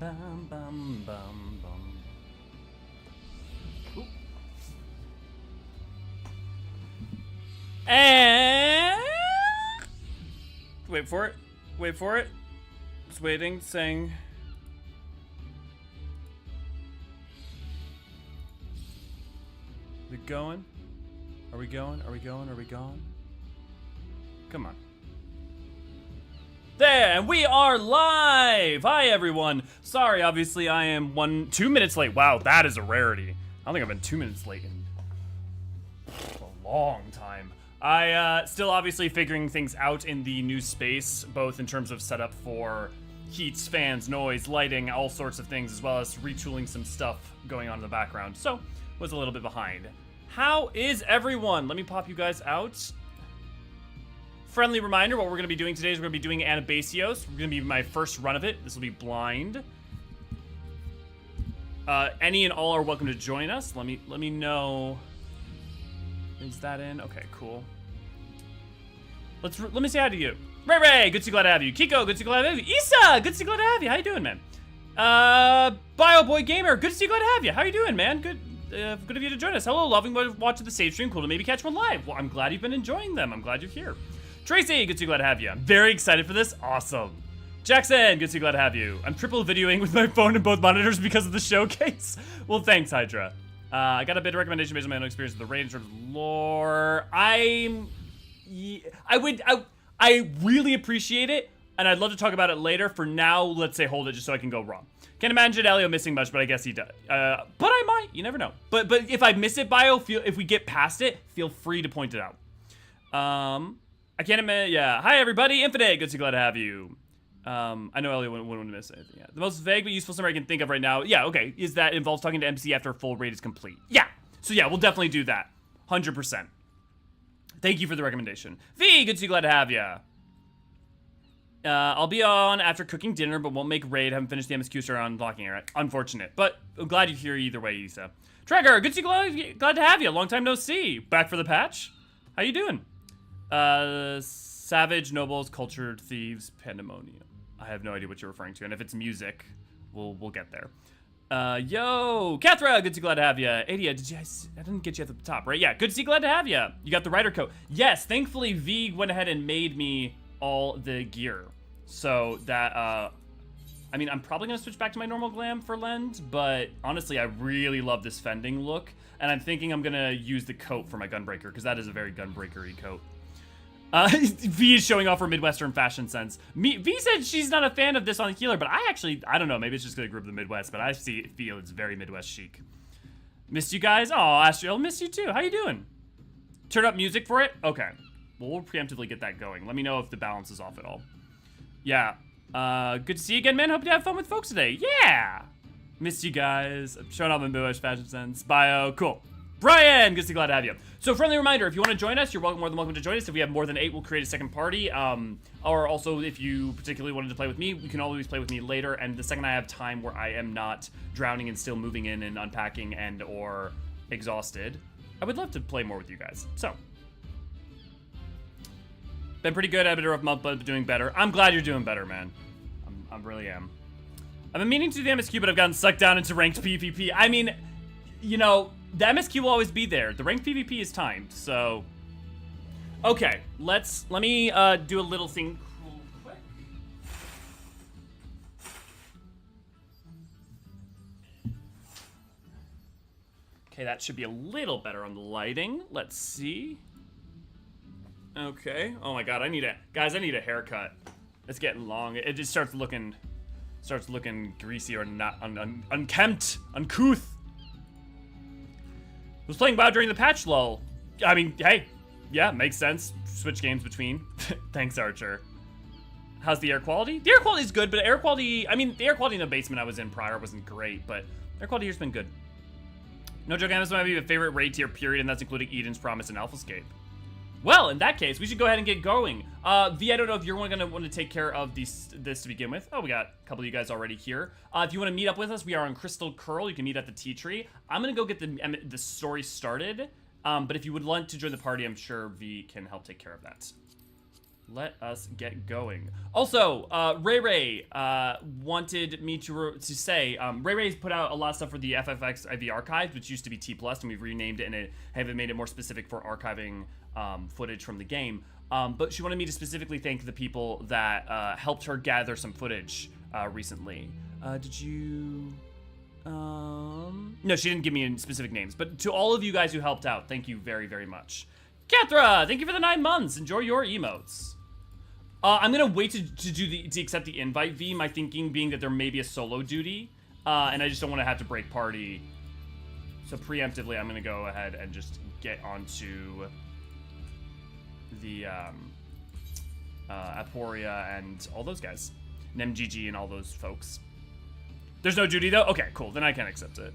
Bum, bum, bum, bum. Ooh. And wait for it. Wait for it. Just waiting, saying. Are we going? Are we going? Are we going? Are we going? Come on. There, and we are live! Hi, everyone. Sorry, obviously, I am 2 minutes late. Wow, that is a rarity. I don't think I've been 2 minutes late in a long time. I still obviously figuring things out in the new space, both in terms of setup for heats, fans, noise, lighting, all sorts of things, as well as retooling some stuff going on in the background. So, was a little bit behind. How is everyone? Let me pop you guys out. Friendly reminder, what we're going to be doing today is we're going to be doing Anabaseios. We're going to be my first run of it. This will be blind. Any and all are welcome to join us. Let me know. Is that in? Okay, cool. Let me say hi to you. Ray, good to see, glad to have you. Kiko, good to see, glad to have you. Issa, good to see, glad to have you. How you doing, man? Bio Boy Gamer, good to see, glad to have you. How you doing, man? Good of you to join us. Hello, loving watching the save stream. Cool to maybe catch one live. Well, I'm glad you've been enjoying them. I'm glad you're here. Tracy, good to see, glad to have you. I'm very excited for this. Awesome. Jackson, good to see, glad to have you. I'm triple videoing with my phone and both monitors because of the showcase. Well, thanks, Hydra. I got a bit of recommendation based on my own experience with the raid in terms of lore. I really appreciate it, and I'd love to talk about it later. For now, let's say hold it just so I can go wrong. Can't imagine Elio missing much, but I guess he does. But I might. You never know. But if I miss it, Bio, if we get past it, feel free to point it out. I can't admit. Yeah. Hi, everybody. Infinite. Good to see, glad to have you. I know Elio wouldn't miss anything. Yeah. The most vague but useful summary I can think of right now. Yeah. Okay. Is that involves talking to MC after a full raid is complete. Yeah. So yeah, we'll definitely do that. 100%. Thank you for the recommendation. V. Good to see, glad to have you. I'll be on after cooking dinner, but won't make raid. Haven't finished the MSQ star on unlocking it. Right? Unfortunate, but I'm glad you're here either way, Issa. Tracker, good to see, glad to have you. Long time no see. Back for the patch? How you doing? Savage, nobles, cultured, thieves, pandemonium. I have no idea what you're referring to, and if it's music, we'll get there. Yo, Kathra, good to see, glad to have you. Adia, I didn't get you at the top, right? Yeah, good to see, glad to have you. You got the rider coat. Yes, thankfully V went ahead and made me all the gear. So that, I mean, I'm probably gonna switch back to my normal glam for Lend, but honestly, I really love this fending look, and I'm thinking I'm gonna use the coat for my gunbreaker, because that is a very gunbreaker-y coat. V is showing off her Midwestern fashion sense. V said she's not a fan of this on healer, but I don't know, maybe it's just gonna group the Midwest, but I feel it's very Midwest chic. Missed you guys? Oh, Astral, miss you too. How you doing? Turn up music for it? Okay. Well, we'll preemptively get that going. Let me know if the balance is off at all. Yeah. Good to see you again, man. Hope you have fun with folks today. Yeah! Missed you guys. I'm showing off my Midwest fashion sense. Bio. Cool. Brian, good to see, glad to have you. So, friendly reminder, if you want to join us, you're more than welcome to join us. If we have more than 8, we'll create a second party. Or also, if you particularly wanted to play with me, you can always play with me later. And the second I have time where I am not drowning and still moving in and unpacking and or exhausted, I would love to play more with you guys. So, been pretty good at a rough month, but doing better. I'm glad you're doing better, man. I really am. I've been meaning to do the MSQ, but I've gotten sucked down into ranked PvP. I mean, you know, the MSQ will always be there. The ranked PvP is timed, so. Okay, let me do a little thing real quick. Okay, that should be a little better on the lighting. Let's see. Okay. Oh my god, I need a haircut. It's getting long. It just starts looking greasy or not unkempt, uncouth. Was playing WoW during the patch lull. I mean, hey, yeah, makes sense. Switch games between. Thanks, Archer. How's the air quality? The air quality is good, but air quality, I mean, the air quality in the basement I was in prior wasn't great, but air quality here's been good. No joke, Amazon might be my favorite raid tier period, and that's including Eden's Promise and Alphascape. Well, in that case, we should go ahead and get going. V, I don't know if you're gonna want to take care of this to begin with. Oh, we got a couple of you guys already here. If you want to meet up with us, we are on Crystal Curl. You can meet at the tea tree. I'm gonna go get the story started. But if you would like to join the party, I'm sure V can help take care of that. let us get going. Also, Ray Ray wanted me to say, Ray Ray's put out a lot of stuff for the FFXIV archive, which used to be T+, and we've renamed it and have made it more specific for archiving footage from the game. But she wanted me to specifically thank the people that helped her gather some footage recently. Did you... No, she didn't give me any specific names, but to all of you guys who helped out, thank you very, very much. Kathra, thank you for the 9 months. Enjoy your emotes. I'm gonna wait to accept the invite, V. My thinking being that there may be a solo duty, and I just don't want to have to break party. So preemptively, I'm gonna go ahead and just get onto the Aporia and all those guys, NemGG and all those folks. There's no duty though. Okay, cool. Then I can accept it.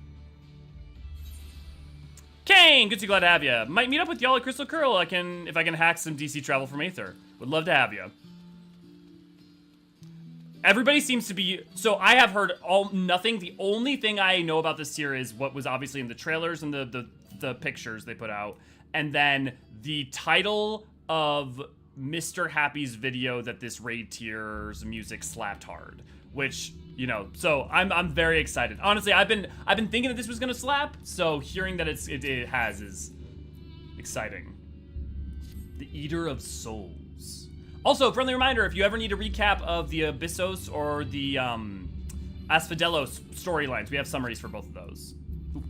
Kane, good to glad to have you. Might meet up with y'all at Crystal Curl. If I can hack some DC travel from Aether. Would love to have you. Everybody seems to be, so I have heard nothing. The only thing I know about this tier is what was obviously in the trailers and the pictures they put out, and then the title of Mr. Happy's video that this raid tier's music slapped hard, which, you know, so I'm very excited. Honestly, I've been thinking that this was gonna slap, so hearing that it has is exciting. The Eater of Souls. Also, friendly reminder, if you ever need a recap of the Abyssos or the Asphodelos storylines, we have summaries for both of those. Ooh.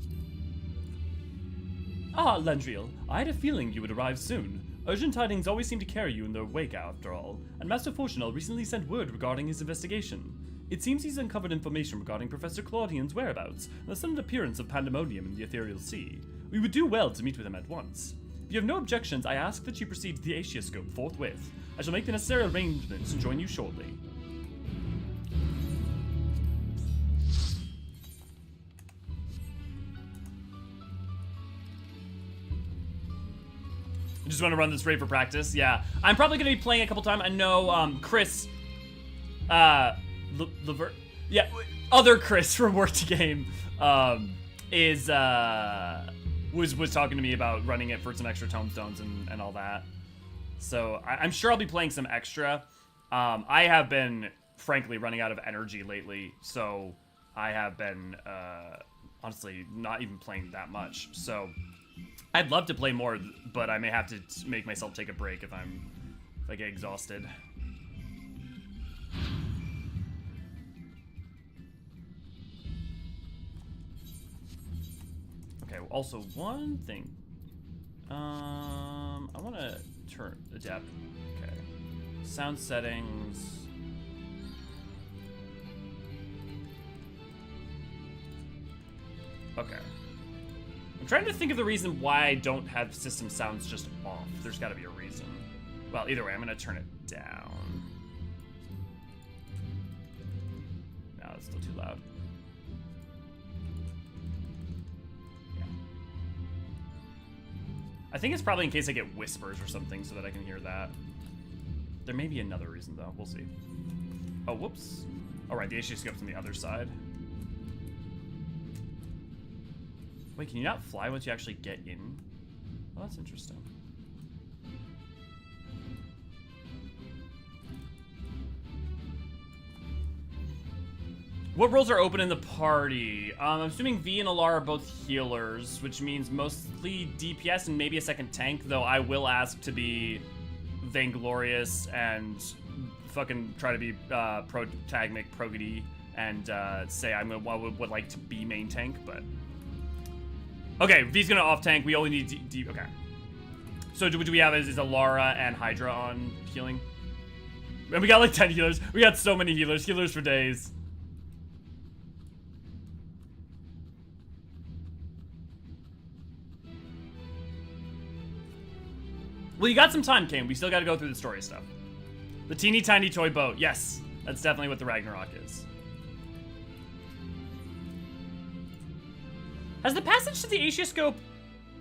Ah, Landriel, I had a feeling you would arrive soon. Urgent tidings always seem to carry you in their wake after all, and Master Fortunal recently sent word regarding his investigation. It seems he's uncovered information regarding Professor Claudian's whereabouts and the sudden appearance of Pandæmonium in the Ethereal Sea. We would do well to meet with him at once. If you have no objections, I ask that you proceed to the Aetioscope forthwith. I shall make the necessary arrangements and join you shortly. I just want to run this raid for practice. Yeah, I'm probably going to be playing a couple times. I know Chris, yeah, other Chris from Work to Game was talking to me about running it for some extra tomestones and all that. So I'm sure I'll be playing some extra. I have been, frankly, running out of energy lately, so I have been, honestly, not even playing that much. So I'd love to play more, but I may have to make myself take a break if I get exhausted. Okay, also one thing. I want to adapt. Okay. Sound settings. Okay. I'm trying to think of the reason why I don't have system sounds just off. There's got to be a reason. Well, either way, I'm going to turn it down. No, it's still too loud. Yeah. I think it's probably in case I get whispers or something so that I can hear that. There may be another reason, though. We'll see. Oh, whoops. All right, the Aetioscope's on the other side. Wait, can you not fly once you actually get in? Oh, that's interesting. What roles are open in the party? I'm assuming V and Alar are both healers, which means mostly DPS and maybe a second tank, though I will ask to be vainglorious and fucking try to be protagmic, progedy, and say I would like to be main tank, but... Okay, V's gonna off tank. We only need D. Okay. So do we have is Alara and Hydra on healing? And we got like 10 healers. We got so many healers. Healers for days. Well, you got some time, Kane. We still got to go through the story stuff. The teeny tiny toy boat. Yes, that's definitely what the Ragnarok is. Has the passage to the Aetioscope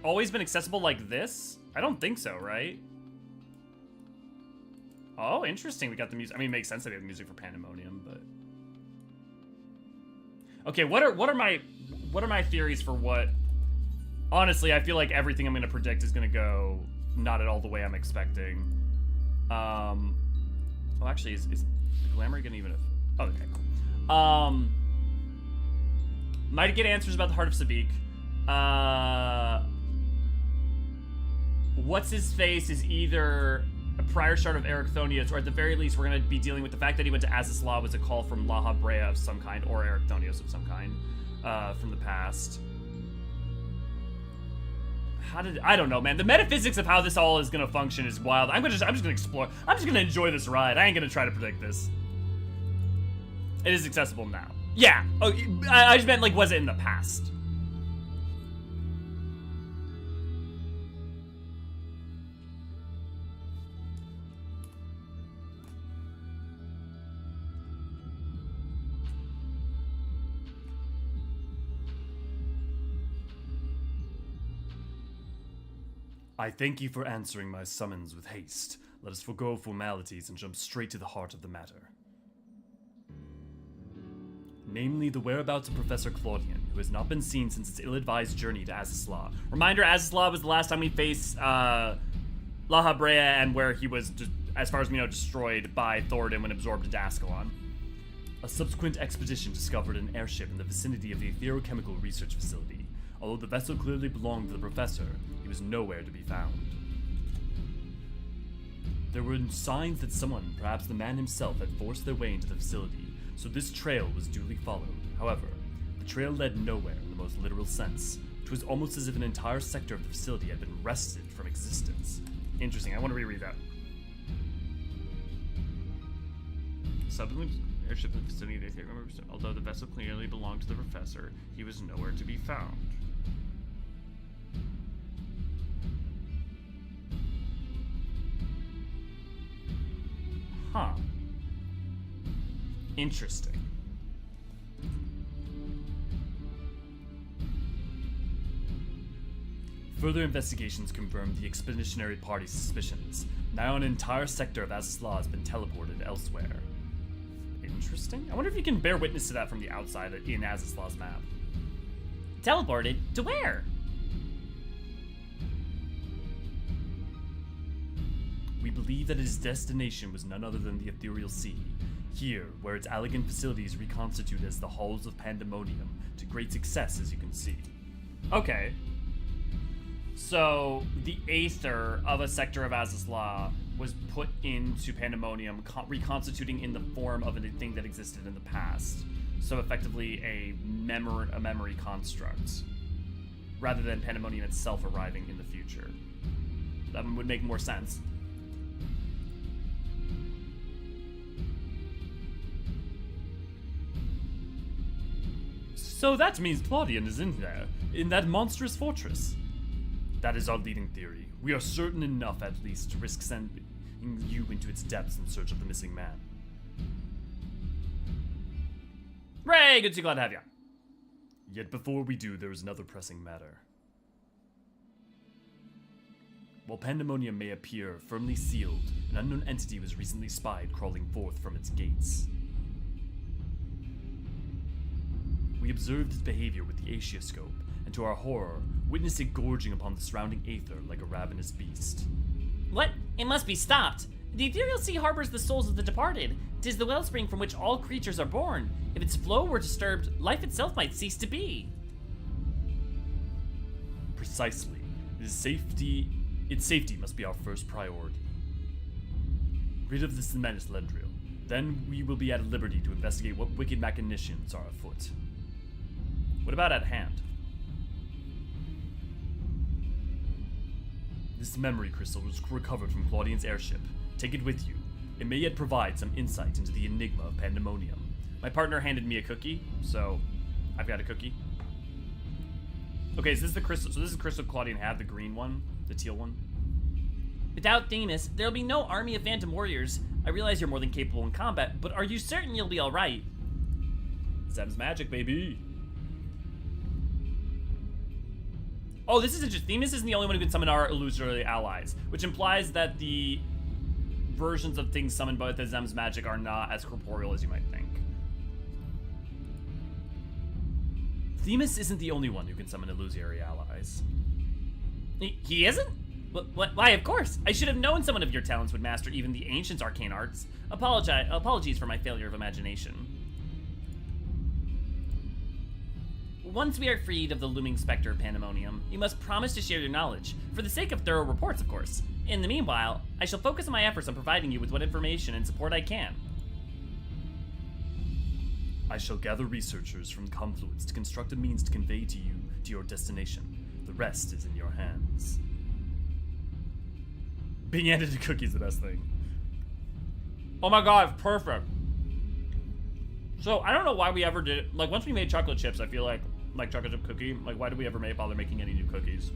always been accessible like this? I don't think so, right? Oh, interesting. We got the music. I mean, it makes sense that we have the music for Pandæmonium, but okay. What are my theories for what? Honestly, I feel like everything I'm gonna predict is gonna go not at all the way I'm expecting. Oh, actually, is the glamour gonna even... Oh, okay, cool. Might get answers about the Heart of Sabik. What's his face is either a prior shard of Erechthonius, or at the very least, we're gonna be dealing with the fact that he went to Azisla was a call from La Habrea of some kind, or Erechthonius of some kind, from the past. I don't know, man. The metaphysics of how this all is gonna function is wild. I'm just gonna explore. I'm just gonna enjoy this ride. I ain't gonna try to predict this. It is accessible now. Yeah. Oh, I just meant, like, was it in the past? I thank you for answering my summons with haste. Let us forego formalities and jump straight to the heart of the matter. Namely, the whereabouts of Professor Claudian, who has not been seen since its ill-advised journey to Azisla. Reminder, Azisla was the last time we faced La Habrea, and where he was, as far as we know, destroyed by Thoradin when absorbed into Ascalon. A subsequent expedition discovered an airship in the vicinity of the Etherochemical Research Facility. Although the vessel clearly belonged to the professor, he was nowhere to be found. There were signs that someone, perhaps the man himself, had forced their way into the facility, so this trail was duly followed. However, the trail led nowhere in the most literal sense. It was almost as if an entire sector of the facility had been wrested from existence. Interesting, I want to reread that. Subsequent airship in the vicinity of the Ethereum, although the vessel clearly belonged to the professor, he was nowhere to be found. Huh. Interesting. Further investigations confirmed the expeditionary party's suspicions. Now an entire sector of Azisla has been teleported elsewhere. Interesting. I wonder if you can bear witness to that from the outside in Azisla's map. Teleported? To where? We believe that his destination was none other than the Ethereal Sea. Here, where its elegant facilities reconstitute as the halls of Pandæmonium, to great success, as you can see. Okay. So, the Aether of a sector of Azisla was put into Pandæmonium, reconstituting in the form of a thing that existed in the past. So, effectively, a memory construct, rather than Pandæmonium itself arriving in the future. That would make more sense. So that means Claudian is in there, in that monstrous fortress. That is our leading theory. We are certain enough, at least, to risk sending you into its depths in search of the missing man. Ray, good to see, glad to have you. Yet before we do, there is another pressing matter. While Pandæmonium may appear firmly sealed, an unknown entity was recently spied crawling forth from its gates. We observed its behavior with the Aetioscope, and to our horror, witnessed it gorging upon the surrounding aether like a ravenous beast. What? It must be stopped. The Ethereal Sea harbors the souls of the departed. 'Tis the wellspring from which all creatures are born. If its flow were disturbed, life itself might cease to be. Precisely. Its safety must be our first priority. Rid of this menace, Lendriel. Then we will be at liberty to investigate what wicked machinations are afoot. What about at hand? This memory crystal was recovered from Claudian's airship. Take it with you. It may yet provide some insight into the enigma of Pandæmonium. My partner handed me a cookie, so I've got a cookie. Okay, is this the crystal? So this is crystal Claudian had, the green one, the teal one. Without Themis, there'll be no army of phantom warriors. I realize you're more than capable in combat, but are you certain you'll be all right? Zem's magic, baby. Oh, this isn't just Themis isn't the only one who can summon our illusory allies, which implies that the versions of things summoned by the Zem's magic are not as corporeal as you might think. Themis isn't the only one who can summon illusory allies. He isn't? Why, of course. I should have known someone of your talents would master even the ancient arcane arts. Apologies for my failure of imagination. Once we are freed of the looming specter of Pandæmonium, you must promise to share your knowledge, for the sake of thorough reports, of course. In the meanwhile, I shall focus my efforts on providing you with what information and support I can. I shall gather researchers from Confluence to construct a means to convey to you to your destination. The rest is in your hands. Being handed a cookie is the best thing. Oh my god, perfect. So, I don't know why we ever did it. Like, once we made chocolate chips, I feel like chocolate chip cookie, like, why did we ever bother making any new cookies?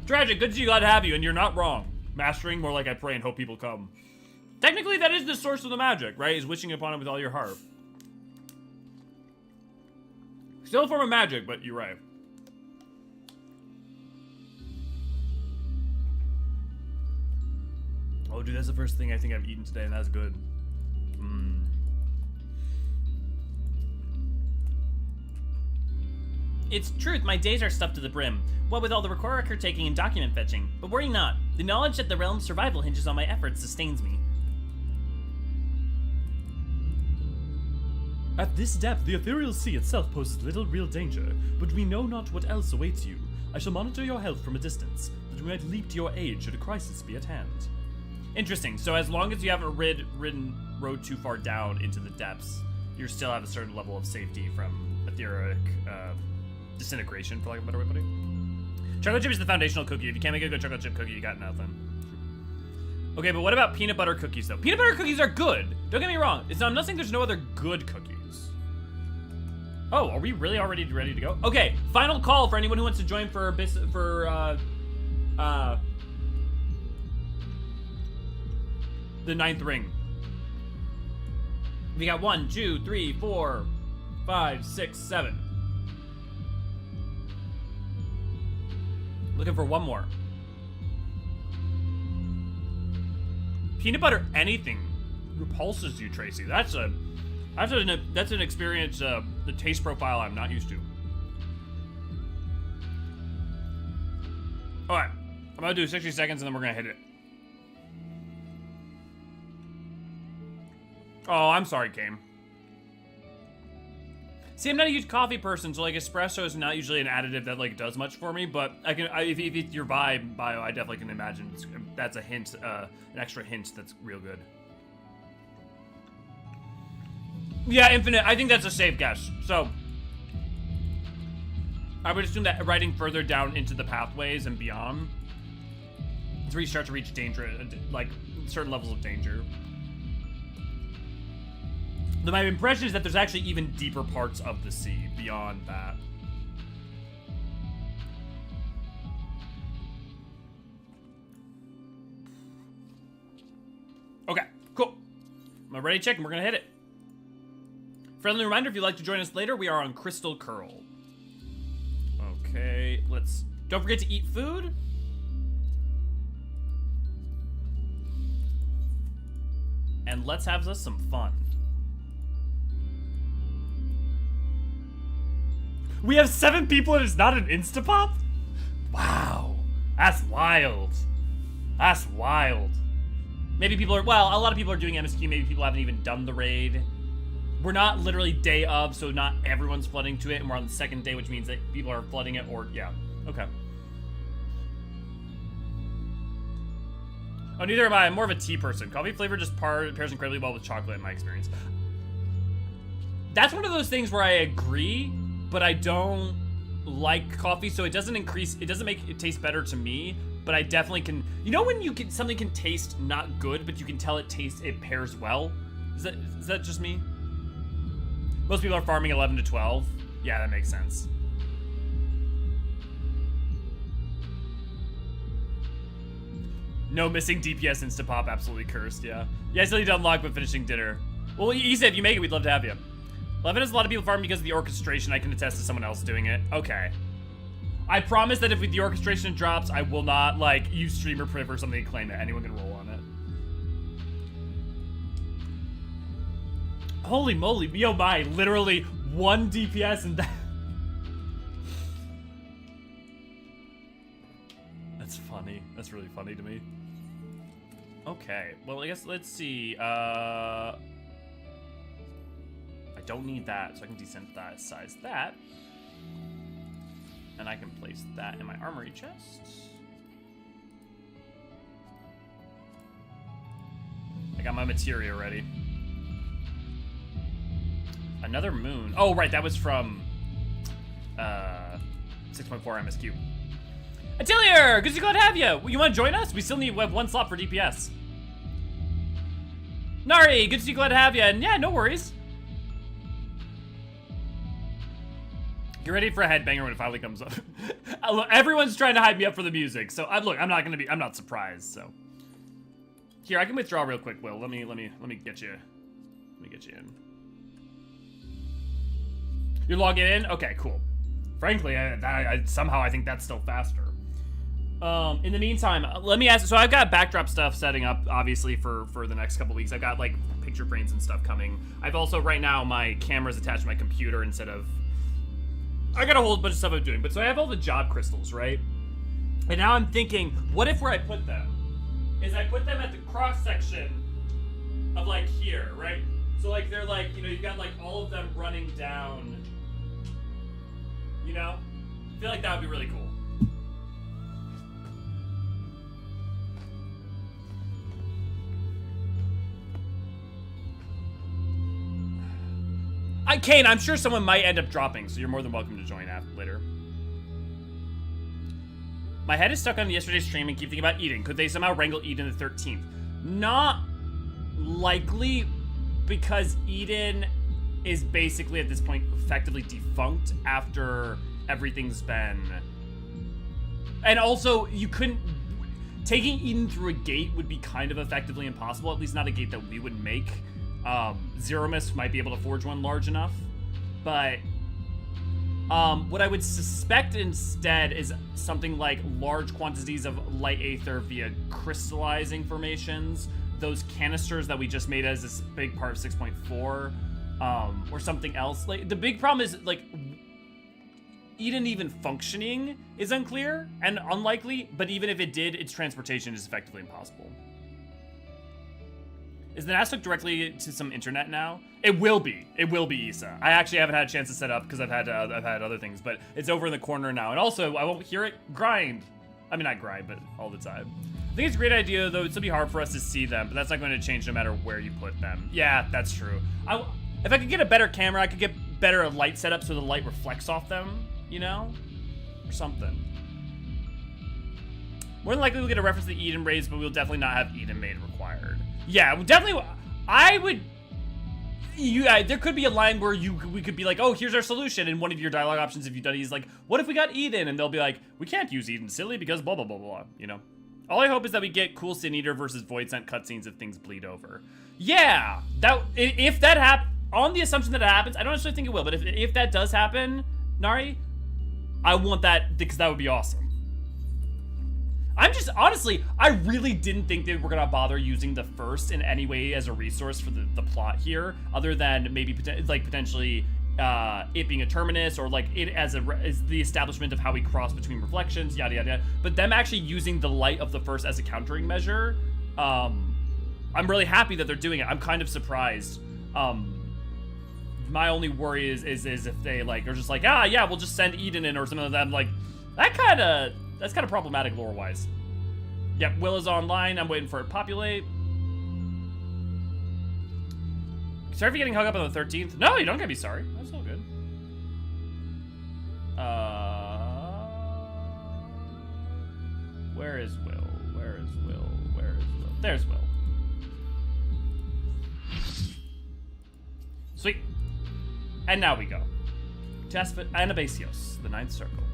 Tragic, good to see, glad to have you, and you're not wrong. Mastering, more like I pray and hope people come. Technically, that is the source of the magic, right? Is wishing upon it with all your heart. Still a form of magic, but you're right. Oh, dude, that's the first thing I think I've eaten today, and that's good. It's truth, my days are stuffed to the brim. What with all the record taking and document fetching. But worry not. The knowledge that the realm's survival hinges on my efforts sustains me. At this depth, the ethereal sea itself poses little real danger, but we know not what else awaits you. I shall monitor your health from a distance, that we might leap to your aid should a crisis be at hand. Interesting. So as long as you haven't rode too far down into the depths, you still have a certain level of safety from etheric disintegration, for lack of a better way of putting it. Chocolate chip is the foundational cookie. If you can't make a good chocolate chip cookie, you got nothing. Okay, but what about peanut butter cookies, though? Peanut butter cookies are good. Don't get me wrong. I'm not saying there's no other good cookies. Oh, are we really already ready to go? Okay, final call for anyone who wants to join for the 9th ring. We got 1, 2, 3, 4, 5, 6, 7. Looking for one more. Peanut butter anything repulses you, Tracy. That's an experience, the taste profile I'm not used to. All right, I'm gonna do 60 seconds and then we're gonna hit it. Oh, I'm sorry, Kame. See, I'm not a huge coffee person, so like espresso is not usually an additive that like does much for me. But if it's your vibe, bio, I definitely can imagine that's a hint, an extra hint that's real good. Yeah, infinite. I think that's a safe guess. So I would assume that riding further down into the pathways and beyond is where you start to reach danger, like certain levels of danger. My impression is that there's actually even deeper parts of the sea beyond that. Okay, cool. I'm ready to check and we're gonna hit it. Friendly reminder, if you'd like to join us later, we are on Crystal Curl. Okay, don't forget to eat food. And let's have us some fun. We have 7 people and it's not an Instapop? Wow. That's wild. That's wild. Maybe people are, well, a lot of people are doing MSQ. Maybe people haven't even done the raid. We're not literally day of, so not everyone's flooding to it. And we're on the 2nd day, which means that people are flooding it or, yeah. Okay. Oh, neither am I. I'm more of a tea person. Coffee flavor just pairs incredibly well with chocolate in my experience. That's one of those things where I agree, but I don't like coffee, so it doesn't make it taste better to me, but I definitely can, you know when something can taste not good, but you can tell it pairs well? Is that just me? Most people are farming 11 to 12. Yeah, that makes sense. No missing DPS Instapop, absolutely cursed, yeah. Yeah, I still need to unlock, but finishing dinner. Well, he said if you make it, we'd love to have you. 11 has a lot of people farming because of the orchestration. I can attest to someone else doing it. Okay. I promise that if the orchestration drops, I will not, like, use streamer priv or something to claim it. Anyone can roll on it. Holy moly. Yo, my. Literally 1 DPS and that. That's really funny to me. Okay, well, I guess let's see. I don't need that, so I can desynthesize that. And I can place that in my armory chest. I got my materia ready. Another moon. Oh, right, that was from 6.4 MSQ. Atelier, good to glad to have you. You want to join us? We still need one slot for DPS. Nari, good to see you, glad to have you. And yeah, no worries. Get ready for a headbanger when it finally comes up. Look, everyone's trying to hype me up for the music, so look, I'm not surprised. So here, I can withdraw real quick, Will. Let me get you. Let me get you in. You're logging in? Okay, cool. Frankly, somehow I think that's still faster. In the meantime, let me ask. So I've got backdrop stuff setting up, obviously, for the next couple weeks. I've got like picture frames and stuff coming. I've also right now my camera's attached to my computer instead of. I got a whole bunch of stuff I'm doing, but so I have all the job crystals, right? And now I'm thinking, what if where I put them is I put them at the cross section of like here, right? So like they're like, you know, you've got like all of them running down. You know, I feel like that would be really cool. Kane, I'm sure someone might end up dropping, so you're more than welcome to join later. My head is stuck on yesterday's stream and keep thinking about Eden. Could they somehow wrangle Eden the 13th? Not likely, because Eden is basically at this point effectively defunct after everything's been... And also, you couldn't... Taking Eden through a gate would be kind of effectively impossible, at least not a gate that we would make. Zeromus might be able to forge one large enough, but what I would suspect instead is something like large quantities of light aether via crystallizing formations, those canisters that we just made as this big part of 6.4, or something else. Like the big problem is like Eden even functioning is unclear and unlikely, but even if it did, its transportation is effectively impossible. Is the NAS hooked directly to some internet now? It will be. It will be, Issa. I actually haven't had a chance to set up because I've had other things, but it's over in the corner now. And also, I won't hear it grind. I mean, not grind, but all the time. I think it's a great idea, though. It'd still be hard for us to see them, but that's not going to change no matter where you put them. Yeah, that's true. If I could get a better camera, I could get better light setup so the light reflects off them, you know? Or something. More than likely, we'll get a reference to the Eden raise, but we'll definitely not have Eden made required. Yeah, definitely. I would. There could be a line where we could be like, oh, here's our solution, and one of your dialogue options, if you've done it, is like, what if we got Eden? And they'll be like, we can't use Eden, silly, because blah blah blah blah. You know. All I hope is that we get cool Sin Eater versus Void Sent cutscenes if things bleed over. Yeah, if that happens, on the assumption that it happens, I don't actually think it will, but if that does happen, Nari, I want that because that would be awesome. I'm just, honestly, I really didn't think they were gonna bother using the first in any way as a resource for the plot here, other than maybe potentially it being a terminus, or like it as the establishment of how we cross between reflections, yada yada yada. But them actually using the light of the first as a countering measure, I'm really happy that they're doing it. I'm kind of surprised. My only worry is if they like are just like, ah yeah, we'll just send Eden in or something like that. I'm like, that's kind of problematic lore-wise. Yep, Will is online. I'm waiting for it to populate. Sorry for getting hung up on the 13th. No, you don't gotta be sorry. That's all good. Where is Will? Where is Will? Where is Will? There's Will. Sweet. And now we go to Anabaseios, the 9th Circle.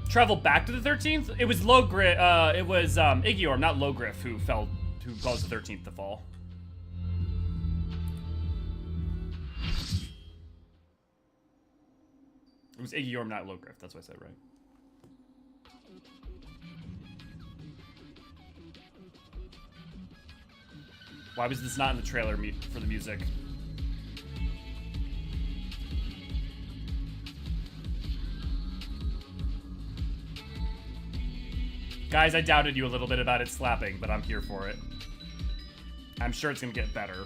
Travel back to the 13th? It was Logriff, it was Eorzean, not Logriff, who caused the 13th to fall. It was Eorzean, not Logriff, that's what I said, right? Why was this not in the trailer for the music? Guys, I doubted you a little bit about it slapping, but I'm here for it. I'm sure it's gonna get better.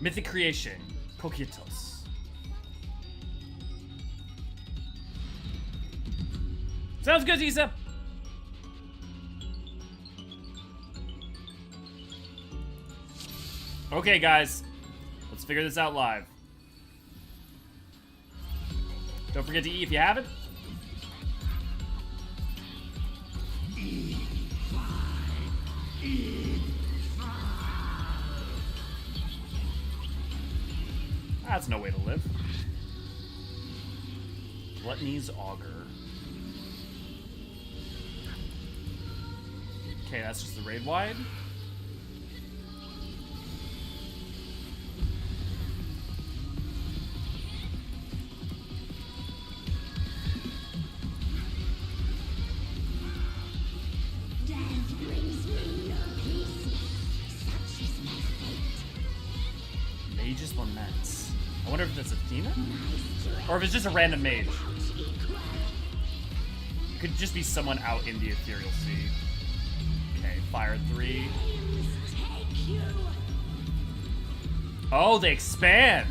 Mythic creation, Coquitos. Sounds good, Isa. Okay, guys, let's figure this out live. Don't forget to eat if you haven't. That's no way to live. Gluttony's auger. Okay, that's just the raid wide. Mage's Laments. I wonder if that's Athena? Or if it's just a random mage. It could just be someone out in the ethereal sea. Okay, fire 3. Oh, they expand!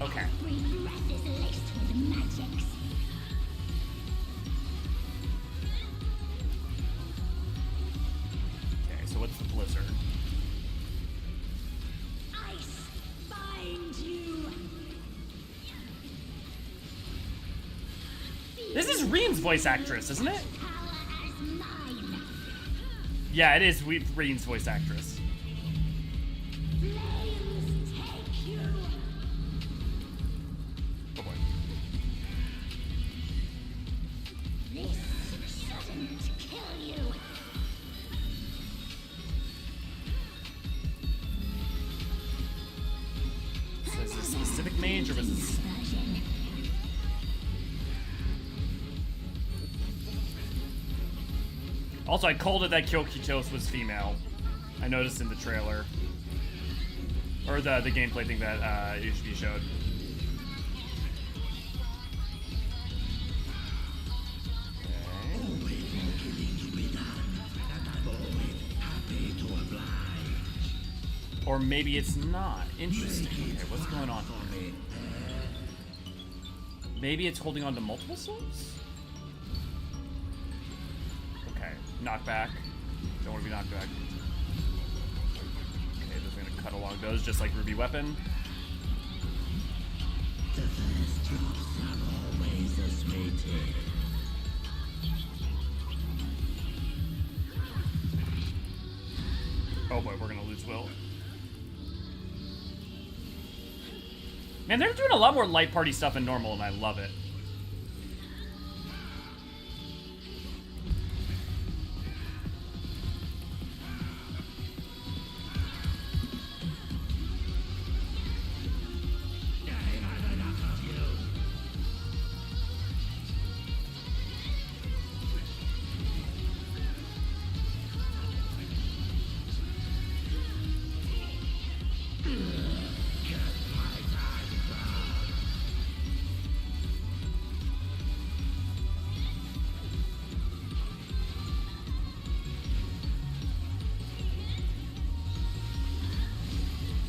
Okay. Okay, so what's the blizzard? This is Reen's voice actress, isn't it? Yeah, it is Reen's voice actress. Oh boy. So is this a specific mage or was this... Also, I called it that Coquitos was female. I noticed in the trailer. Or the gameplay thing that HB showed. Okay. Or maybe it's not. Interesting. Okay, what's going on here? Maybe it's holding on to multiple souls? Knockback. Don't want to be knocked back. Okay, just gonna cut along those just like Ruby Weapon. The first drops are always awaited. Oh boy, we're gonna lose Will. Man, they're doing a lot more light party stuff than normal, and I love it.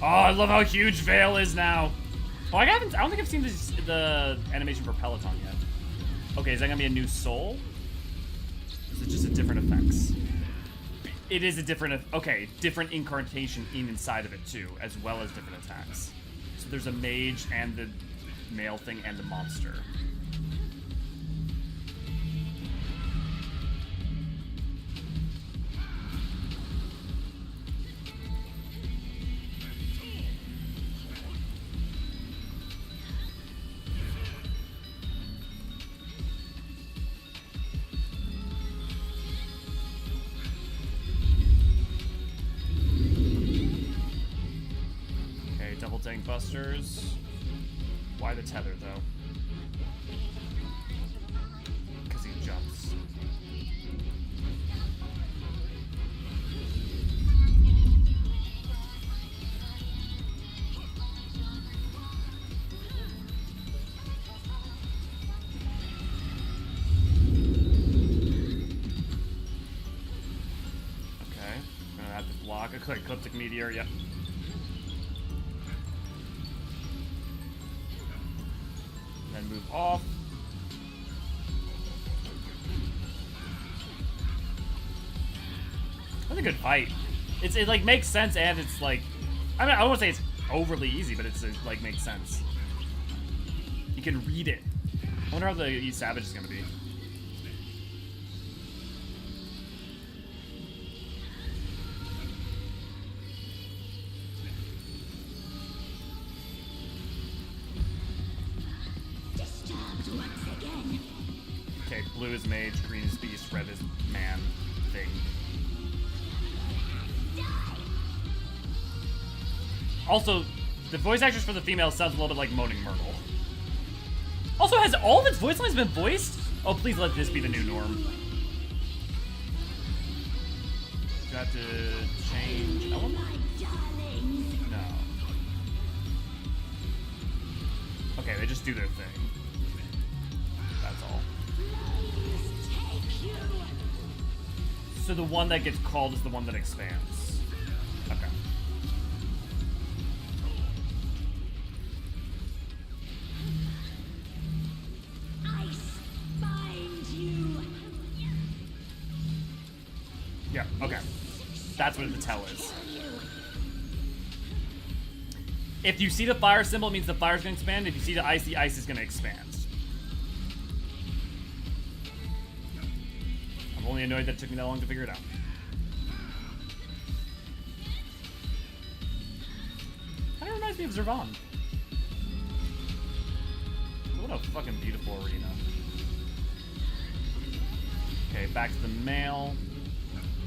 Oh, I love how huge Veil is now. Oh, I don't think I've seen the animation for Peloton yet. Okay, is that gonna be a new soul? Or is it just a different effects? It is a different, okay, different incarnation inside of it too, as well as different attacks. So there's a mage and the male thing and the monster. Busters. Why the tether, though? Because he jumps. Okay. Gonna have to block a ecliptic meteor, yep. Then move off. That's a good fight. It like makes sense, and it's like, I mean, I don't want to say it's overly easy, but it like makes sense. You can read it. I wonder how the East Savage is gonna be. Okay, blue is mage, green is beast, red is man thing. Also, the voice actress for the female sounds a little bit like Moaning Myrtle. Also, has all of its voice lines been voiced? Oh, please let this be the new norm. Got to change element? No. Okay, they just do their thing. That's all. So the one that gets called is the one that expands. Okay. I spined you. Yeah, okay. That's what the tell is. If you see the fire symbol, it means the fire's gonna expand. If you see the ice is gonna expand. I'm only annoyed that it took me that long to figure it out. Kind of reminds me of Zervan. What a fucking beautiful arena. Okay, back to the mail.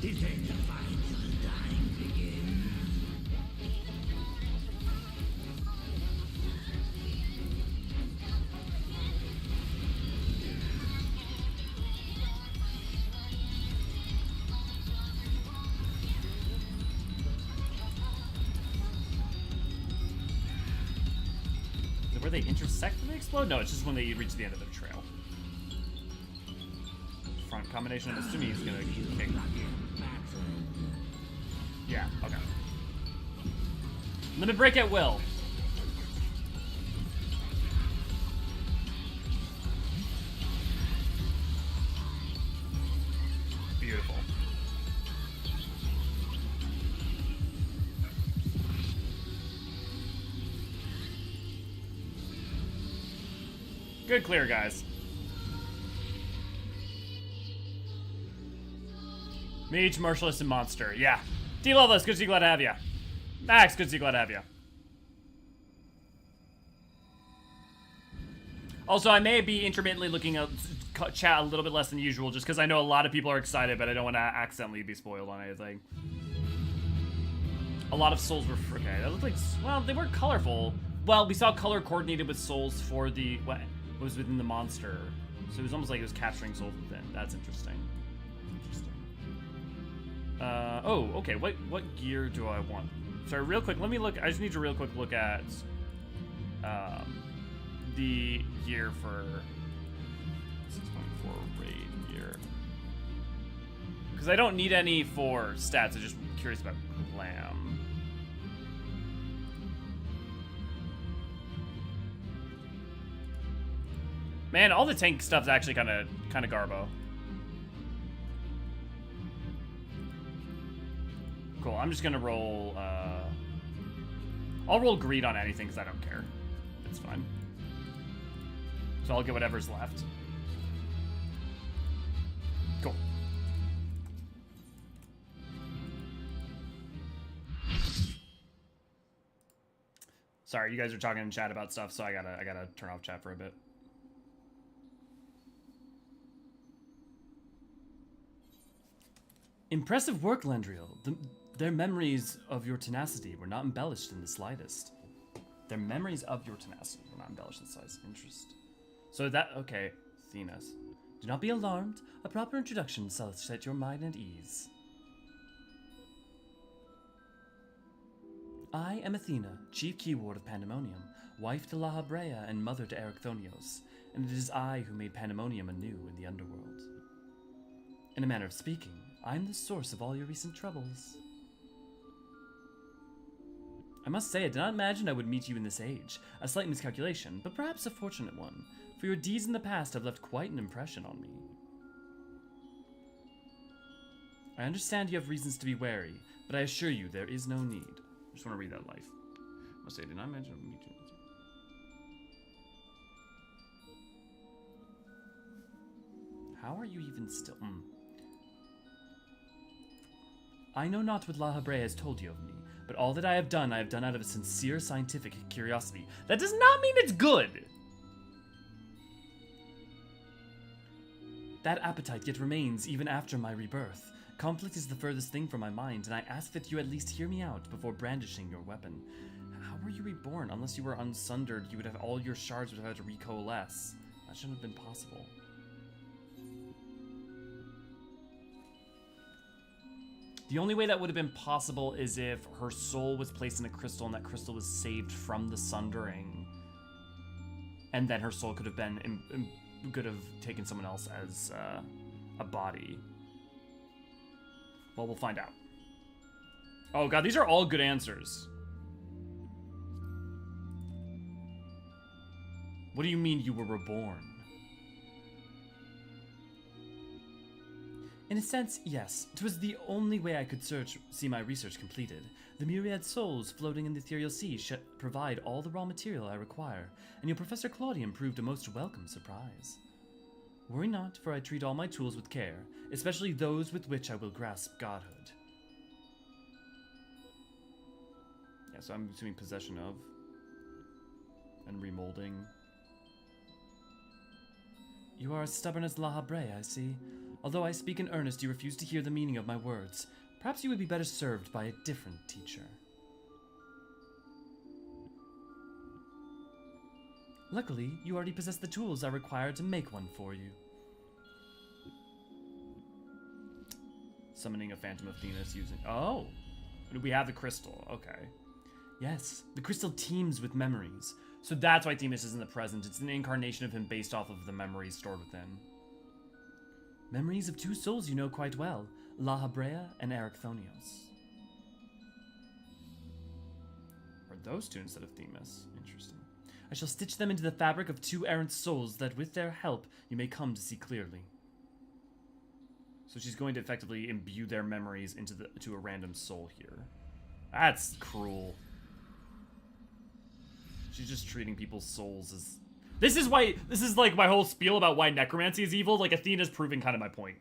Defend the fight till the dying begins. Where they intersect when they explode? No, it's just when they reach the end of their trail. Front combination, I'm assuming he's gonna kick. Yeah, okay. Limit break at will. Beautiful. Good clear, guys. Mage, Merciless, and Monster. Yeah. D-Loveless, good to see you, glad to have you. Max, good to see you, glad to have you. Also, I may be intermittently looking at chat a little bit less than usual, just because I know a lot of people are excited, but I don't want to accidentally be spoiled on anything. A lot of souls were... Okay, that looked like... Well, they weren't colorful. Well, we saw color coordinated with souls for the... What was within the monster. So it was almost like it was capturing souls within. That's interesting. Oh, okay. What gear do I want? Sorry, real quick. Let me look. I just need to real quick look at the gear for 6.4 raid gear. Because I don't need any for stats. I'm just curious about glam. Man, all the tank stuff's actually kind of garbo. Cool. I'm just gonna roll. I'll roll greed on anything because I don't care. It's fine. So I'll get whatever's left. Cool. Sorry, you guys are talking in chat about stuff, so I gotta turn off chat for a bit. Impressive work, Landriel. Their memories of your tenacity were not embellished in the slightest. They're memories of your tenacity, but not embellished in size. Interest. So that, okay, Athena's. Do not be alarmed. A proper introduction shall set your mind at ease. I am Athena, chief keyword of Pandæmonium, wife to Hydaelyn and mother to Eorzean, and it is I who made Pandæmonium anew in the underworld. In a manner of speaking, I am the source of all your recent troubles. I must say, I did not imagine I would meet you in this age. A slight miscalculation, but perhaps a fortunate one, for your deeds in the past have left quite an impression on me. I understand you have reasons to be wary, but I assure you there is no need. I just want to read that life. I must say, I did not imagine I would meet you. How are you even still? I know not what Hydaelyn has told you of me, but all that I have done out of a sincere scientific curiosity. That does not mean it's good! That appetite yet remains even after my rebirth. Conflict is the furthest thing from my mind, and I ask that you at least hear me out before brandishing your weapon. How were you reborn? Unless you were unsundered, you would have all your shards would have had to recoalesce. That shouldn't have been possible. The only way that would have been possible is if her soul was placed in a crystal and that crystal was saved from the sundering. And then her soul could have been, could have taken someone else as a body. Well, we'll find out. Oh god, these are all good answers. What do you mean you were reborn? In a sense, yes. 'Twas the only way I could see my research completed. The myriad souls floating in the ethereal sea should provide all the raw material I require, and your Professor Claudium proved a most welcome surprise. Worry not, for I treat all my tools with care, especially those with which I will grasp godhood. Yeah, so I'm assuming possession of and remolding. You are as stubborn as Hydaelyn, I see. Although I speak in earnest, you refuse to hear the meaning of my words. Perhaps you would be better served by a different teacher. Luckily, you already possess the tools I require to make one for you. Summoning a Phantom of Athena's using... Oh! We have the crystal. Okay. Yes, the crystal teems with memories. So that's why Themis is in the present. It's an incarnation of him based off of the memories stored within. Memories of two souls you know quite well, Hydaelyn and Eorzean. Or those two instead of Themis. Interesting. I shall stitch them into the fabric of two errant souls that with their help you may come to see clearly. So she's going to effectively imbue their memories into a random soul here. That's cruel. She's just treating people's souls as... This is like my whole spiel about why necromancy is evil. Like, Athena's proving kind of my point.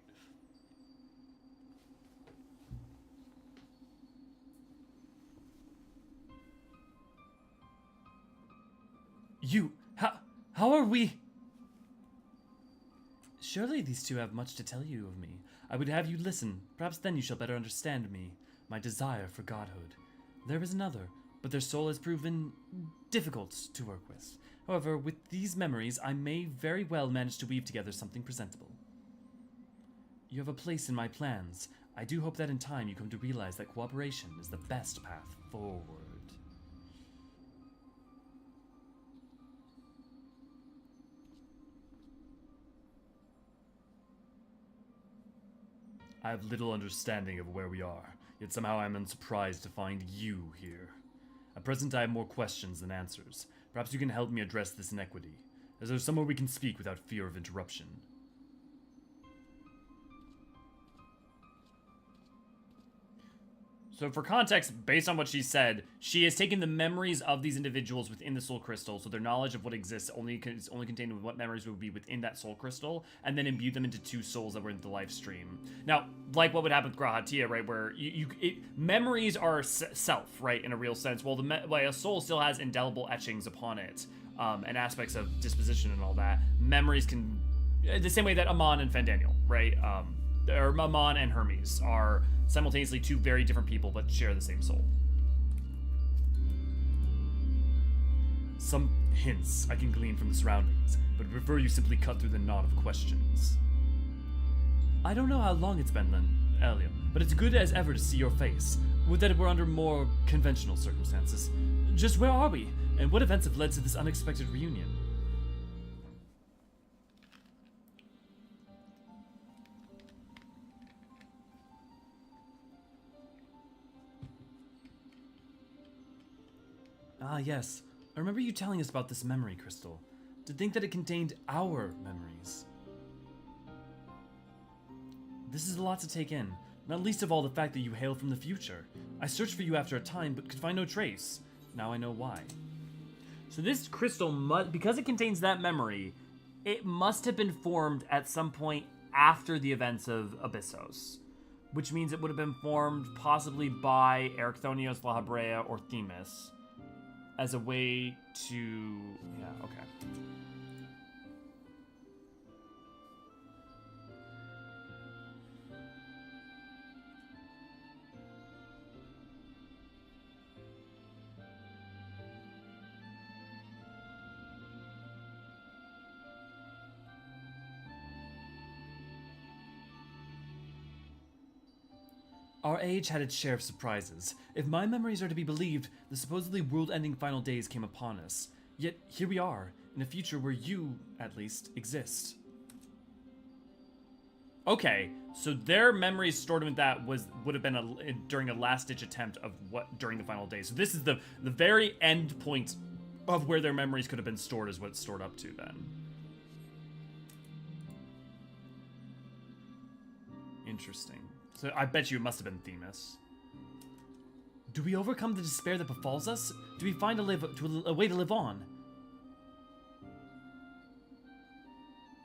How are we? Surely these two have much to tell you of me. I would have you listen. Perhaps then you shall better understand me. My desire for godhood. There is another, but their soul has proven difficult to work with. However, with these memories, I may very well manage to weave together something presentable. You have a place in my plans. I do hope that in time you come to realize that cooperation is the best path forward. I have little understanding of where we are, yet somehow I am unsurprised to find you here. At present I have more questions than answers. Perhaps you can help me address this inequity. Is there somewhere we can speak without fear of interruption? So for context, based on what she said, she has taken the memories of these individuals within the soul crystal, so their knowledge of what exists is only contained with what memories would be within that soul crystal, and then imbued them into two souls that were in the live stream. Now, like what would happen with Grahatia, right, where memories are self, right, in a real sense, while a soul still has indelible etchings upon it, and aspects of disposition and all that. Memories can, the same way that Amon and Fandaniel, right, or Amon and Hermes are simultaneously two very different people but share the same soul. Some hints I can glean from the surroundings, but prefer you simply cut through the knot of questions. I don't know how long it's been, Elio, but it's good as ever to see your face. Would that it were under more conventional circumstances. Just where are we, and what events have led to this unexpected reunion? Ah, yes. I remember you telling us about this memory crystal. To think that it contained our memories. This is a lot to take in, not least of all the fact that you hail from the future. I searched for you after a time, but could find no trace. Now I know why. So this crystal, because it contains that memory, it must have been formed at some point after the events of Abyssos. Which means it would have been formed possibly by Erchthonios, La Habrea, or Themis. As a way to... yeah, okay. Our age had its share of surprises. If my memories are to be believed, the supposedly world-ending final days came upon us. Yet here we are, in a future where you, at least, exist. Okay, so their memories stored in that would have been during a last-ditch attempt of what during the final days. So this is the very end point of where their memories could have been stored is what it's stored up to then. Interesting. So I bet you it must have been Themis. Do we overcome the despair that befalls us? Do we find a way to live on?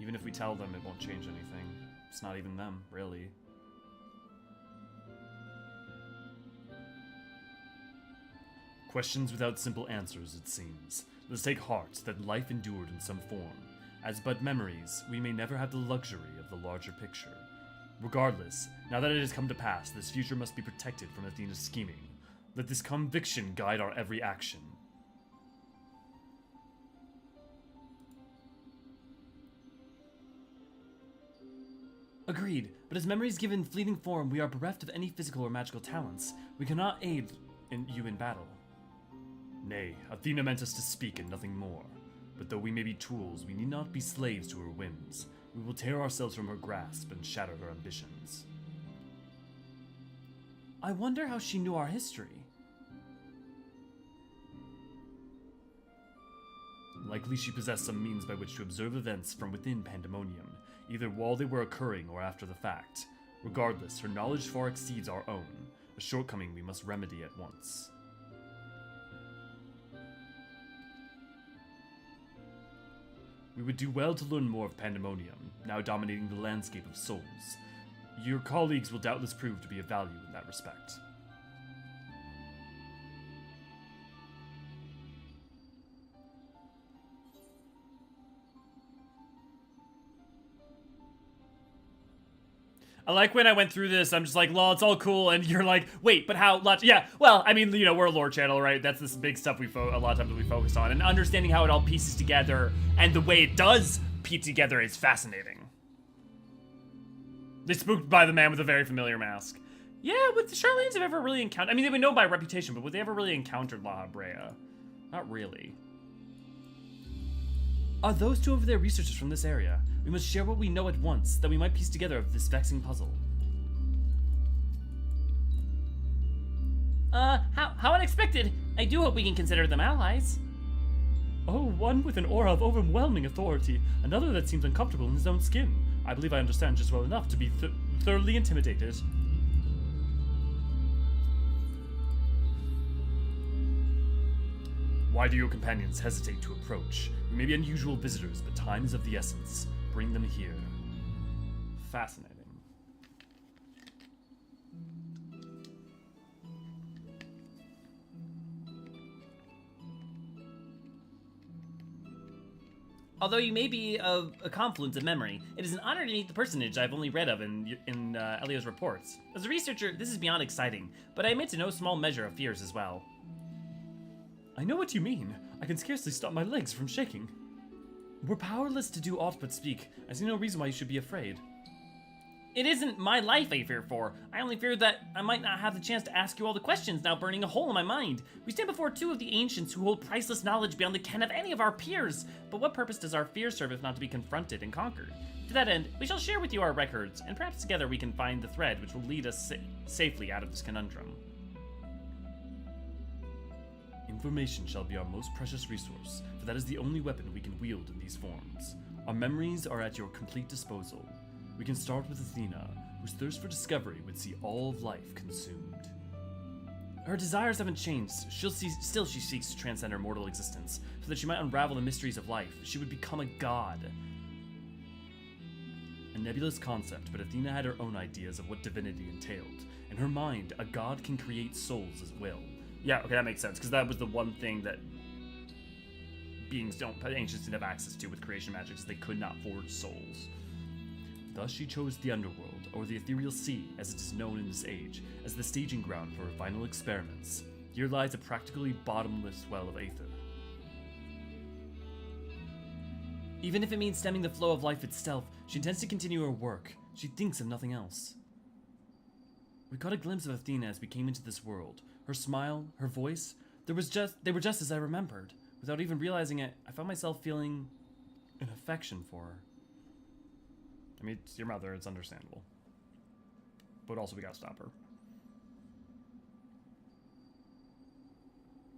Even if we tell them, it won't change anything. It's not even them, really. Questions without simple answers, it seems. Let's take heart that life endured in some form. As but memories, we may never have the luxury of the larger picture. Regardless, now that it has come to pass, this future must be protected from Athena's scheming. Let this conviction guide our every action. Agreed, but as memories given fleeting form, we are bereft of any physical or magical talents. We cannot aid you in battle. Nay, Athena meant us to speak and nothing more. But though we may be tools, we need not be slaves to her whims. We will tear ourselves from her grasp and shatter her ambitions. I wonder how she knew our history. Likely she possessed some means by which to observe events from within Pandæmonium, either while they were occurring or after the fact. Regardless, her knowledge far exceeds our own, a shortcoming we must remedy at once. We would do well to learn more of Pandæmonium, now dominating the landscape of souls. Your colleagues will doubtless prove to be of value in that respect. I like when I went through this, I'm just like, lol, it's all cool, and you're like, wait, but how? Yeah, well, I mean, you know, we're a lore channel, right? That's this big stuff a lot of times we focus on, and understanding how it all pieces together and the way it does piece together is fascinating. They spooked by the man with a very familiar mask. Yeah, would the Charlatans have ever really encountered? I mean, they would know by reputation, but would they ever really encountered La Habrea? Not really. Are those two over there researchers from this area? We must share what we know at once, that we might piece together this vexing puzzle. How unexpected! I do hope we can consider them allies. Oh, one with an aura of overwhelming authority, another that seems uncomfortable in his own skin. I believe I understand just well enough to be thoroughly intimidated. Why do your companions hesitate to approach? We may be unusual visitors, but time is of the essence. Bring them here. Fascinating. Although you may be of a confluence of memory, it is an honor to meet the personage I've only read of in Elio's reports. As a researcher, this is beyond exciting, but I admit to no small measure of fears as well. I know what you mean. I can scarcely stop my legs from shaking. We're powerless to do aught but speak. I see no reason why you should be afraid. It isn't my life I fear for. I only fear that I might not have the chance to ask you all the questions now burning a hole in my mind. We stand before two of the ancients who hold priceless knowledge beyond the ken of any of our peers. But what purpose does our fear serve if not to be confronted and conquered? To that end, we shall share with you our records, and perhaps together we can find the thread which will lead us safely out of this conundrum. Information shall be our most precious resource, for that is the only weapon we can wield in these forms. Our memories are at your complete disposal. We can start with Athena, whose thirst for discovery would see all of life consumed. Her desires haven't changed. Still she seeks to transcend her mortal existence, so that she might unravel the mysteries of life. She would become a god. A nebulous concept, but Athena had her own ideas of what divinity entailed. In her mind, a god can create souls as will. Yeah, okay, that makes sense, because that was the one thing that ancients didn't have access to with creation magic, is they could not forge souls. Thus she chose the underworld, or the ethereal sea, as it is known in this age, as the staging ground for her final experiments. Here lies a practically bottomless well of Aether. Even if it means stemming the flow of life itself, she intends to continue her work. She thinks of nothing else. We caught a glimpse of Athena as we came into this world. Her smile, her voice, they were just as I remembered. Without even realizing it, I found myself feeling an affection for her. I mean, it's your mother, it's understandable. But also, we gotta stop her.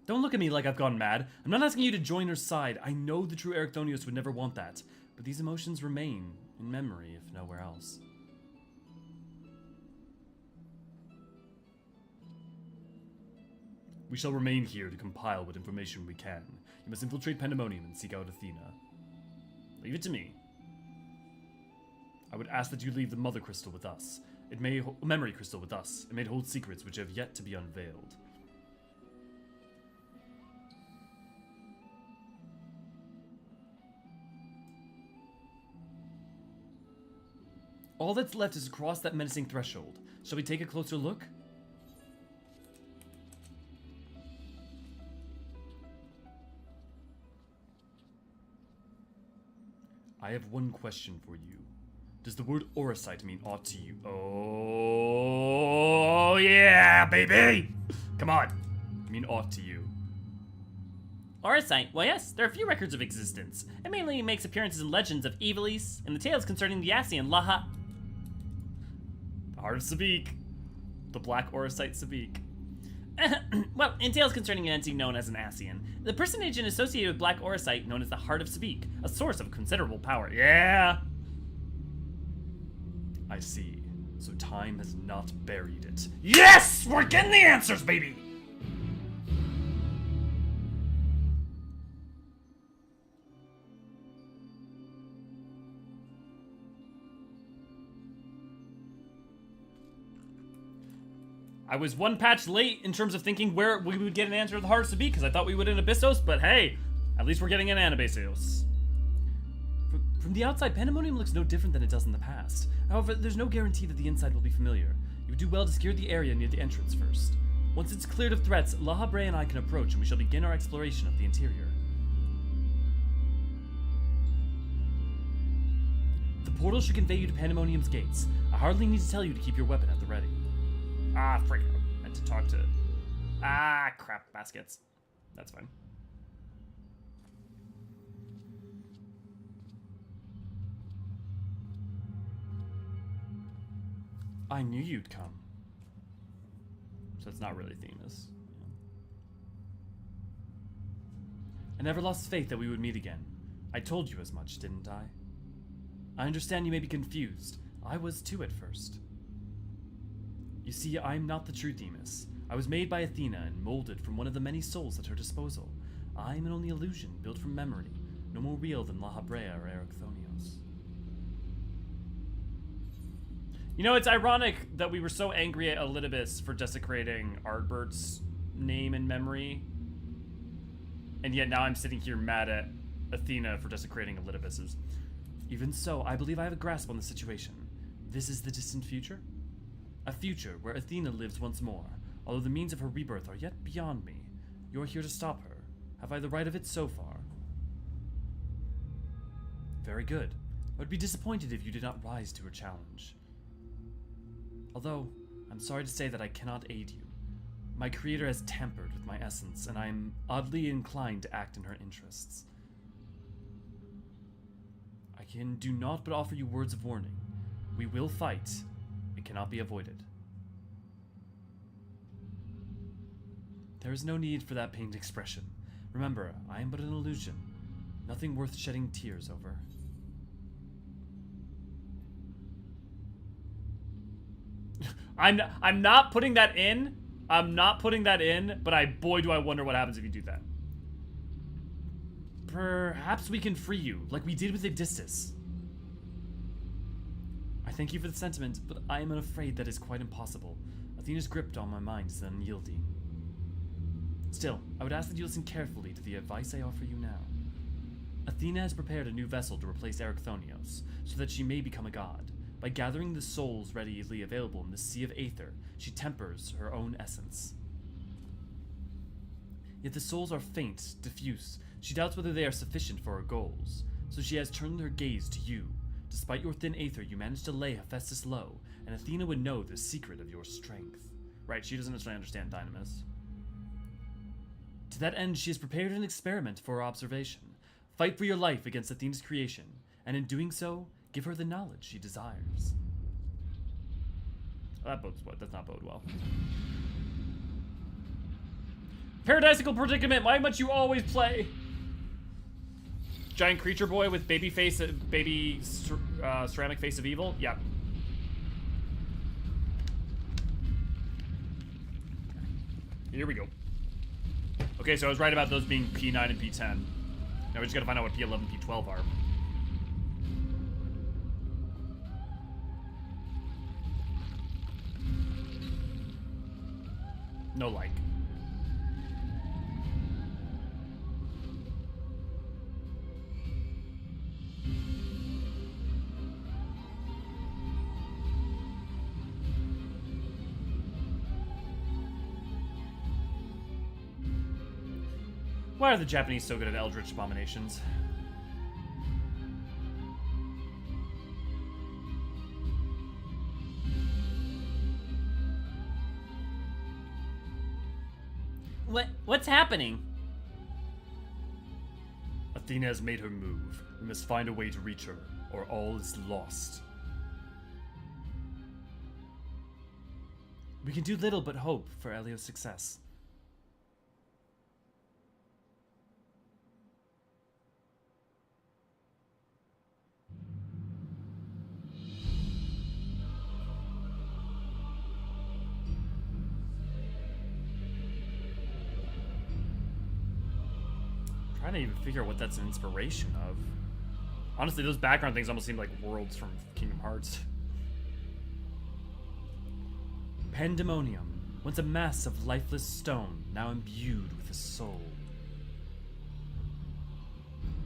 Don't look at me like I've gone mad. I'm not asking you to join her side. I know the true Erechthonios would never want that. But these emotions remain in memory, if nowhere else. We shall remain here to compile what information we can. You must infiltrate Pandæmonium and seek out Athena. Leave it to me. I would ask that you leave the Mother Crystal with us. Memory Crystal with us. It may hold secrets which have yet to be unveiled. All that's left is to cross that menacing threshold. Shall we take a closer look? I have one question for you. Does the word Eorzean mean aught to you? Oh, yeah, baby! Come on. Mean aught to you. Eorzean? Well, yes, there are few records of existence. It mainly makes appearances in legends of Evilise and the tales concerning the Eorzean Laha. The Heart of Sabik. The Black Eorzean Sabik. Well, in tales concerning an entity known as an Eorzean, the personage associated with Black Eorzean known as the Heart of Sabik, a source of considerable power. Yeah! I see. So time has not buried it. Yes! We're getting the answers, baby! I was one patch late in terms of thinking where we would get an answer to the Heart of Sabik, because I thought we would in Abyssos, but hey, at least we're getting an Anabaseios. From the outside, Pandæmonium looks no different than it does in the past. However, there's no guarantee that the inside will be familiar. You would do well to secure the area near the entrance first. Once it's cleared of threats, Lahabrea and I can approach, and we shall begin our exploration of the interior. The portal should convey you to Pandæmonium's gates. I hardly need to tell you to keep your weapon at the ready. Ah, frick. I meant to talk to... Ah, crap. Baskets. That's fine. I knew you'd come. So it's not really Themis. I never lost faith that we would meet again. I told you as much, didn't I? I understand you may be confused. I was too at first. You see, I'm not the true Themis. I was made by Athena and molded from one of the many souls at her disposal. I'm an only illusion built from memory, no more real than Lahabrea or Erechthonios. You know, it's ironic that we were so angry at Elidibus for desecrating Ardbert's name and memory, and yet now I'm sitting here mad at Athena for desecrating Elidibus's. Even so, I believe I have a grasp on the situation. This is the distant future? A future where Athena lives once more, although the means of her rebirth are yet beyond me. You are here to stop her. Have I the right of it so far? Very good. I would be disappointed if you did not rise to her challenge. Although, I'm sorry to say that I cannot aid you. My creator has tampered with my essence, and I am oddly inclined to act in her interests. I can do naught but offer you words of warning. We will fight. It cannot be avoided. There is no need for that pained expression. Remember, I am but an illusion. Nothing worth shedding tears over. I'm not putting that in. I'm not putting that in, but boy do I wonder what happens if you do that. Perhaps we can free you, like we did with Abyssos. I thank you for the sentiment, but I am afraid that is quite impossible. Athena's grip on my mind is unyielding. Still, I would ask that you listen carefully to the advice I offer you now. Athena has prepared a new vessel to replace Eorzean, so that she may become a god. By gathering the souls readily available in the Sea of Aether, she tempers her own essence. Yet the souls are faint, diffuse. She doubts whether they are sufficient for her goals, so she has turned her gaze to you. Despite your thin aether, you managed to lay Hephaestus low, and Athena would know the secret of your strength. Right, she doesn't necessarily understand Dynamis. To that end, she has prepared an experiment for her observation. Fight for your life against Athena's creation, and in doing so, give her the knowledge she desires. Oh, that bodes what? Does not bode well. Paradisical predicament. Why must you always play? Giant creature boy with baby face, ceramic face of evil. Yeah. Here we go. Okay, so I was right about those being P9 and P10. Now we just gotta find out what P11 and P12 are. No like. Why are the Japanese so good at eldritch abominations? What's happening? Athena has made her move. We must find a way to reach her, or all is lost. We can do little but hope for Elio's success. Trying to even figure out what that's an inspiration of. Honestly, those background things almost seem like worlds from Kingdom Hearts. Pandæmonium, once a mass of lifeless stone, now imbued with a soul.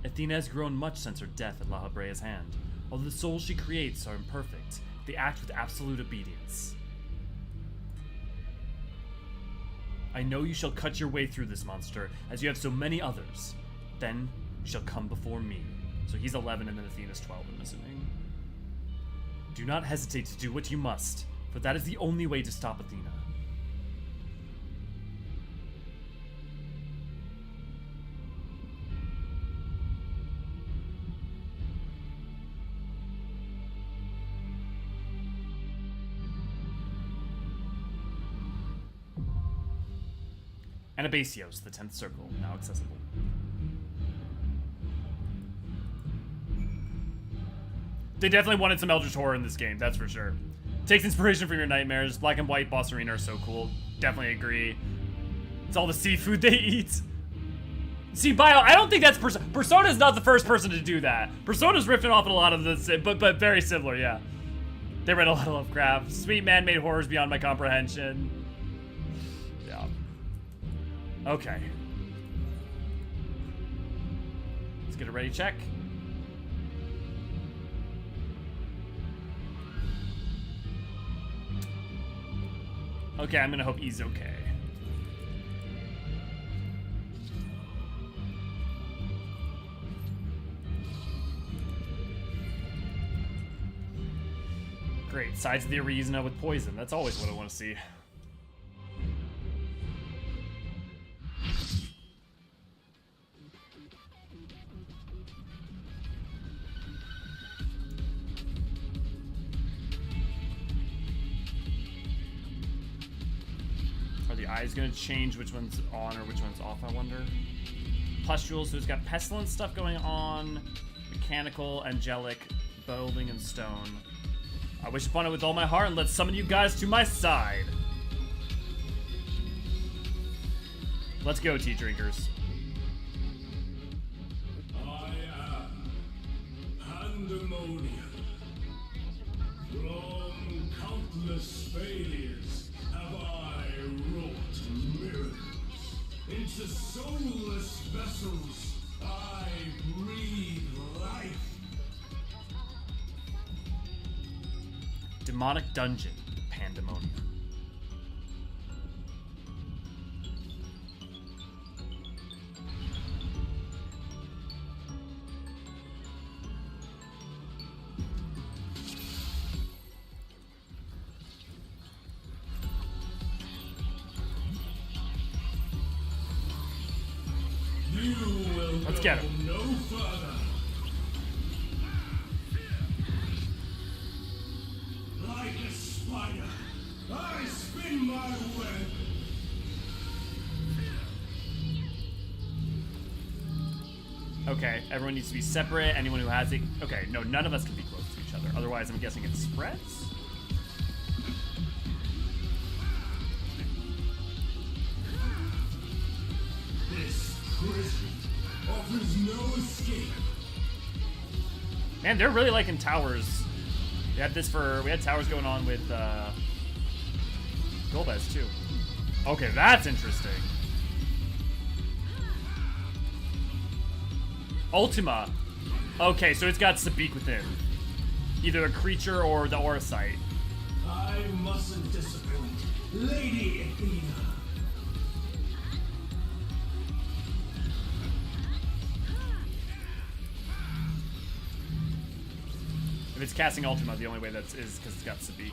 Athena has grown much since her death at La Habrea's hand. Although the souls she creates are imperfect, they act with absolute obedience. I know you shall cut your way through this monster, as you have so many others. Then you shall come before me. So he's 11 and then Athena's 12, I'm assuming. Do not hesitate to do what you must, for that is the only way to stop Athena. Anabaseios, the 10th Circle, now accessible. They definitely wanted some Eldritch Horror in this game, that's for sure. Takes inspiration from your nightmares. Black and white boss arena are so cool. Definitely agree. It's all the seafood they eat. See, Bio, I don't think that's Persona's not the first person to do that. Persona's riffing off on a lot of this, but very similar, yeah. They read a lot of Lovecraft. Sweet man-made horrors beyond my comprehension. Yeah. Okay. Let's get a ready check. Okay, I'm gonna hope he's okay. Great. Sides of the arena with poison. That's always what I want to see. Are the eyes going to change which one's on or which one's off, I wonder? Pustules, so it's got pestilence stuff going on. Mechanical, angelic, building, and stone. I wish upon it with all my heart and let's summon you guys to my side. Let's go, tea drinkers. I am Pandæmonium. From countless failures have I wrought miracles. Into soulless vessels I breathe life. Demonic dungeon, Pandæmonium. Let's get him. No further. Like a spider, I spin my web. Okay, everyone needs to be separate. Anyone who has it. Okay, no, none of us can be close to each other. Otherwise, I'm guessing it spreads. This prison offers no escape. Man, they're really liking towers. We had towers going on with Golbez too. Okay, that's interesting. Ultima. Okay, so it's got Sabik within. Either a creature or the Aurosite. I mustn't disappoint Lady Athena. If it's casting Ultima, the only way that is because it's got Sabik.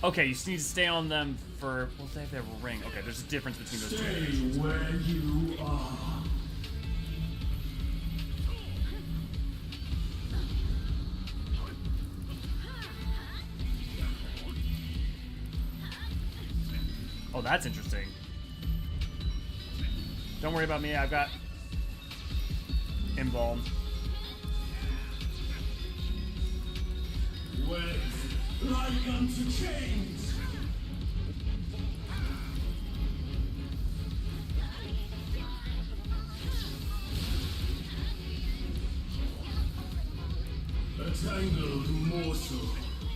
Okay, you just need to stay on them for... Well, they have their ring. Okay, there's a difference between those two. Stay where you are. Oh, that's interesting. Don't worry about me, I've got Embalm. Webs like unto chains. A tangled morsel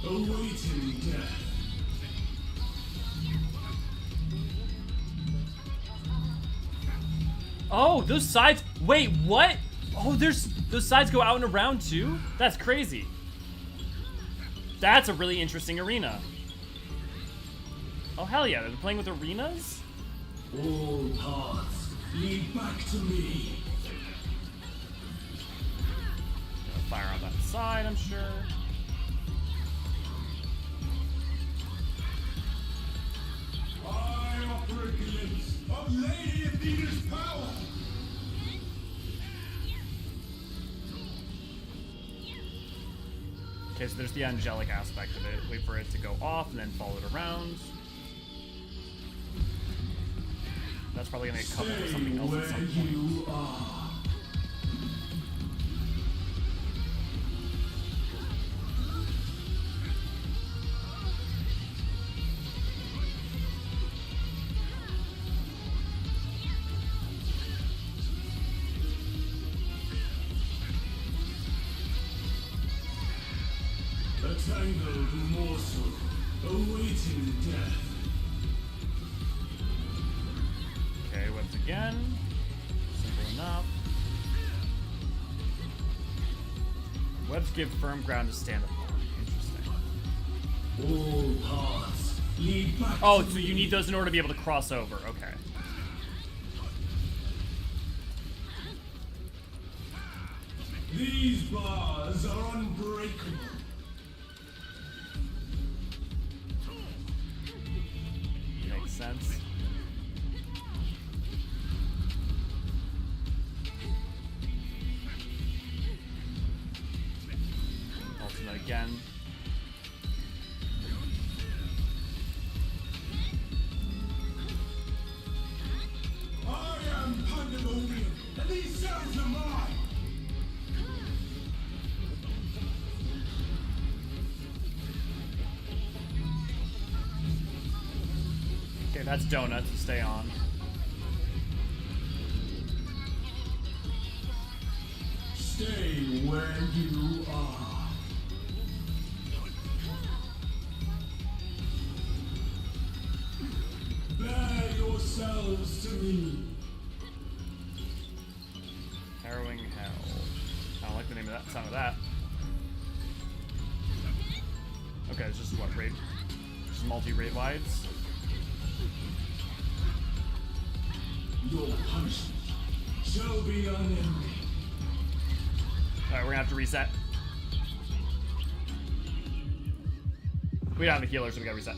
awaiting death. Oh, those sides. Wait, what? Oh, those sides go out and around too? That's crazy. That's a really interesting arena. Oh, hell yeah. They're playing with arenas? All paths lead back to me. Gonna fire on that side, I'm sure. I offer a glimpse of Lady Athena's power. Okay, so there's the angelic aspect of it. Wait for it to go off and then follow it around. That's probably gonna get coupled with something else at some point. You are. A tangled morsel awaiting death. Okay, webs again. Simple enough. Webs give firm ground to stand upon. Interesting. All paths lead back Oh, to so me. you need those in order to be able to cross over. Okay. These bars are unbreakable. Okay, that's donut to stay on. Stay where you are. Bear yourselves to me. Harrowing Hell. I don't like the name of that sound of that. Okay, it's just what, raid? Just multi-raid wides? Your punishment shall be unending. Alright, we're gonna have to reset. We don't have a healer, so we gotta reset.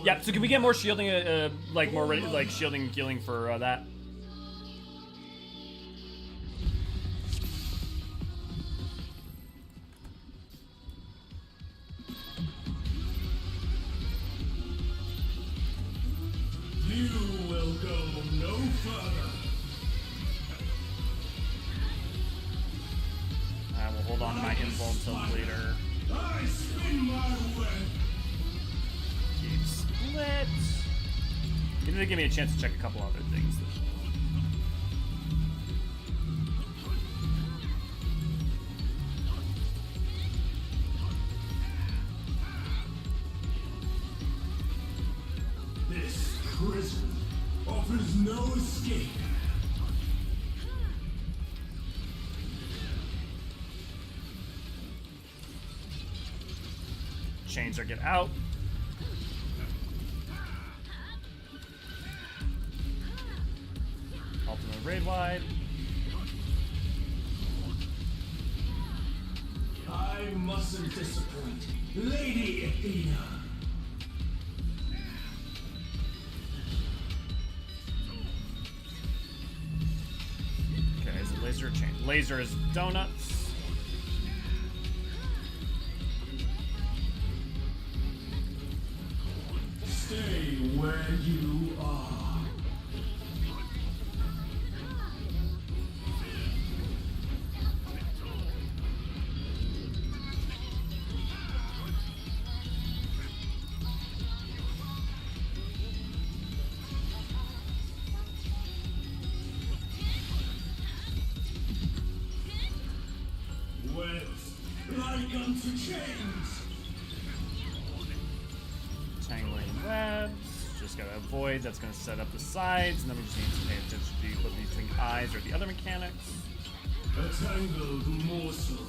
Yeah, so can we get more shielding, like more like shielding and healing for that? You will go no further. I will hold on to my invul until later. I spin my web. Keep split. You need to give me a chance to check a couple other things. This prison offers no escape. Chains are get out. Ultimate raid wide. I mustn't disappoint Lady Athena. Okay, is it laser or chain? Laser is donuts. Stay where you are. Webs like unto chains. Tangling webs. Just gotta avoid. That's gonna set up the sides, and then we just need to pay attention to what between eyes or the other mechanics. A tangled morsel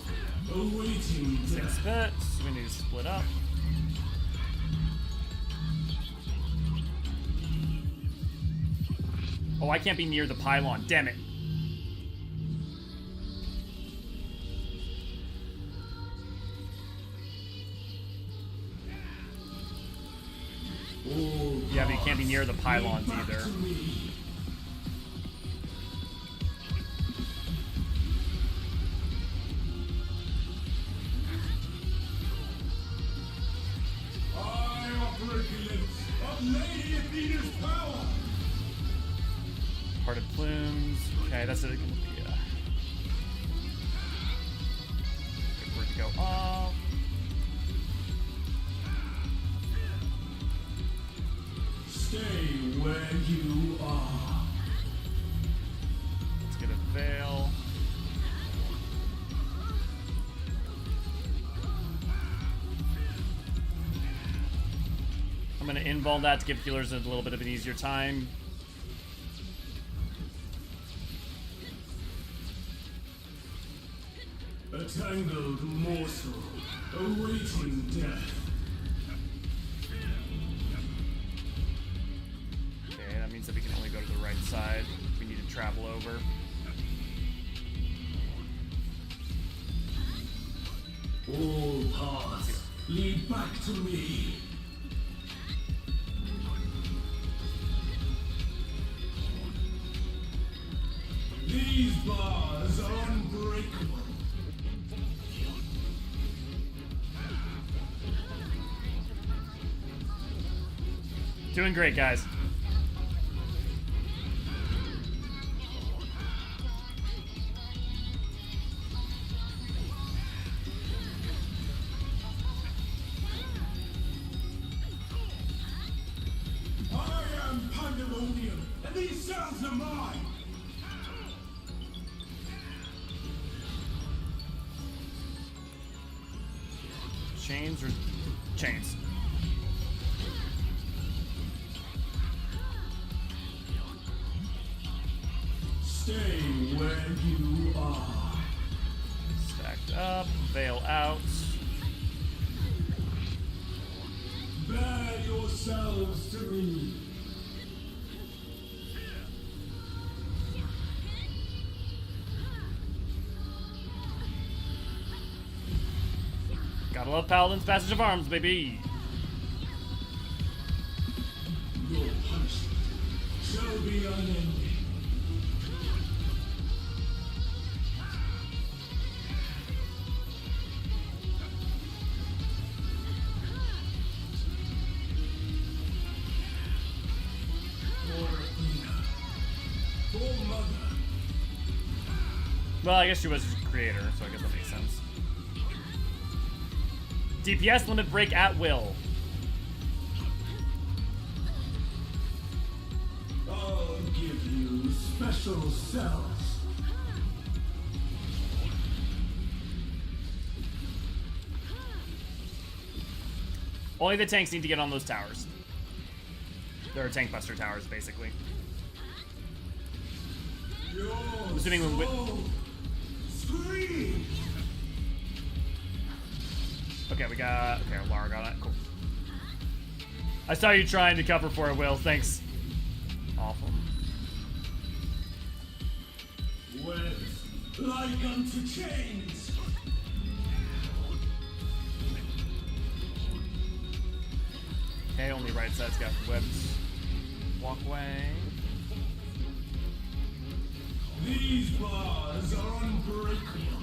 awaiting 6 death. bits. We need to split up. Oh, I can't be near the pylon. Damn it. Yeah, but you can't be near the pylons either. I operate the lips of Lady Athena's power. Parted plumes. Okay, that's it. Gonna be wait for it to go off. Stay where you are. Let's get a veil. I'm gonna invul that to give healers a little bit of an easier time. A tangled morsel awaiting death. Okay, that means that we can only go to the right side. We need to travel over. All paths lead back to me. These bars are unbreakable. Doing great, guys. and these cells are mine. Chains or chains? Stay where you are. Stacked up, veil out. Bear yourselves to me. Gotta love Paladin's Passage of Arms, baby. Your punishment shall be unending. Well, I guess she was creator, so I guess that makes sense. DPS limit break at will. I'll give you special cells. Only the tanks need to get on those towers. There are tank buster towers, basically. I'm assuming when Scream. okay, Lara got it. Cool. I saw you trying to cover for it, Will. Thanks. Awful. Webs like unto chains. Okay, only right side's got webbed walkway. These bars are unbreakable.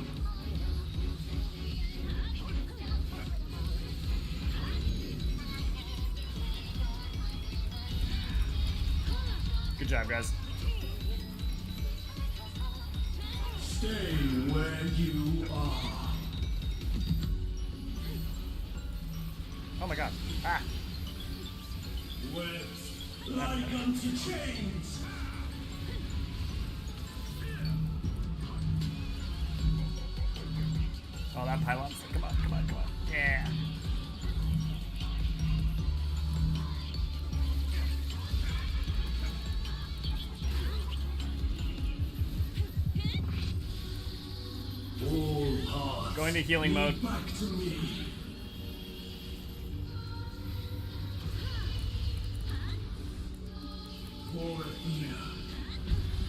Good job, guys. Stay where you are. Oh my god. Ah. Webs like unto chains. Oh, that pylon's like, come on, come on, come on. Yeah. All paths Going to healing mode. lead back to me. For Athena.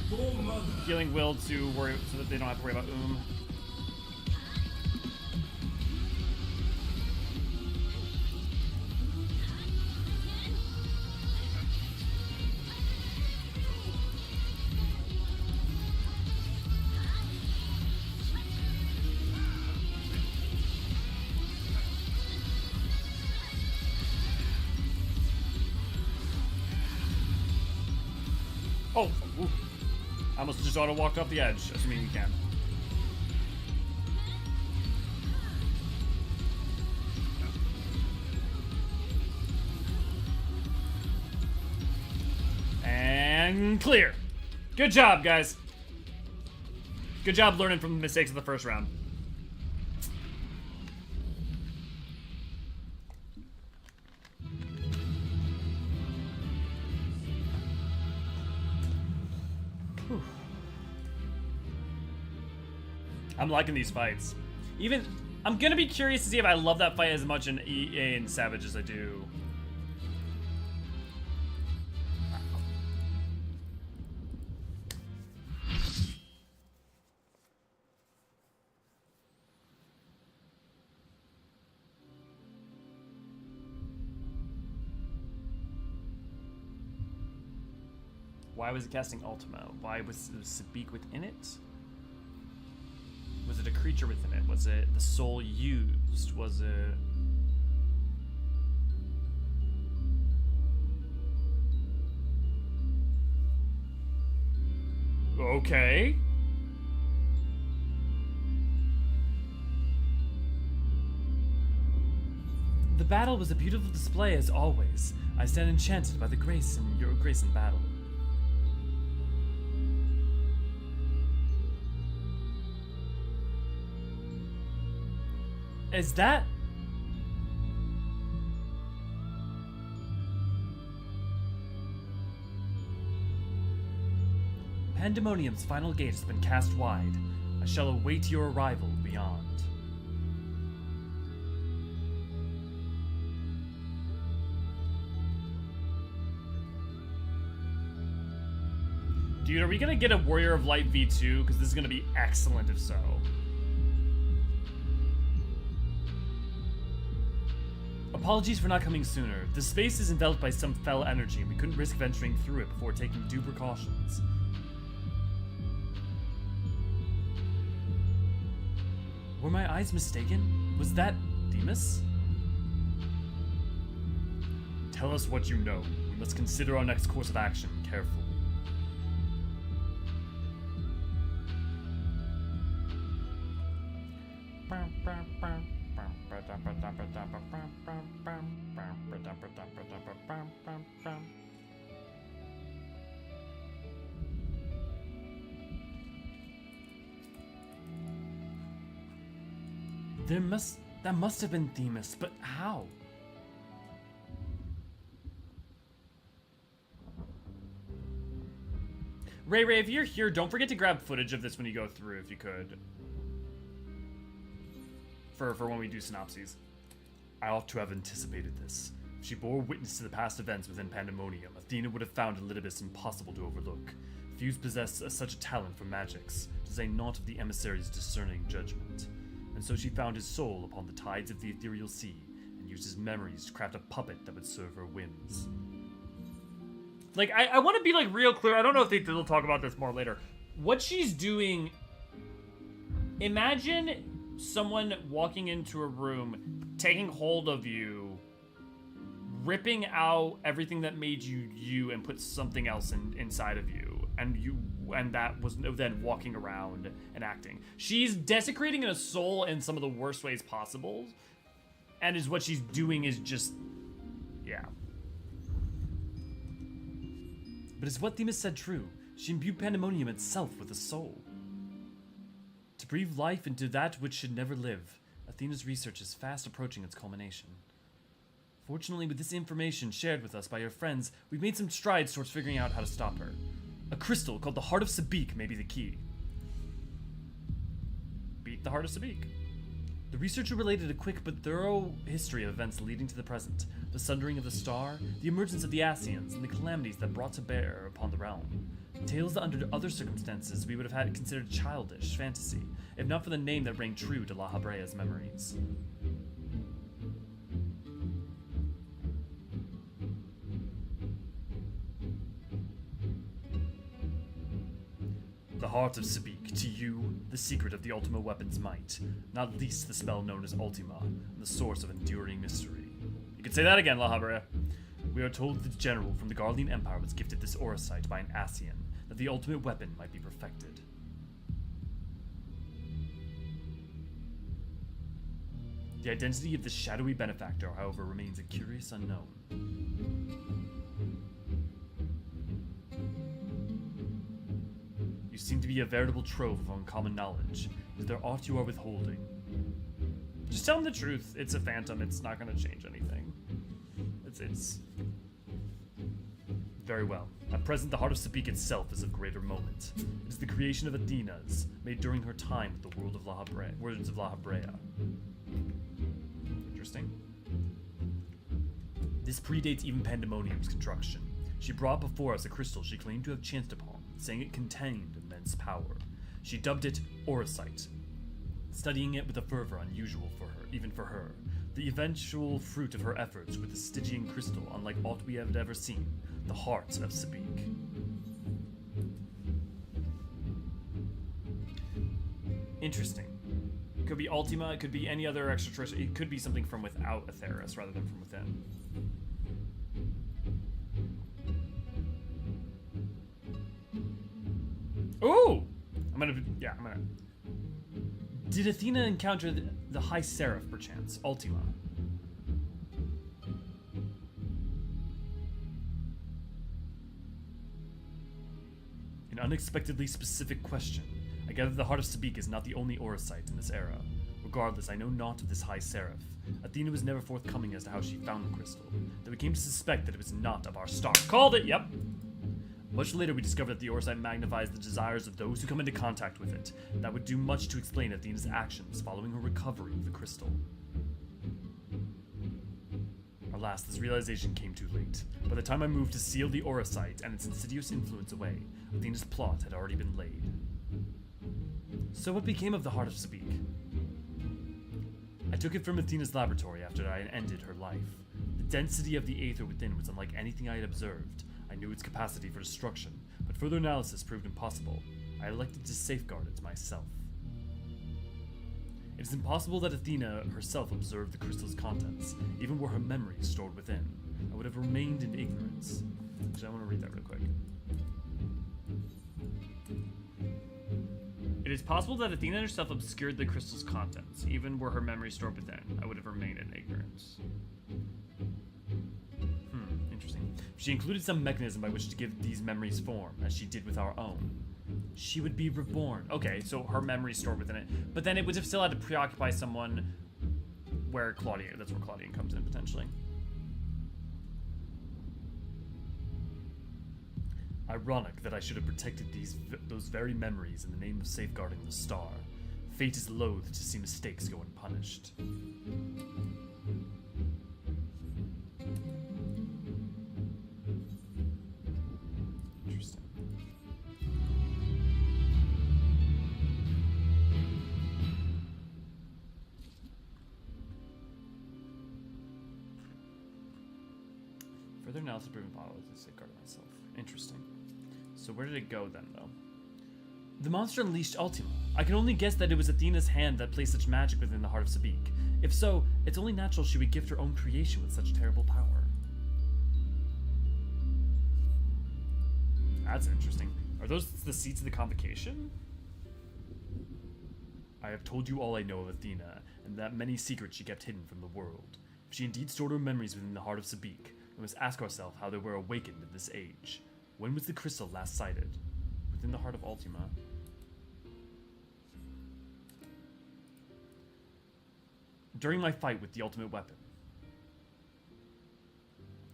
For Mother. Healing Will to worry so that they don't have to worry about Oh, ooh. I almost just auto walked off the edge, assuming you can. And clear. Good job, guys. Good job learning from the mistakes of the first round. I'm liking these fights. Even, I'm gonna be curious to see if I love that fight as much in EA and Savage as I do. Why was it casting Ultima? Why was Sabik within it? Was it a creature within it? Was it the soul used? Was it... Okay. The battle was a beautiful display as always. I stand enchanted by the grace in your grace in battle. Is that... Pandæmonium's final gate has been cast wide. I shall await your arrival beyond. Dude, are we gonna get a Warrior of Light V2? Because this is gonna be excellent if so. Apologies for not coming sooner. The space is enveloped by some fell energy, and we couldn't risk venturing through it before taking due precautions. Were my eyes mistaken? Was that Demas? Tell us what you know. We must consider our next course of action carefully. That must have been Themis, but how? Ray, if you're here, don't forget to grab footage of this when you go through, if you could. For when we do synopses. I ought to have anticipated this. If she bore witness to the past events within Pandæmonium, Athena would have found Elidibus impossible to overlook. Few possess such a talent for magics, to say naught of the emissary's discerning judgment. And so she found his soul upon the tides of the ethereal sea, and used his memories to craft a puppet that would serve her whims. Like, I want to be, like, real clear. I don't know if they'll talk about this more later. What she's doing... Imagine someone walking into a room, taking hold of you, ripping out everything that made you you, and put something else inside of you. And that was then walking around and acting. She's desecrating a soul in some of the worst ways possible. And is what she's doing is just... Yeah. But is what Themis said true? She imbued Pandæmonium itself with a soul. To breathe life into that which should never live, Athena's research is fast approaching its culmination. Fortunately, with this information shared with us by your friends, we've made some strides towards figuring out how to stop her. A crystal called the Heart of Sabik may be the key. Beat the Heart of Sabik. The researcher related a quick but thorough history of events leading to the present, the sundering of the star, the emergence of the Athenians, and the calamities that brought to bear upon the realm. Tales that under other circumstances we would have had considered childish fantasy, if not for the name that rang true to La Habrea's memories. The Heart of Sabik, to you, the secret of the Ultima weapon's might, not least the spell known as Ultima, and the source of enduring mystery. You can say that again, La Habrea. We are told that the general from the Garlean Empire was gifted this Orisite by an Ascian, that the ultimate weapon might be perfected. The identity of the shadowy benefactor, however, remains a curious unknown. You seem to be a veritable trove of uncommon knowledge. Is there aught you are withholding? Just tell him the truth. It's a phantom. It's not going to change anything. It's... Very well. At present, the Heart of Sabik itself is of greater moment. It is the creation of Athena's, made during her time with the world of words of La Habrea. Interesting. This predates even Pandæmonium's construction. She brought before us a crystal she claimed to have chanced upon, saying it contained immense power. She dubbed it Orisite, studying it with a fervor unusual for her, even for her. The eventual fruit of her efforts with the Stygian crystal, unlike aught we have ever seen, the Heart of Sabik. Interesting. It could be Ultima, it could be any other extraterrestrial, it could be something from without Atheris rather than from within. Ooh! I'm gonna... Did Athena encounter the High Seraph, perchance? Ultima. An unexpectedly specific question. I gather the Heart of Sabik is not the only Orisite in this era. Regardless, I know naught of this High Seraph. Athena was never forthcoming as to how she found the crystal, though we came to suspect that it was not of our star. Called it, yep! Much later, we discovered that the Eorzean magnifies the desires of those who come into contact with it. That would do much to explain Athena's actions following her recovery of the crystal. Alas, this realization came too late. By the time I moved to seal the Eorzean and its insidious influence away, Athena's plot had already been laid. So what became of the Heart of Sabik? I took it from Athena's laboratory after I had ended her life. The density of the aether within was unlike anything I had observed. I knew its capacity for destruction, but further analysis proved impossible. I elected to safeguard it myself. It is impossible that Athena herself observed the crystal's contents, even were her memories stored within. I would have remained in ignorance. Actually, I want to read that real quick. It is possible that Athena herself obscured the crystal's contents, even were her memories stored within. I would have remained in ignorance. Interesting. She included some mechanism by which to give these memories form, as she did with our own. She would be reborn. Okay, so her memories stored within it. But then it would have still had to preoccupy someone where that's where Claudian comes in, potentially. Ironic that I should have protected those very memories in the name of safeguarding the star. Fate is loath to see mistakes go unpunished. Interesting. Further analysis proven possible to safeguard myself. Interesting. So where did it go then, though? The monster unleashed Ultima. I can only guess that it was Athena's hand that placed such magic within the heart of Sabik. If so, it's only natural she would gift her own creation with such terrible power. That's interesting. Are those the seats of the convocation? I have told you all I know of Athena, and that many secrets she kept hidden from the world. If she indeed stored her memories within the heart of Sabik, we must ask ourselves how they were awakened in this age. When was the crystal last sighted? Within the heart of Ultima. During my fight with the ultimate weapon,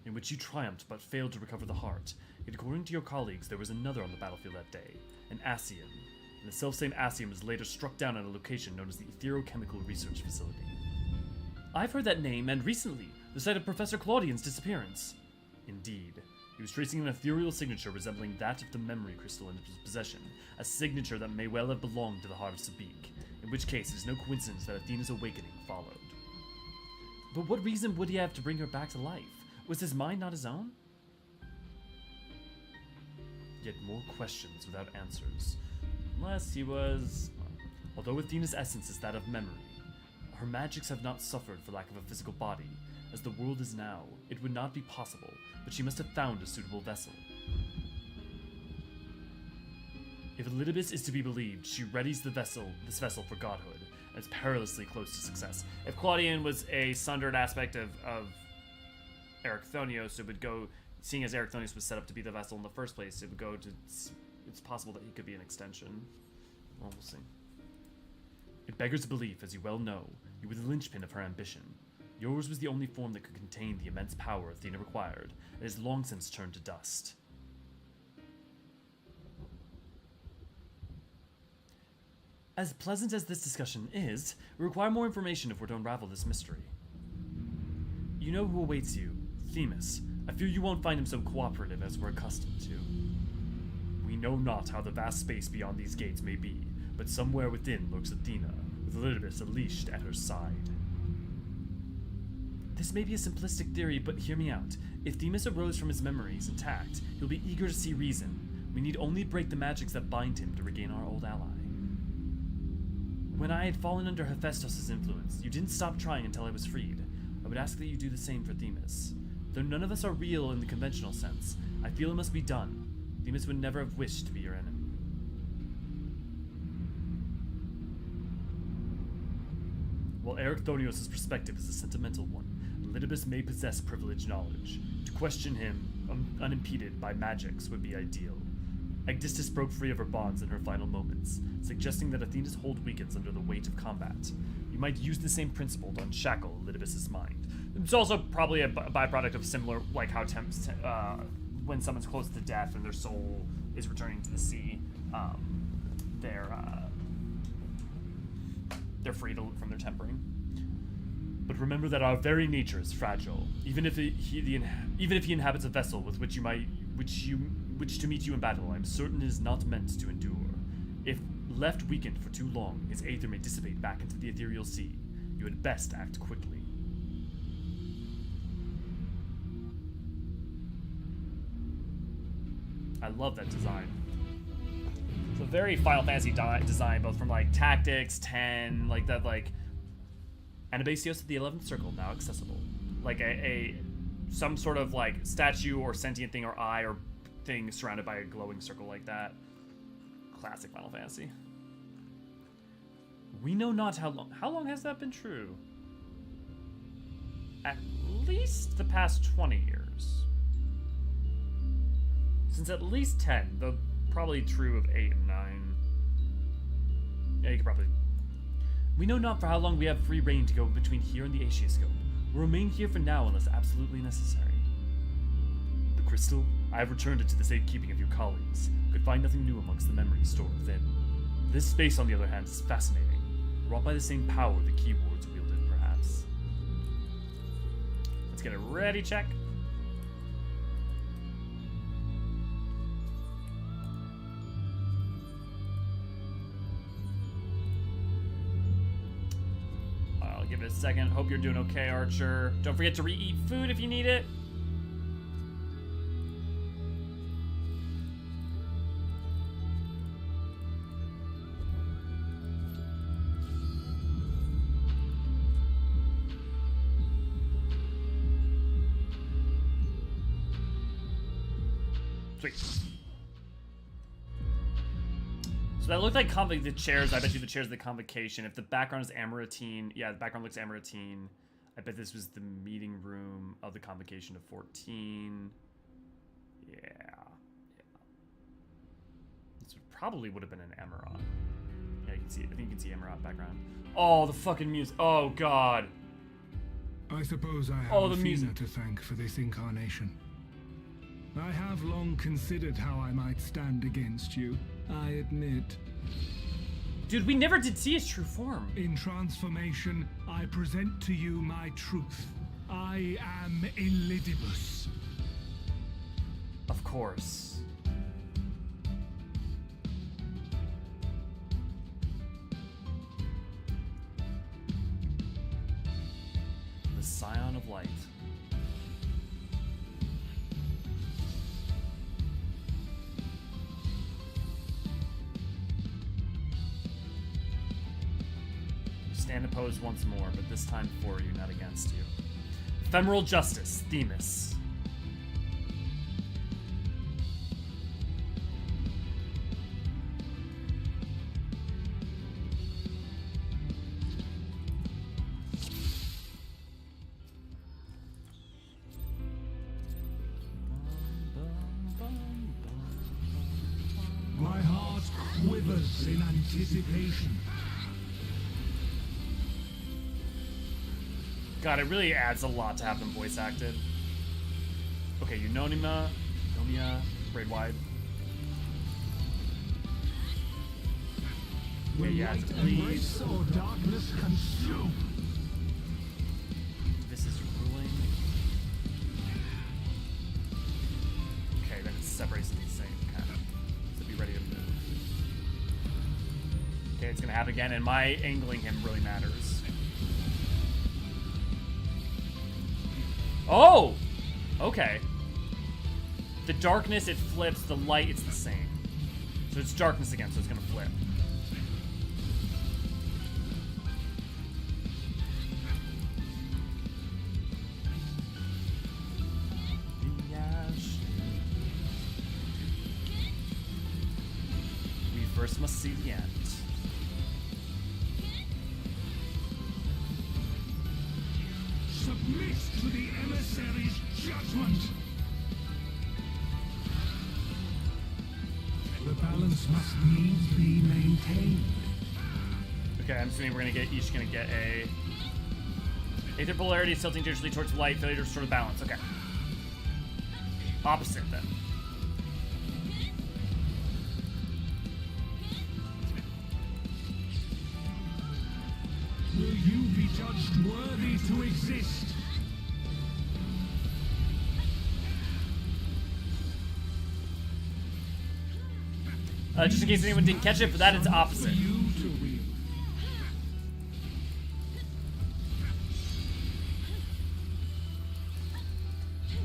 in which you triumphed but failed to recover the heart, yet according to your colleagues, there was another on the battlefield that day, an Ascian, and the selfsame Ascian was later struck down at a location known as the Etherochemical Research Facility. I've heard that name, and recently, the site of Professor Claudian's disappearance. Indeed. He was tracing an ethereal signature resembling that of the memory crystal in his possession, a signature that may well have belonged to the heart of Sabik, in which case it is no coincidence that Athena's awakening followed. But what reason would he have to bring her back to life? Was his mind not his own? Yet more questions without answers. Unless he was... Although Athena's essence is that of memory, her magics have not suffered for lack of a physical body. As the world is now, it would not be possible, but she must have found a suitable vessel. If Elidibus is to be believed, she readies this vessel for godhood, and is perilously close to success. If Claudian was a sundered aspect of Erechthonios, it would go, seeing as Erechthonios was set up to be the vessel in the first place, it would go to, it's possible that he could be an extension. Well, we'll see. It beggars belief, as you well know, you were the linchpin of her ambition. Yours was the only form that could contain the immense power Athena required, and has long since turned to dust. As pleasant as this discussion is, we require more information if we're to unravel this mystery. You know who awaits you, Themis. I fear you won't find him so cooperative as we're accustomed to. We know not how the vast space beyond these gates may be, but somewhere within lurks Athena, with Elidibus unleashed at her side. This may be a simplistic theory, but hear me out. If Themis arose from his memories intact, he'll be eager to see reason. We need only break the magics that bind him to regain our old ally. When I had fallen under Hephaestus' influence, you didn't stop trying until I was freed. I would ask that you do the same for Themis. Though none of us are real in the conventional sense, I feel it must be done. Themis would never have wished to be your enemy. While Erechthonios' perspective is a sentimental one, Elidibus may possess privileged knowledge. To question him, unimpeded by magics, would be ideal. Aegdistis broke free of her bonds in her final moments, suggesting that Athena's hold weakens under the weight of combat. You might use the same principle to unshackle Elidibus' mind. It's also probably a byproduct of similar, like how when someone's close to death and their soul is returning to the sea, they're free from their tempering. But remember that our very nature is fragile. Even if he inhabits a vessel with which to meet you in battle, I'm certain it is not meant to endure. If left weakened for too long, his aether may dissipate back into the ethereal sea. You had best act quickly. I love that design. It's a very Final Fantasy design, both from like Tactics, 10, like that, like Anabaseios of the 11th Circle, now accessible. Like some sort of like statue or sentient thing or eye or thing surrounded by a glowing circle like that. Classic Final Fantasy. We know not how long. How long has that been true? At least the past 20 years. Since at least 10, though probably true of 8 and 9. Yeah, you could probably... We know not for how long we have free reign to go between here and the Aetioscope. We'll remain here for now unless absolutely necessary. The crystal? I have returned it to the safekeeping of your colleagues. Could find nothing new amongst the memories stored within. This space, on the other hand, is fascinating. Wrought by the same power the keywords wielded, perhaps. Let's get a ready check. I'll give it a second. Hope you're doing okay, Archer. Don't forget to re-eat food if you need it. Sweet. So that looked like the chairs. I bet you the chairs of the convocation. If the background is Amaranthine, yeah, the background looks Amaranthine. I bet this was the meeting room of the convocation of 14. Yeah. This probably would have been an Amaranth. Yeah, you can see. I think you can see Amaranth background. Oh, the fucking music. Oh God. I suppose I have Oh, the Athena music. to thank for this incarnation. I have long considered how I might stand against you, I admit. Dude, we never did see his true form. In transformation, I present to you my truth. I am Elidibus. Of course. The Scion of Light. Stand opposed once more, but this time for you, not against you. Ephemeral Justice, Themis. My heart quivers in anticipation. God, it really adds a lot to have them voice acted. Okay, Eunomia, Braid Wide. Okay, yeah, it's bleed. Or darkness consume. This is ruling. Okay, then it separates these same kind of. So be ready to move. Okay, it's gonna happen again, and my angling him really matters. Oh! Okay. The darkness, it flips. The light, it's the same. So it's darkness again, so it's gonna flip. We first must see the end. Submit to the emissary's judgment. The balance must needs be maintained. Okay, I'm assuming we're each gonna get a Aether polarity is tilting dangerously towards light, failure to restore the balance. Okay. Opposite then. Will you be judged worthy to exist? Just in case anyone didn't catch it, for that it's opposite. For you to wield.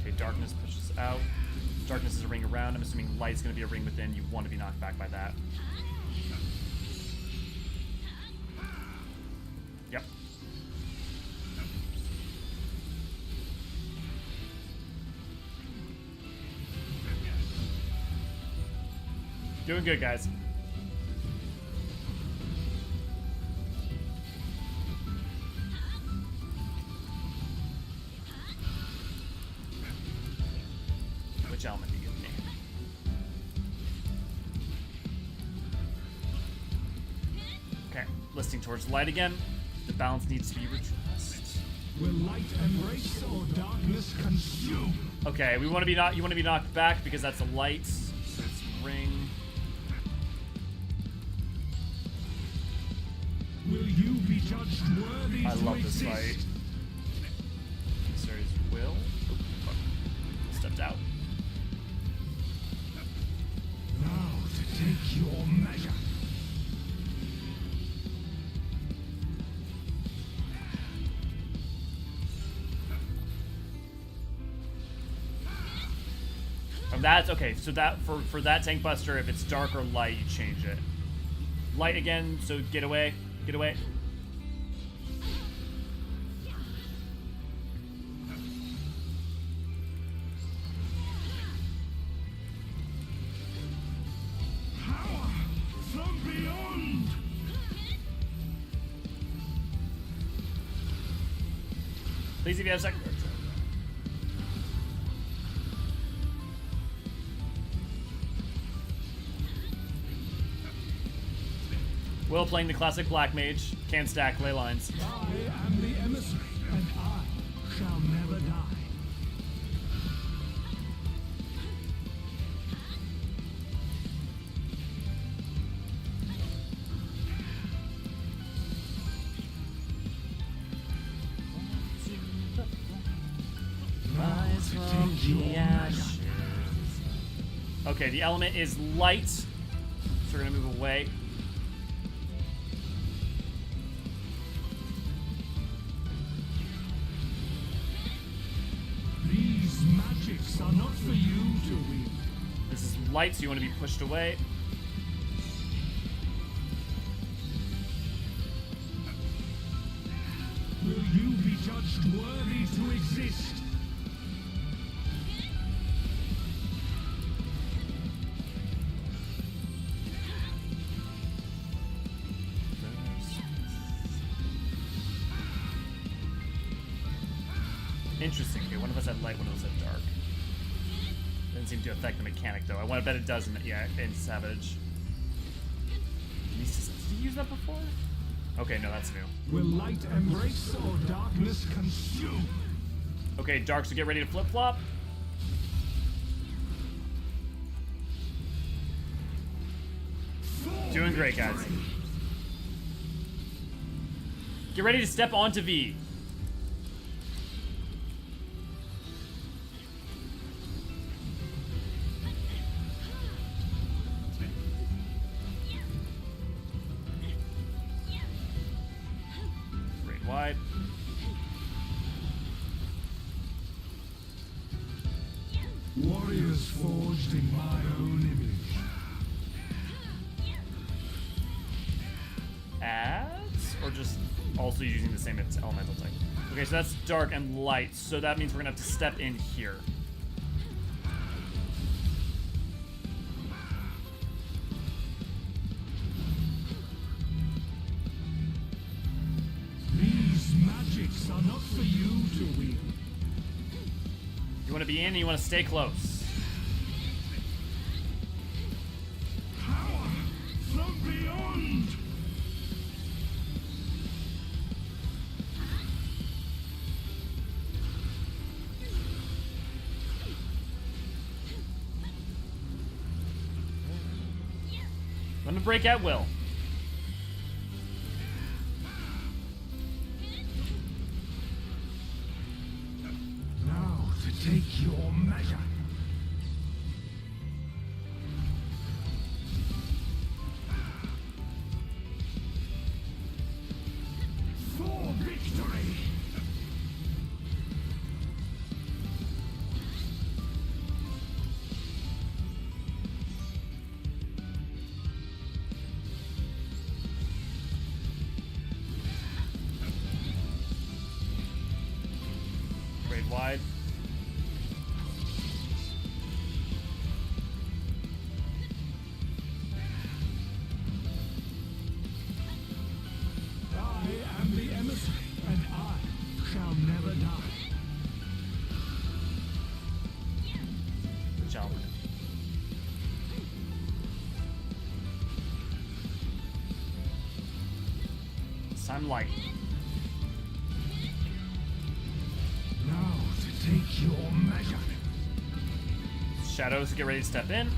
Okay, darkness pushes out. Darkness is a ring around. I'm assuming light's gonna be a ring within. You want to be knocked back by that. Yep. Doing good, guys. Which element do you give me? Okay, listing towards light again. The balance needs to be redressed. Will light embrace or darkness consume? Okay, you want to be knocked back because that's a light. So it's ring. Will you be judged worthy I to love this exist? fight. Emissary's will. Oh, fuck. Stepped out. Now to take your measure. That's okay. So that for that tank buster, if it's dark or light, you change it. Light again. So get away. Get away. Power from beyond. Please, if you have a second. Will playing the classic black mage. Can stack ley lines. I am the emissary, and I shall never die. Rise from the ashes. Okay, the element is light. So we're gonna move away. These magics are not for you to wield. This is light, so you want to be pushed away. Will you be judged worthy to exist? Interesting. Okay, one of us had light, one of us had dark. Doesn't seem to affect the mechanic, though. I want to bet it does in Savage. Did he use that before? Okay, no, that's new. Will light embrace or darkness consume? Okay, dark, so get ready to flip-flop. Doing great, guys. Get ready to step onto V. Great wide. Warriors forged in my own image. Adds? Or just also using the same elemental type? Okay, so that's dark and light, so that means we're gonna have to step in here. These magics are not for you to wield. You wanna be in and you wanna stay close. Power from beyond. Let me break at will. Now to take your measure. For victory! Raid wide. I am the emissary, and I shall never die. Jump. Time light. Now to take your measure. Shadows get ready to step in.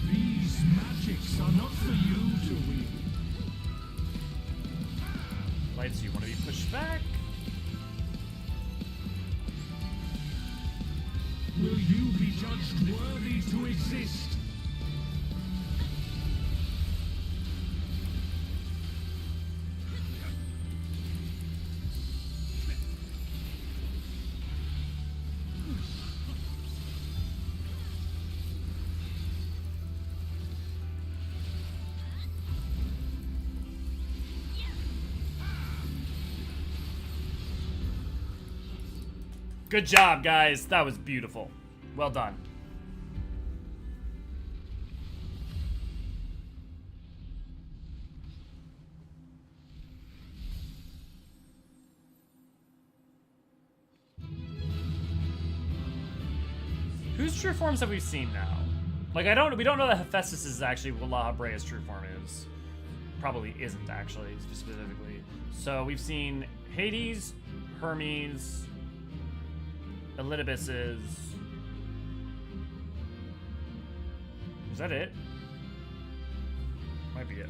These magics are not for you to wield. Lights, you want to be pushed back? Will you be judged worthy to exist? Good job, guys. That was beautiful. Well done. Whose true forms have we seen now? Like, we don't know that Hephaestus is actually what La Habrea's true form is. Probably isn't, actually, specifically. So we've seen Hades, Hermes, Elidibus is that it? Might be it.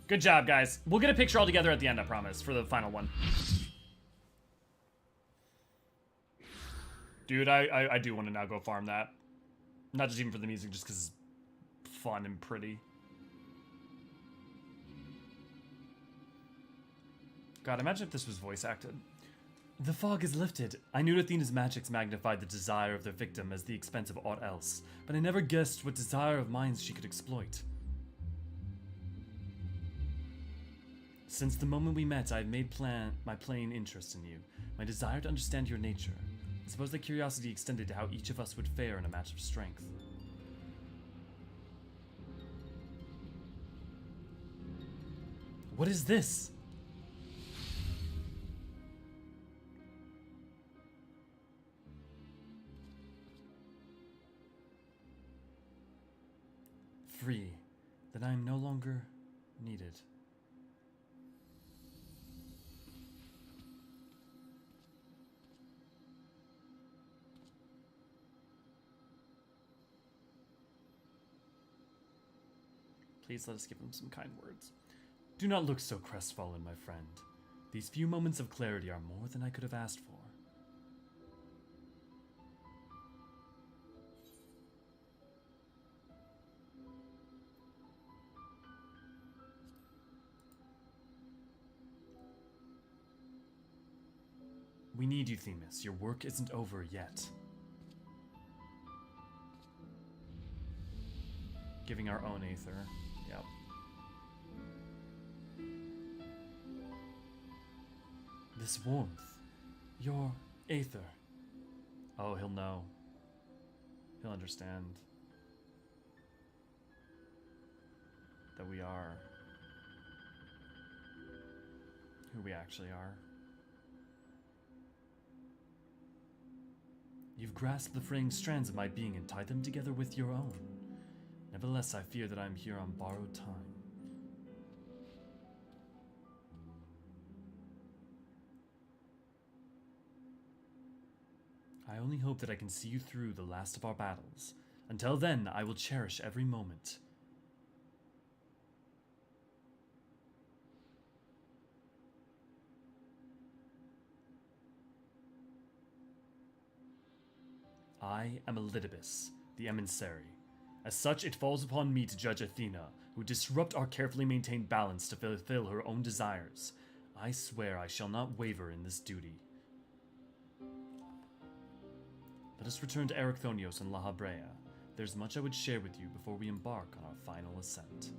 Good job, guys. We'll get a picture all together at the end, I promise, for the final one. Dude, I do want to now go farm that. Not just even for the music, just because it's fun and pretty. God, imagine if this was voice acted. The fog is lifted. I knew Athena's magics magnified the desire of their victim as the expense of aught else, but I never guessed what desire of mine she could exploit. Since the moment we met, I have made my plain interest in you, my desire to understand your nature. I suppose that curiosity extended to how each of us would fare in a match of strength. What is this? Free, that I am no longer needed. Please let us give him some kind words. Do not look so crestfallen, my friend. These few moments of clarity are more than I could have asked for. We need you, Themis. Your work isn't over yet. Giving our own Aether. Yep. This warmth. Your Aether. Oh, he'll know. He'll understand. That we are who we actually are. You've grasped the fraying strands of my being and tied them together with your own. Nevertheless, I fear that I am here on borrowed time. I only hope that I can see you through the last of our battles. Until then, I will cherish every moment. I am Elidibus, the emissary. As such, it falls upon me to judge Athena, who disrupt our carefully maintained balance to fulfill her own desires. I swear I shall not waver in this duty. Let us return to Erechthonios and La Habrea. There's much I would share with you before we embark on our final ascent.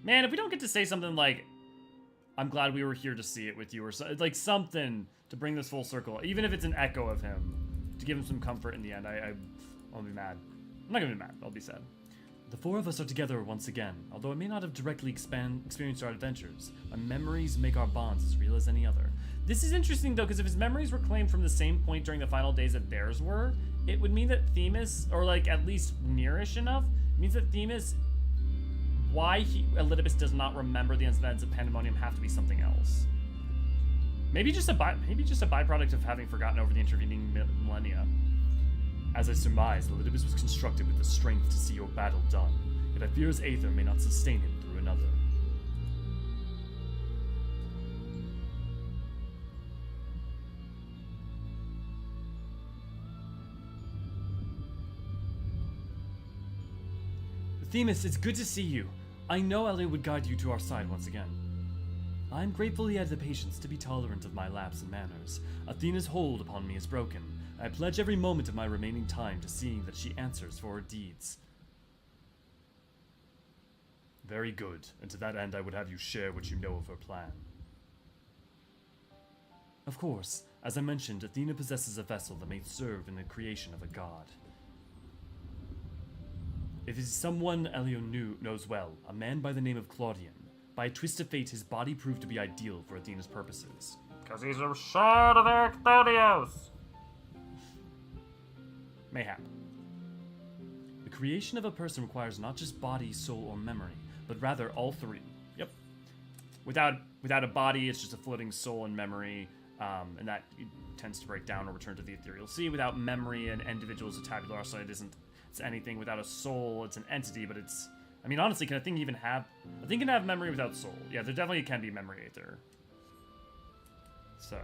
Man, if we don't get to say something like, I'm glad we were here to see it with you, or so, like something to bring this full circle, even if it's an echo of him, to give him some comfort in the end, I'll be mad. I'm not gonna be mad, I'll be sad. The four of us are together once again. Although I may not have directly experienced our adventures, my memories make our bonds as real as any other. This is interesting though, because if his memories were claimed from the same point during the final days that theirs were, it would mean that Themis, or like at least nearish enough, means that Themis, why Elidibus does not remember the events of Pandæmonium have to be something else. Maybe just a byproduct of having forgotten over the intervening millennia. As I surmise, Elidibus was constructed with the strength to see your battle done, yet I fear his aether may not sustain him through another. Themis, it's good to see you. I know Ellie would guide you to our side once again. I'm grateful he had the patience to be tolerant of my lapse in manners. Athena's hold upon me is broken. I pledge every moment of my remaining time to seeing that she answers for her deeds. Very good, and to that end I would have you share what you know of her plan. Of course, as I mentioned, Athena possesses a vessel that may serve in the creation of a god. It is someone Elio knows well, a man by the name of Claudian. By a twist of fate, his body proved to be ideal for Athena's purposes. Because he's a shard of Erechthonios! Mayhap. The creation of a person requires not just body, soul, or memory, but rather all three. Yep. Without a body, it's just a floating soul and memory, and that tends to break down or return to the ethereal sea. Without memory, an individual is a tabular side. It's anything. Without a soul, it's an entity, but it's... I mean, honestly, can a thing even have... A thing can have memory without soul. Yeah, there definitely can be memory aether. So...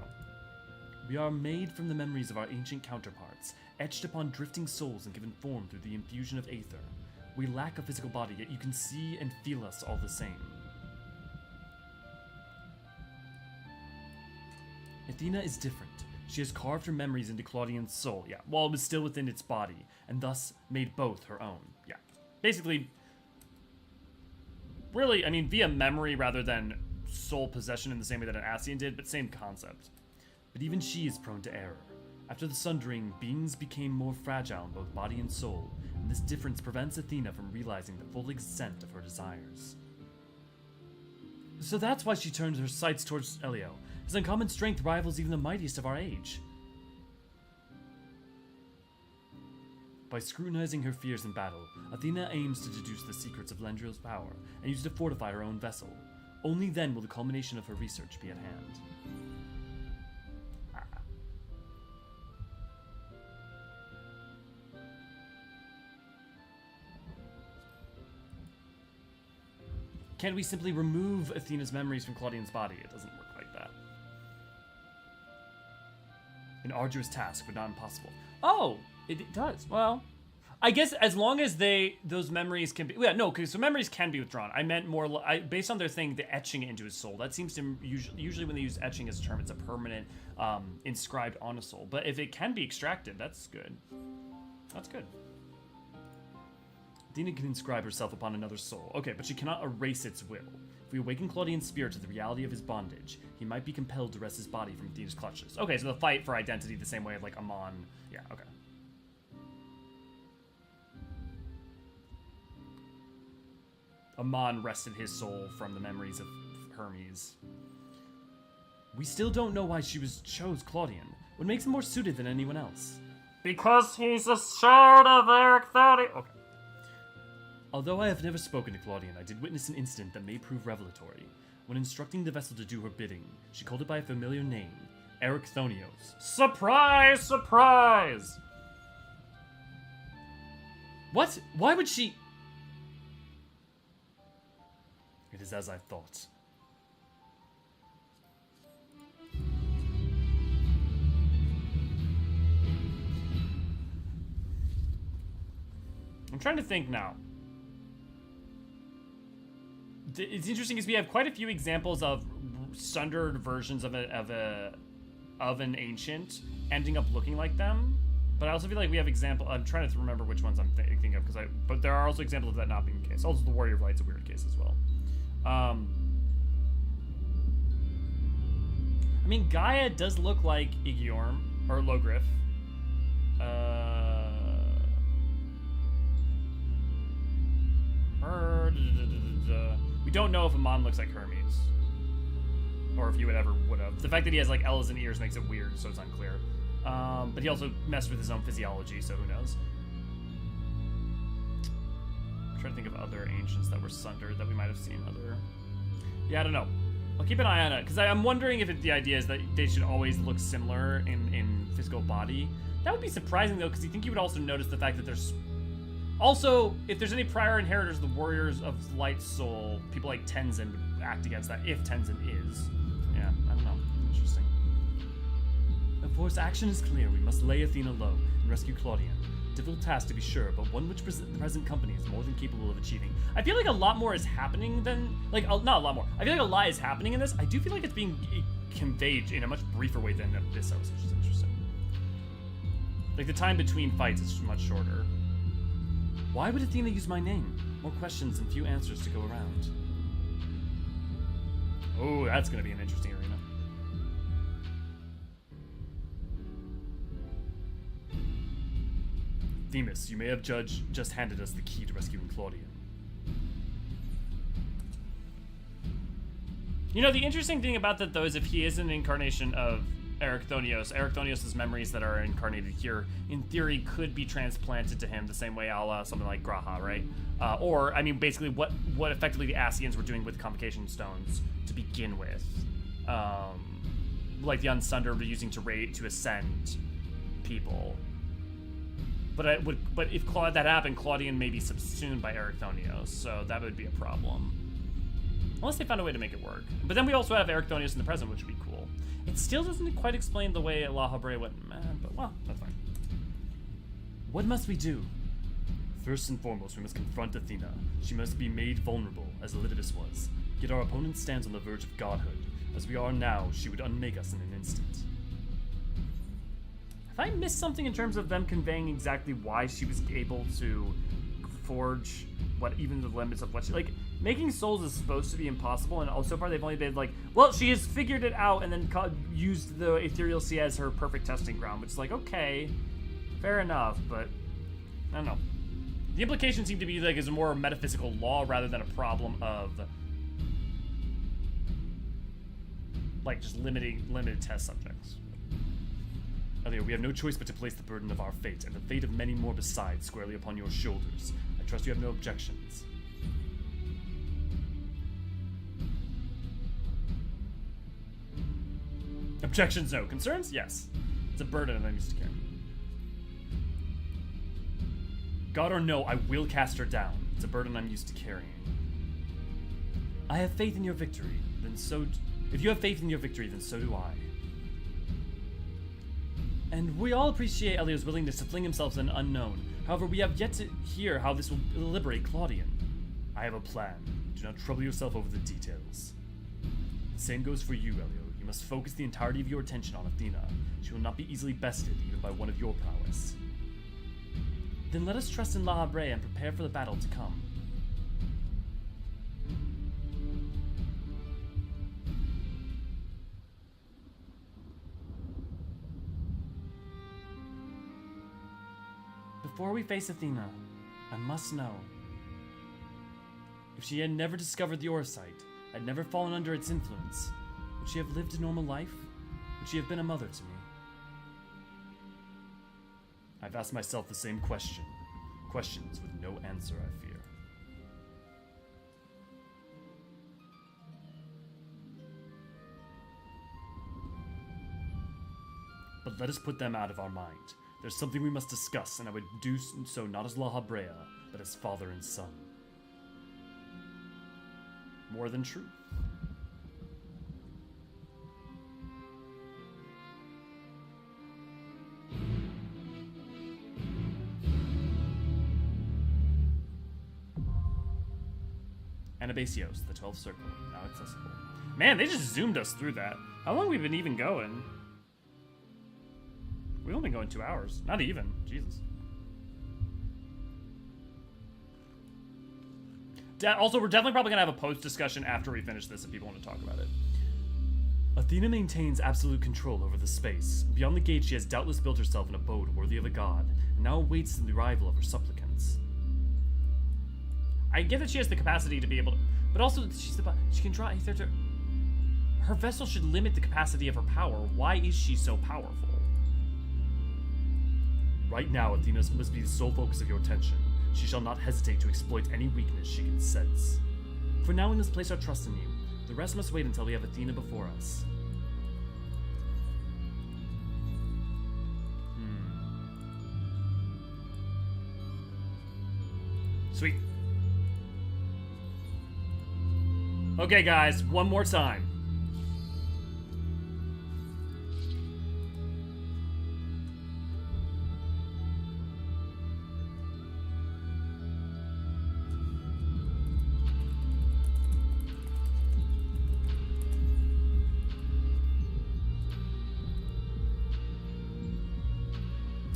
We are made from the memories of our ancient counterparts, etched upon drifting souls and given form through the infusion of aether. We lack a physical body, yet you can see and feel us all the same. Athena is different. She has carved her memories into Claudian's soul, yeah, while it was still within its body, and thus made both her own. Yeah. Basically, really, I mean, via memory rather than soul possession in the same way that an Ascian did, but same concept. But even she is prone to error. After the Sundering, beings became more fragile in both body and soul, and this difference prevents Athena from realizing the full extent of her desires. So that's why she turns her sights towards Elio. His uncommon strength rivals even the mightiest of our age. By scrutinizing her fears in battle, Athena aims to deduce the secrets of Lendril's power and use it to fortify her own vessel. Only then will the culmination of her research be at hand. Can't we simply remove Athena's memories from Claudian's body? It doesn't work like that. An arduous task, but not impossible. Oh, it does. Well, I guess as long as those memories can be... Yeah, no, because so memories can be withdrawn. I meant more... based on their thing, the etching it into his soul. That seems to... Usually when they use etching as a term, it's a permanent inscribed on a soul. But if it can be extracted, that's good. That's good. Athena can inscribe herself upon another's soul. Okay, but she cannot erase its will. If we awaken Claudian's spirit to the reality of his bondage, he might be compelled to wrest his body from Athena's clutches. Okay, so the fight for identity the same way of like Amon. Yeah, okay. Amon wrested his soul from the memories of Hermes. We still don't know why she chose Claudian. What makes him more suited than anyone else? Because he's a shard of Erechthonius. Okay. Although I have never spoken to Claudian, I did witness an incident that may prove revelatory. When instructing the vessel to do her bidding, she called it by a familiar name, Erechthonios. Surprise! Surprise! What? Why would she... It is as I thought. I'm trying to think now. It's interesting because we have quite a few examples of sundered versions of an ancient ending up looking like them, but I also feel like we have example. I'm trying to remember which ones I'm thinking of but there are also examples of that not being the case. Also, the Warrior of Light's a weird case as well. I mean, Gaia does look like Eorzean or Logriff. We don't know if Amon looks like Hermes, or if he would have. The fact that he has like L's and ears makes it weird, so it's unclear. But he also messed with his own physiology, so who knows? I'm trying to think of other ancients that were sundered that we might have seen other. Yeah, I don't know. I'll keep an eye on it, because I'm wondering if the idea is that they should always look similar in physical body. That would be surprising, though, because you think you would also notice the fact that there's... Also, if there's any prior inheritors of the Warriors of Light Soul, people like Tenzin would act against that, if Tenzin is. Yeah, I don't know. Interesting. Of course, action is clear. We must lay Athena low and rescue Claudian. Difficult task to be sure, but one which the present company is more than capable of achieving. I feel like a lot more is happening than... Like, not a lot more. I feel like a lot is happening in this. I do feel like it's being conveyed in a much briefer way than Abyssos, which is interesting. Like, the time between fights is much shorter. Why would Athena use my name? More questions and few answers to go around. Oh, that's going to be an interesting arena. Themis, you may have just handed us the key to rescuing Claudian. You know, the interesting thing about that, though, is if he is an incarnation of Erechthonios' memories that are incarnated here, in theory, could be transplanted to him the same way a la something like Graha, right? Or, I mean, basically what effectively the Ascians were doing with Convocation Stones to begin with. Like the Unsunder were using to ascend people. But if that happened, Claudian may be subsumed by Erechthonios, so that would be a problem. Unless they found a way to make it work. But then we also have Erechthonios in the present, which would be cool. It still doesn't quite explain the way La Habrea went mad, but well, that's fine. What must we do? First and foremost, we must confront Athena. She must be made vulnerable, as Elidibus was. Yet our opponent stands on the verge of godhood. As we are now, she would unmake us in an instant. Have I missed something in terms of them conveying exactly why she was able to forge even the limits of what she... Like, making souls is supposed to be impossible, and so far they've only been like, well, she has figured it out and then used the Ethereal Sea as her perfect testing ground, which is like, okay, fair enough, but I don't know. The implication seemed to be like it's a more metaphysical law rather than a problem of like just limited test subjects. Elio, we have no choice but to place the burden of our fate and the fate of many more besides squarely upon your shoulders. I trust you have no objections. Objections, no. Concerns? Yes. It's a burden I'm used to carrying. God or no, I will cast her down. It's a burden I'm used to carrying. I have faith in your victory, then so... If you have faith in your victory, then so do I. And we all appreciate Elio's willingness to fling himself in an unknown. However, we have yet to hear how this will liberate Claudian. I have a plan. Do not trouble yourself over the details. The same goes for you, Elio. You must focus the entirety of your attention on Athena. She will not be easily bested, even by one of your prowess. Then let us trust in La Habrea and prepare for the battle to come. Before we face Athena, I must know. If she had never discovered the Orsite, I'd never fallen under its influence, would she have lived a normal life? Would she have been a mother to me? I've asked myself the same question. Questions with no answer, I fear. But let us put them out of our mind. There's something we must discuss, and I would do so not as La Habrea, but as father and son. More than truth. Anabaseios, the 12th Circle, now accessible. Man, they just zoomed us through that. How long have we been even going? We've only been going 2 hours. Not even. Jesus. Also, we're definitely probably going to have a post-discussion after we finish this if people want to talk about it. Athena maintains absolute control over the space. Beyond the gate, she has doubtless built herself an abode worthy of a god, and now awaits the arrival of her supplicants. I get that she has the capacity to be able to, but also she can draw ether to. Her vessel should limit the capacity of her power. Why is she so powerful? Right now, Athena must be the sole focus of your attention. She shall not hesitate to exploit any weakness she can sense. For now, we must place our trust in you. The rest must wait until we have Athena before us. Sweet. Okay, guys, one more time.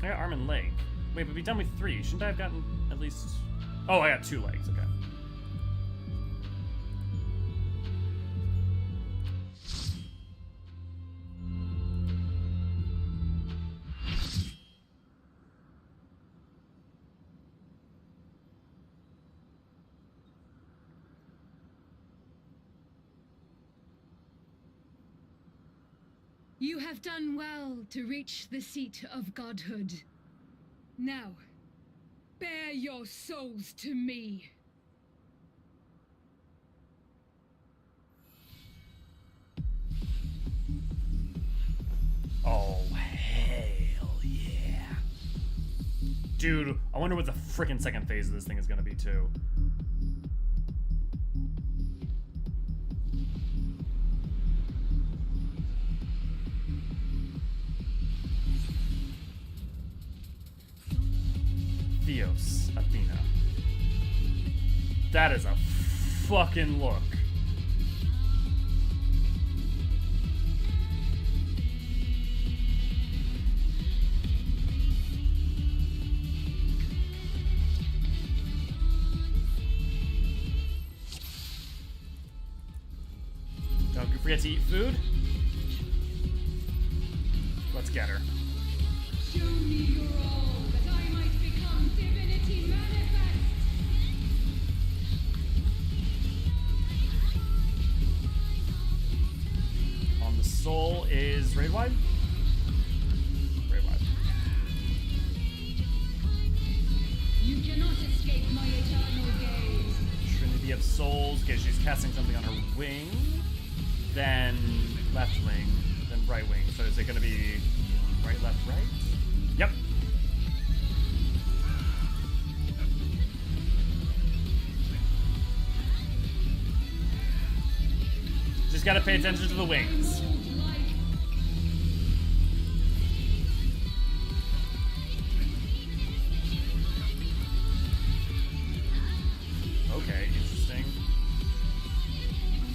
I got arm and leg. Wait, but we done with 3. Shouldn't I have gotten at least... Oh, I got 2 legs, okay. You have done well to reach the seat of godhood. Now, bear your souls to me. Oh, hell yeah. Dude, I wonder what the frickin' second phase of this thing is gonna be, too. Theos, Athena. That is a fucking look. Don't forget to eat food. Let's get her. Show me your all, that I might become divinity manifest. On the soul is raid wide? Raid wide. You cannot escape my eternal gaze. Trinity of Souls. Okay, she's casting something on her wing. Then left wing. Then right wing. So is it going to be right, left, right? Yep. Just gotta pay attention to the wings. Okay, interesting.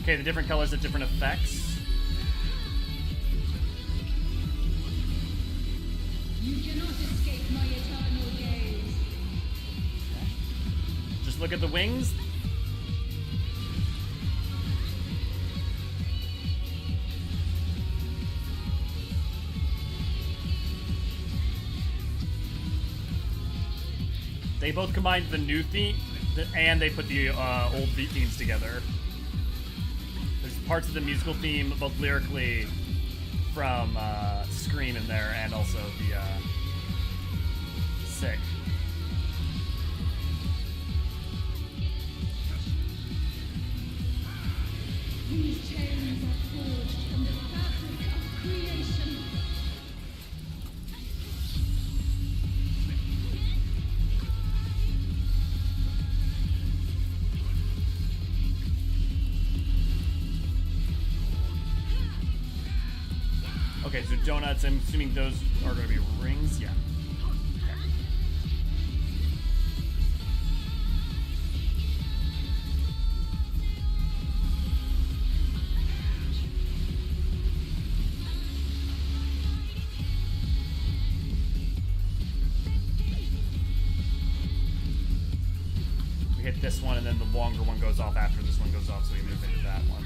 Okay, the different colors have different effects. You cannot escape my eternal gaze. Just look at the wings. They both combined the new theme, and they put the old themes together. parts of the musical theme, both lyrically from Scream in there and also the Sick. These chains are forged from the fabric of creation. Okay, so donuts, I'm assuming those are going to be rings? Yeah. We hit this one, and then the longer one goes off after this one goes off, so we move into that one.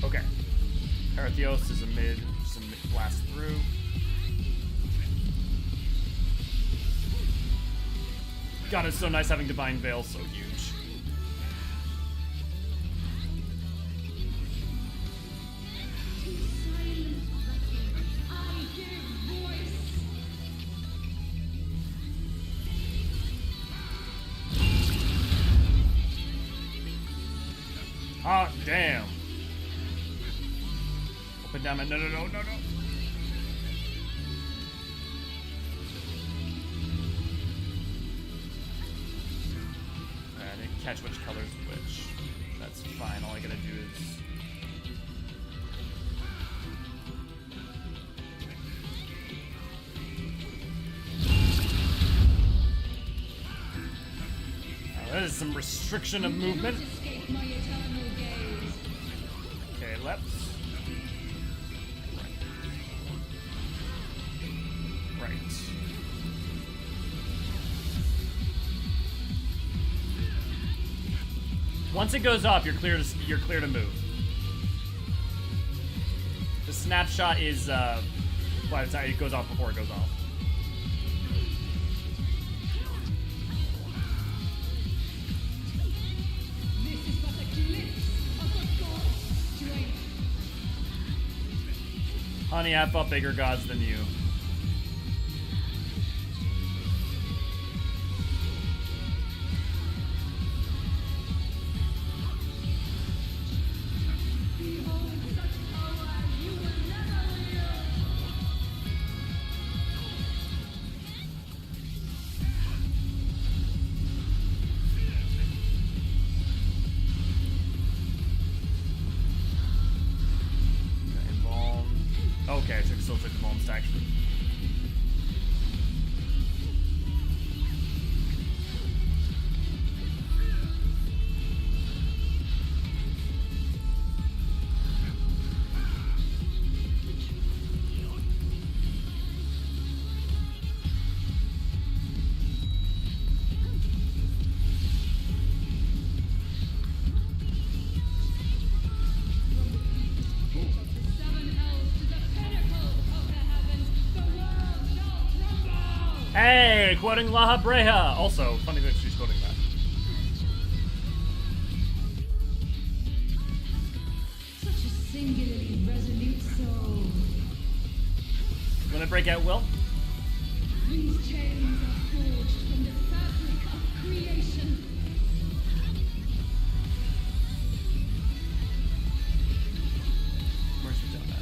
Okay. Eorzean is a mid, just a mid blast through. God, it's so nice having Divine Veil, so huge. I give voice. Hot damn. Open down, no. I didn't catch which color's which. That's fine, all I gotta do is... That is some restriction of movement. Escape my eternal gaze. Okay, left. Right. Once it goes off, you're clear to move. The snapshot is by the time it goes off before it goes off. This is but a glimpse of the god's strength. Honey, I fought bigger gods than you. Behold such power you will never wield. Embalm. Okay, I still took the embalm stack. Hey, quoting La Habrea. Also, funny that she's quoting that. Such a singularly resolute soul. Limit break at will. These chains are forged from the fabric of creation. Where's the down at?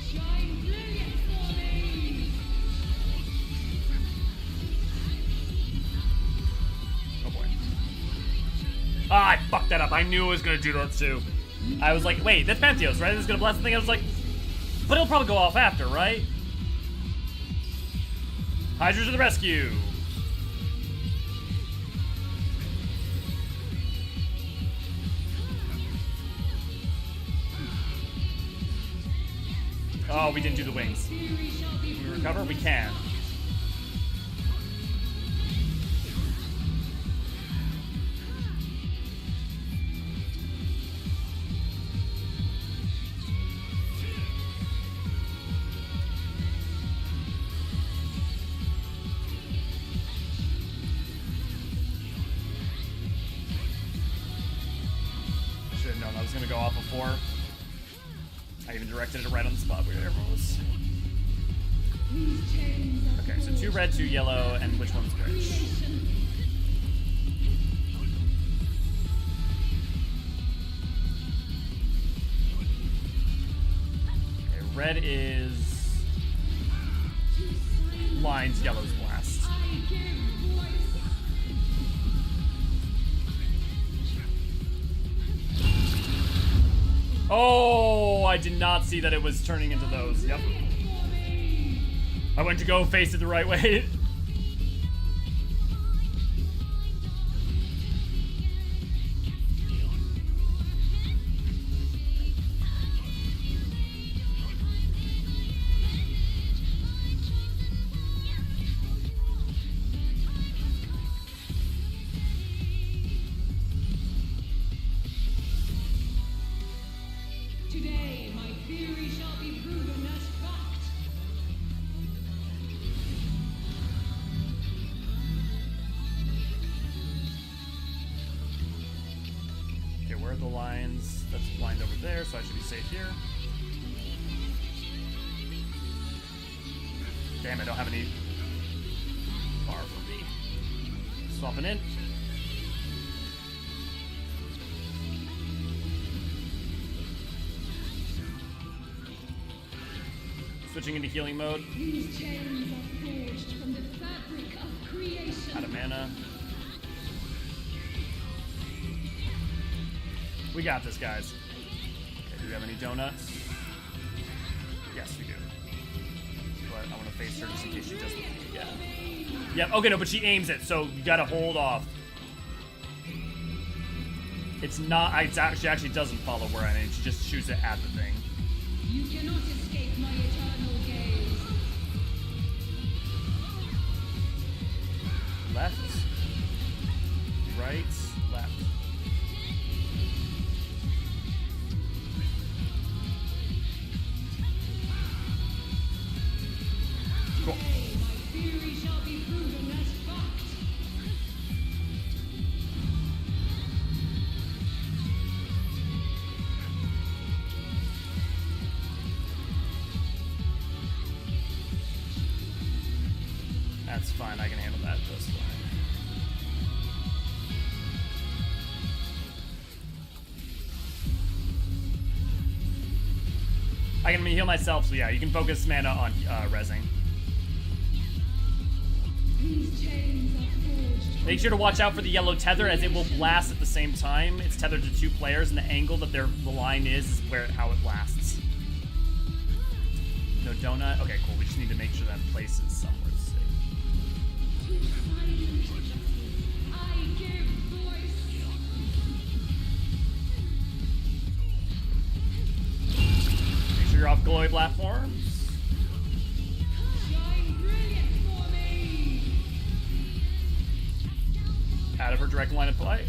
Shine brilliant for me. Oh boy. Ah, I fucked that up. I knew it was gonna do that too. I was like, wait, that's Pantheos, right? This is gonna blast the thing. I was like, but it'll probably go off after, right? Hydra to the rescue. Oh, we didn't do the wings. Can we recover? We can. known that was gonna go off before. I even directed it right on the spot where everyone was. Okay, so 2 red, 2 yellow, and which one's which? Okay, red is lines, yellow's blast. Oh, I did not see that it was turning into those. Yep. I went to go face it the right way. Today, my theory shall be proven as fact. Okay, where are the lines? That's blind over there, so I should be safe here. Damn, I don't have any bar for me. Swapping in. Switching into healing mode. These chains are forged from the fabric of creation. Out of mana. We got this, guys. Okay, do we have any donuts? Yes, we do. But I want to face her just in case she doesn't think again. Yep, okay, no, but she aims it, so you gotta hold off. It's not, she actually doesn't follow where I aim, she just shoots it at the thing. You cannot escape my eternal gaze. Left, right, left. Cool. Today, my theory shall be proven as fact. That's fine, I can handle that just fine. I can heal myself, so yeah, you can focus mana on rezzing. These chains are forged. Make sure to watch out for the yellow tether, as it will blast at the same time. It's tethered to 2 players, and the angle that the line is how it blasts. No donut? Okay, cool. We just need to make sure that place is somewhere safe. I give voice. Make sure you're off glowy platforms. Shine brilliant for me. Out of her direct line of play.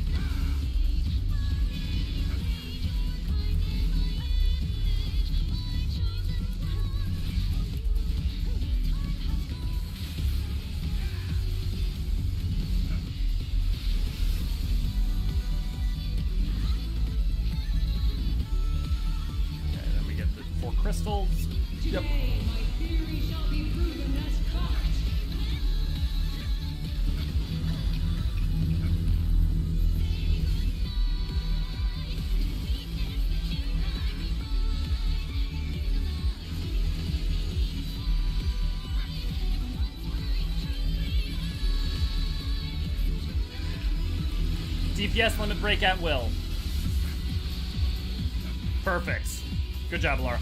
Crystals. Yep. Today, my theory shall be proven as fact. DPS limit break at will. Perfect. Good job, Laura.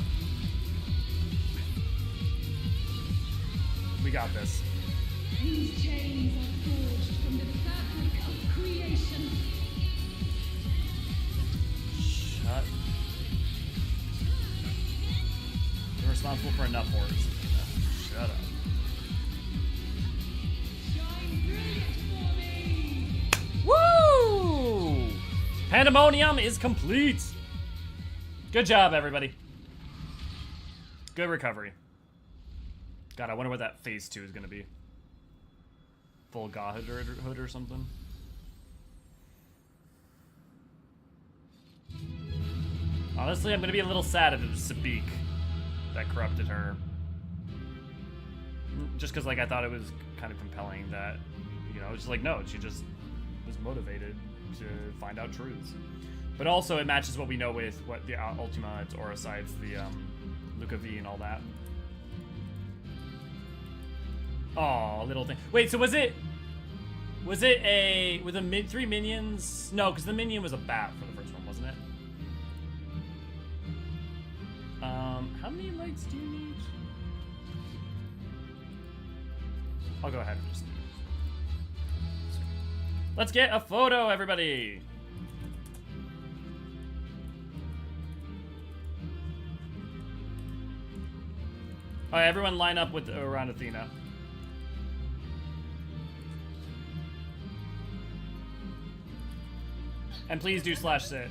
We got this. These chains are forged from the fabric of creation. Shut. You're responsible for enough horrors. Shut up. Shine brilliant for me. Woo! Pandæmonium is complete. Good job, everybody. Good recovery. God, I wonder what that phase 2 is going to be. Full Godhood or something. Honestly, I'm gonna be a little sad if it was Sabik that corrupted her. Just because, like, I thought it was kind of compelling that, you know, it's just like, no, she just was motivated to find out truths. But also, it matches what we know with what the Ultima, it's Orosites, the Luca V and all that. Oh, little thing. Wait, so was it a, with the 3 minions? No, because the minion was a bat for the first one, wasn't it? How many legs do you need? I'll go ahead and just... Let's get a photo, everybody! Alright, everyone line up with around Athena. And please do /sit.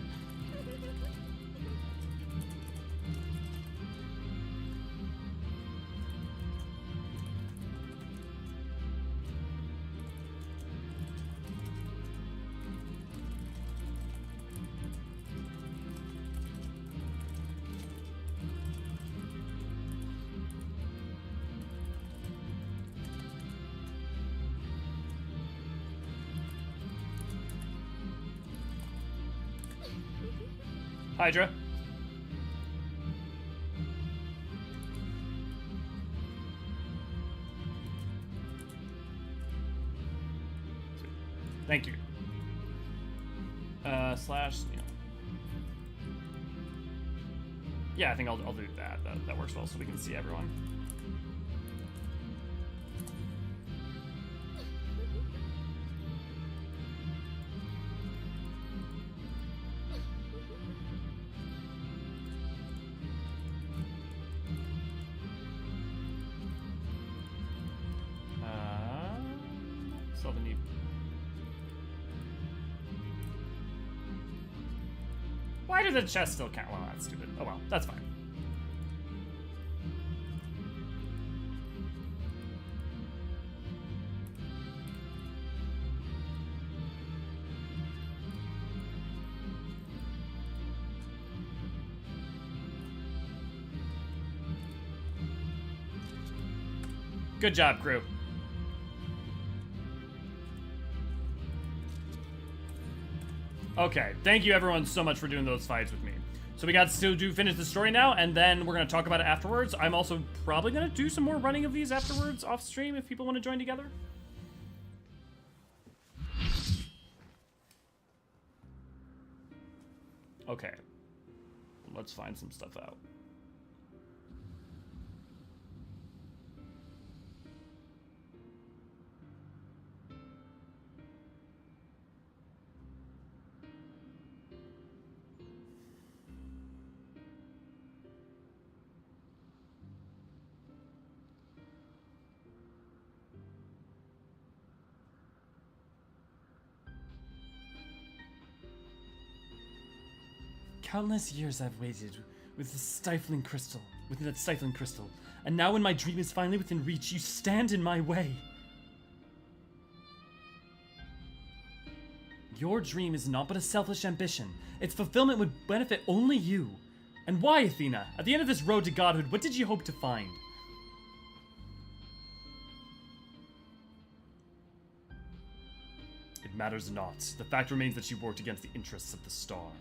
Hydra. Sweet. Thank you. Slash, you know. Yeah, I think I'll do that. That works well so we can see everyone. Why did the chest still count? Well, that's stupid. Oh well, that's fine. Good job, crew. Okay, thank you everyone so much for doing those fights with me. So we got to finish the story now, and then we're going to talk about it afterwards. I'm also probably going to do some more running of these afterwards off stream if people want to join together. Okay, let's find some stuff out. Countless years I've waited with this stifling crystal, within that stifling crystal, and now when my dream is finally within reach, you stand in my way. Your dream is not but a selfish ambition. Its fulfillment would benefit only you. And why, Athena? At the end of this road to godhood, what did you hope to find? It matters not. The fact remains that she worked against the interests of the star.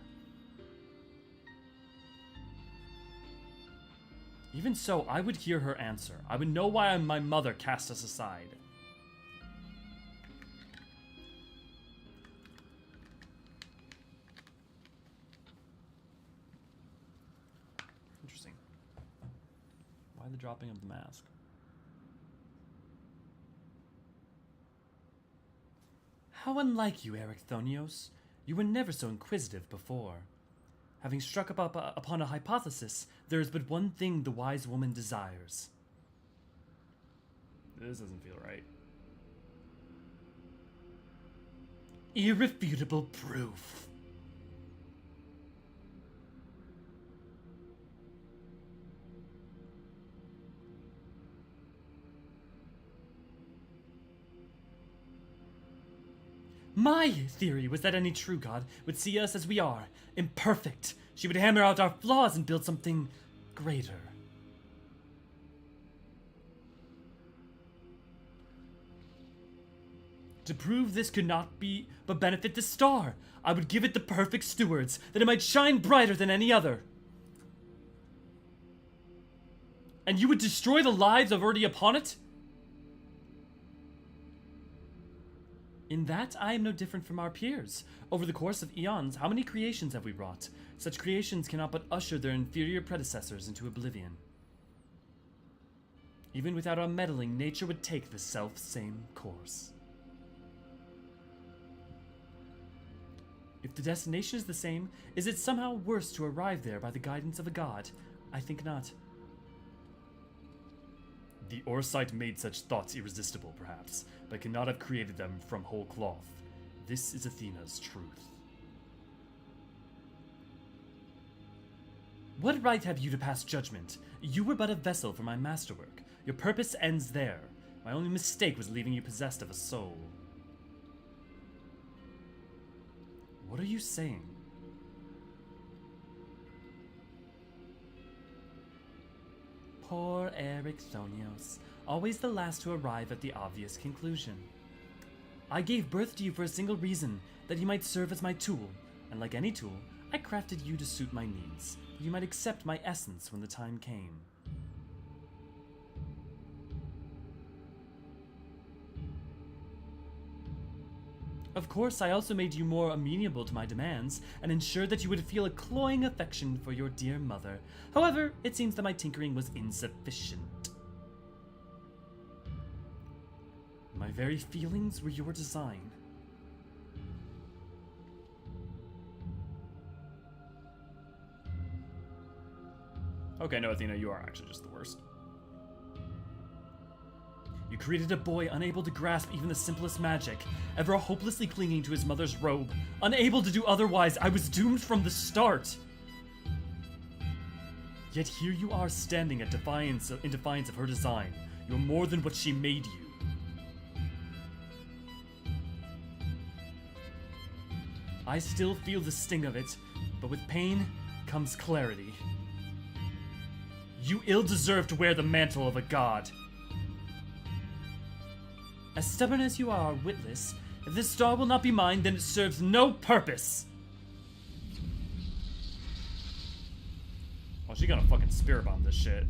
Even so, I would hear her answer. I would know why my mother cast us aside. Interesting. Why the dropping of the mask? How unlike you, Erechthonios. You were never so inquisitive before. Having struck upon a hypothesis, there is but one thing the wise woman desires. This doesn't feel right. Irrefutable proof. My theory was that any true god would see us as we are, imperfect, She would hammer out our flaws and build something greater. To prove this could not be but benefit the star, I would give it the perfect stewards, that it might shine brighter than any other. And you would destroy the lives already upon it? In that, I am no different from our peers. Over the course of eons, how many creations have we wrought? Such creations cannot but usher their inferior predecessors into oblivion. Even without our meddling, nature would take the self-same course. If the destination is the same, is it somehow worse to arrive there by the guidance of a god? I think not. The Orsite made such thoughts irresistible, perhaps, but cannot have created them from whole cloth. This is Athena's truth. What right have you to pass judgment? You were but a vessel for my masterwork. Your purpose ends there. My only mistake was leaving you possessed of a soul. What are you saying? Poor Eorzean, always the last to arrive at the obvious conclusion. I gave birth to you for a single reason, that you might serve as my tool, and like any tool, I crafted you to suit my needs, that you might accept my essence when the time came. Of course, I also made you more amenable to my demands, and ensured that you would feel a cloying affection for your dear mother. However, it seems that my tinkering was insufficient. My very feelings were your design. Okay, no, Athena, you are actually just the worst. You created a boy unable to grasp even the simplest magic, ever hopelessly clinging to his mother's robe. Unable to do otherwise, I was doomed from the start. Yet here you are standing in defiance of her design. You're more than what she made you. I still feel the sting of it, but with pain comes clarity. You ill-deserve to wear the mantle of a god. As stubborn as you are, witless, if this star will not be mine, then it serves no purpose. Oh, she gonna fucking spirit bomb this shit.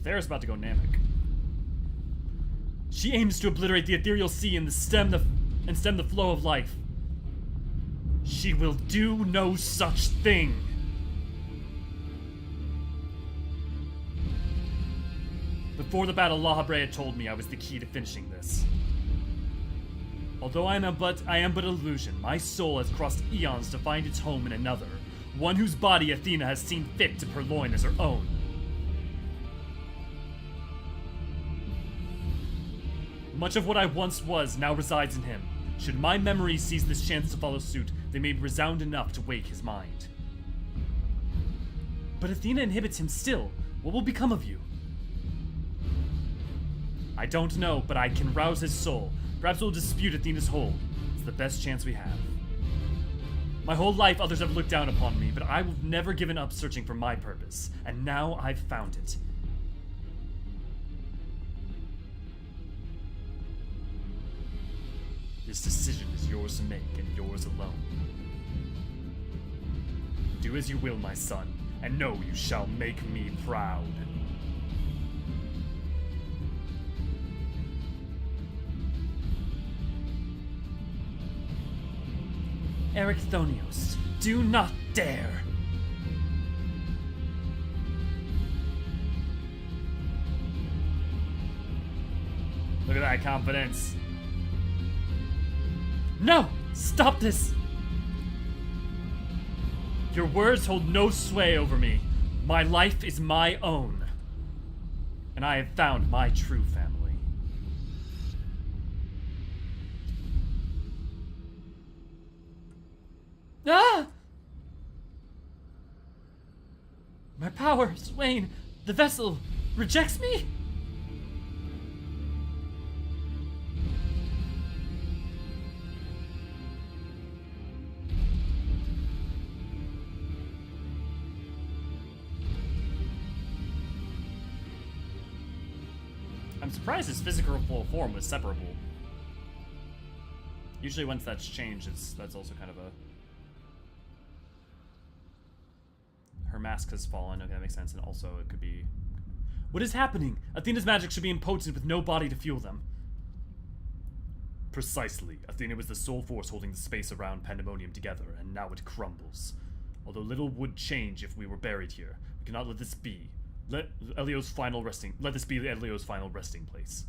Thera's about to go Namek. She aims to obliterate the ethereal sea and stem the flow of life. She will do no such thing. Before the battle, Lahabrea told me I was the key to finishing this. Although I am but an illusion, my soul has crossed eons to find its home in another, one whose body Athena has seen fit to purloin as her own. Much of what I once was now resides in him. Should my memory seize this chance to follow suit, they may resound enough to wake his mind. But Athena inhibits him still. What will become of you? I don't know, but I can rouse his soul. Perhaps we'll dispute Athena's hold. It's the best chance we have. My whole life others have looked down upon me, but I have never given up searching for my purpose, and now I've found it. This decision is yours to make, and yours alone. Do as you will, my son, and know you shall make me proud. Eorzean, do not dare! Look at that confidence. No! Stop this! Your words hold no sway over me. My life is my own. And I have found my true family. Ah! My power, Swain, the vessel, rejects me? I'm surprised his physical form was separable. Usually once that's changed, that's also kind of a... Her mask has fallen. Okay, that makes sense. And also it could be... What is happening? Athena's magic should be impotent with no body to fuel them. Precisely. Athena was the sole force holding the space around Pandæmonium together, and now it crumbles. Although little would change if we were buried here, we cannot let this be. Let this be Elio's final resting place.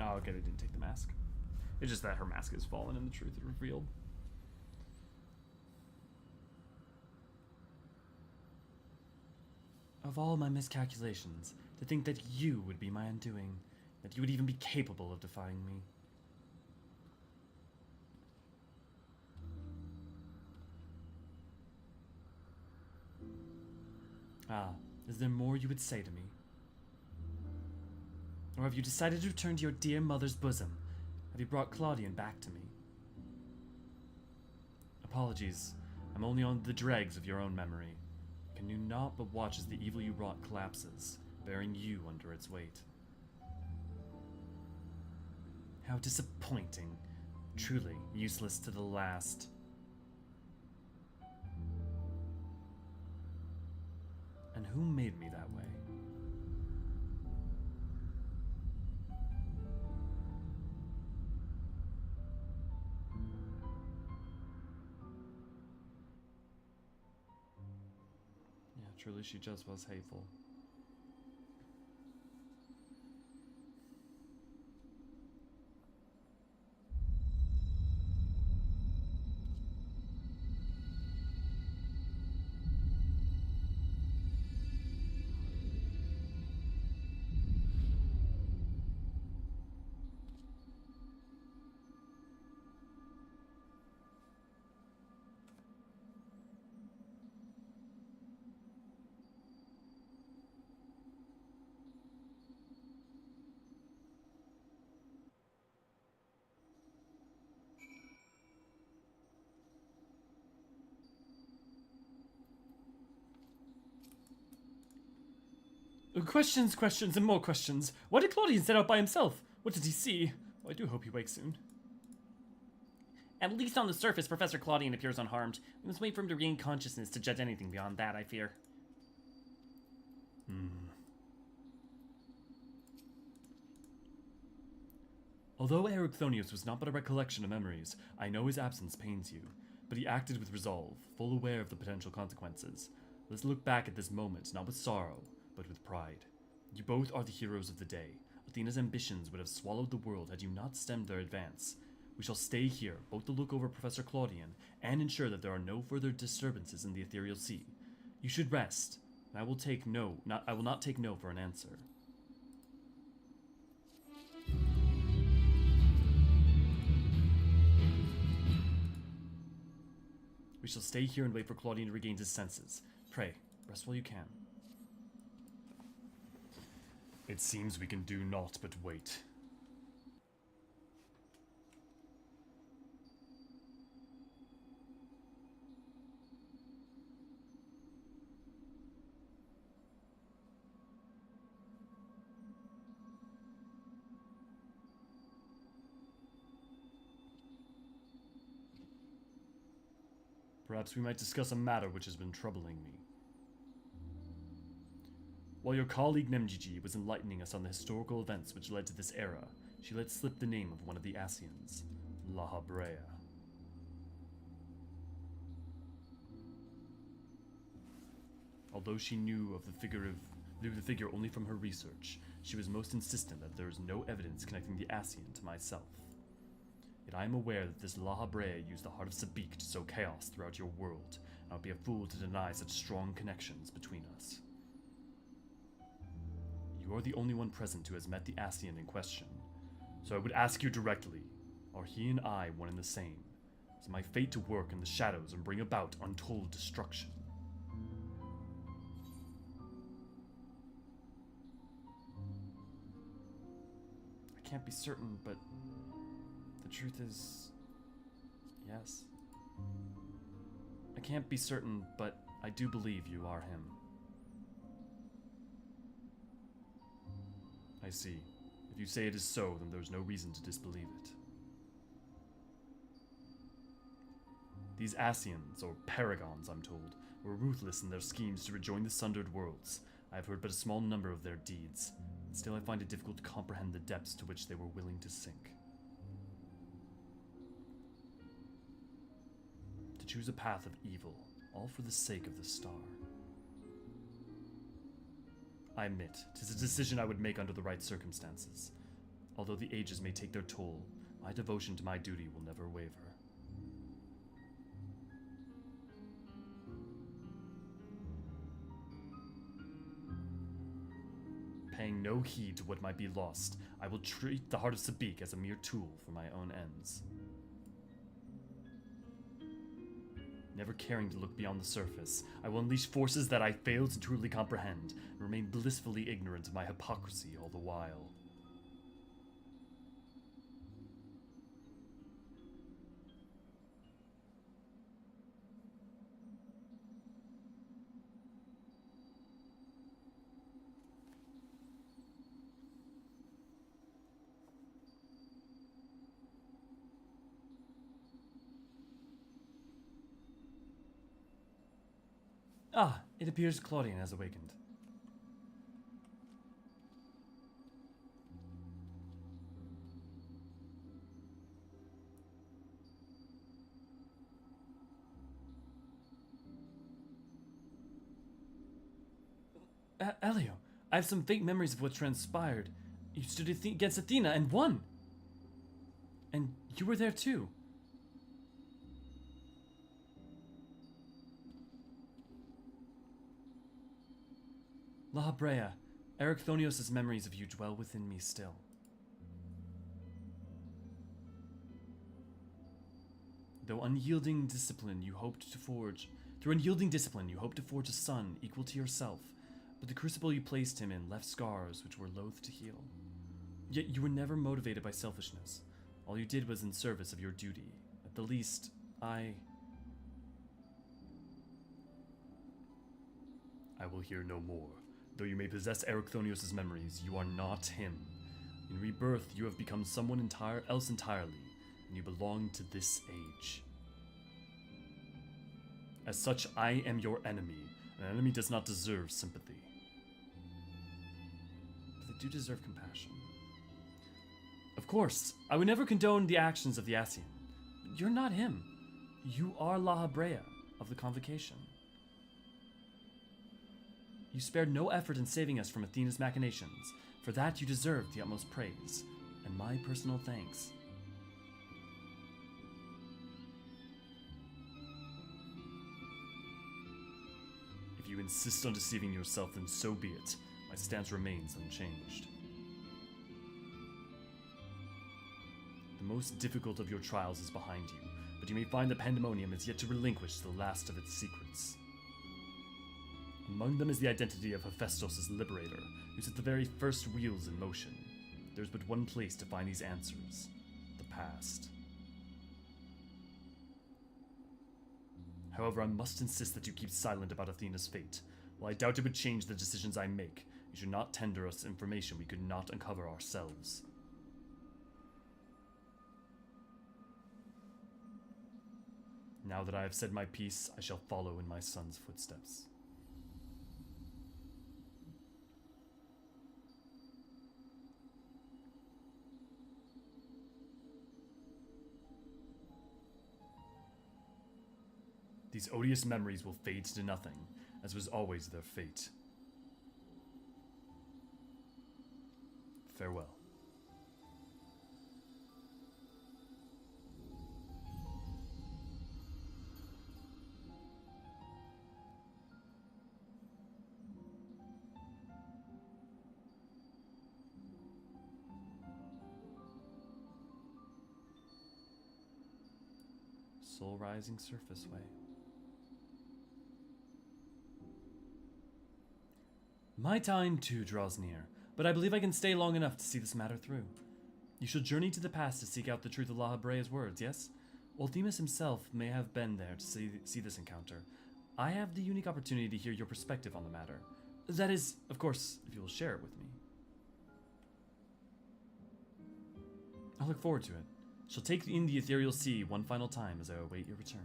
Oh, okay, they didn't take the mask. It's just that her mask has fallen and the truth is revealed. Of all my miscalculations, to think that you would be my undoing, that you would even be capable of defying me. Ah, is there more you would say to me? Or have you decided to return to your dear mother's bosom? Have you brought Claudian back to me? Apologies, I'm only on the dregs of your own memory. Can you not but watch as the evil you wrought collapses, bearing you under its weight? How disappointing. Truly useless to the last. And who made me that way? Truly, she just was hateful. Questions, and more questions. Why did Claudian set out by himself? What did he see? Well, I do hope he wakes soon. At least on the surface, Professor Claudian appears unharmed. We must wait for him to regain consciousness to judge anything beyond that, I fear. Although Eorzean was not but a recollection of memories, I know his absence pains you. But he acted with resolve, full aware of the potential consequences. Let's look back at this moment, not with sorrow, but with pride. You both are the heroes of the day. Athena's ambitions would have swallowed the world had you not stemmed their advance. We shall stay here, both to look over Professor Claudian and ensure that there are no further disturbances in the ethereal sea. You should rest, and I will not take no for an answer. We shall stay here and wait for Claudian to regain his senses. Pray, rest while you can. It seems we can do naught but wait. Perhaps we might discuss a matter which has been troubling me. While your colleague Nemgigi was enlightening us on the historical events which led to this era, she let slip the name of one of the Asians, Lahabrea. Although she knew the figure only from her research, she was most insistent that there is no evidence connecting the Asian to myself. Yet I am aware that this Lahabrea used the heart of Sabik to sow chaos throughout your world, and I would be a fool to deny such strong connections between us. You are the only one present who has met the Asian in question, so I would ask you directly, are he and I one and the same? Is my fate to work in the shadows and bring about untold destruction? I can't be certain, but the truth is, yes. I can't be certain, but I do believe you are him. I see. If you say it is so, then there's no reason to disbelieve it. These Ascians, or Paragons, I'm told, were ruthless in their schemes to rejoin the sundered worlds. I have heard but a small number of their deeds. Still, I find it difficult to comprehend the depths to which they were willing to sink. To choose a path of evil, all for the sake of the star. I admit, 'tis a decision I would make under the right circumstances. Although the ages may take their toll, my devotion to my duty will never waver. Paying no heed to what might be lost, I will treat the heart of Sabik as a mere tool for my own ends. Never caring to look beyond the surface, I will unleash forces that I fail to truly comprehend, and remain blissfully ignorant of my hypocrisy all the while. Ah, it appears Claudian has awakened. Elio, I have some vague memories of what transpired. You stood against Athena and won! And you were there too. La Brea, Erechthonios' memories of you dwell within me still. Through unyielding discipline you hoped to forge a son equal to yourself, but the crucible you placed him in left scars which were loath to heal. Yet you were never motivated by selfishness. All you did was in service of your duty. At the least, I will hear no more. Though you may possess Erechthonios' memories, you are not him. In rebirth, you have become someone else entirely, and you belong to this age. As such, I am your enemy. An enemy does not deserve sympathy. But they do deserve compassion. Of course, I would never condone the actions of the Ascian. But you're not him. You are La Brea of the Convocation. You spared no effort in saving us from Athena's machinations. For that you deserve the utmost praise, and my personal thanks. If you insist on deceiving yourself, then so be it. My stance remains unchanged. The most difficult of your trials is behind you, but you may find that Pandæmonium is yet to relinquish the last of its secrets. Among them is the identity of Hephaestus' liberator, who set the very first wheels in motion. There's but one place to find these answers: the past. However, I must insist that you keep silent about Athena's fate. While I doubt it would change the decisions I make, you should not tender us information we could not uncover ourselves. Now that I have said my piece, I shall follow in my son's footsteps. These odious memories will fade to nothing, as was always their fate. Farewell. Soul Rising Surface Way. My time too draws near, but I believe I can stay long enough to see this matter through. You shall journey to the past to seek out the truth of La Habrea's words, yes? While Themis himself may have been there to see this encounter, I have the unique opportunity to hear your perspective on the matter. That is, of course, if you will share it with me. I look forward to it. Shall take in the ethereal sea one final time as I await your return.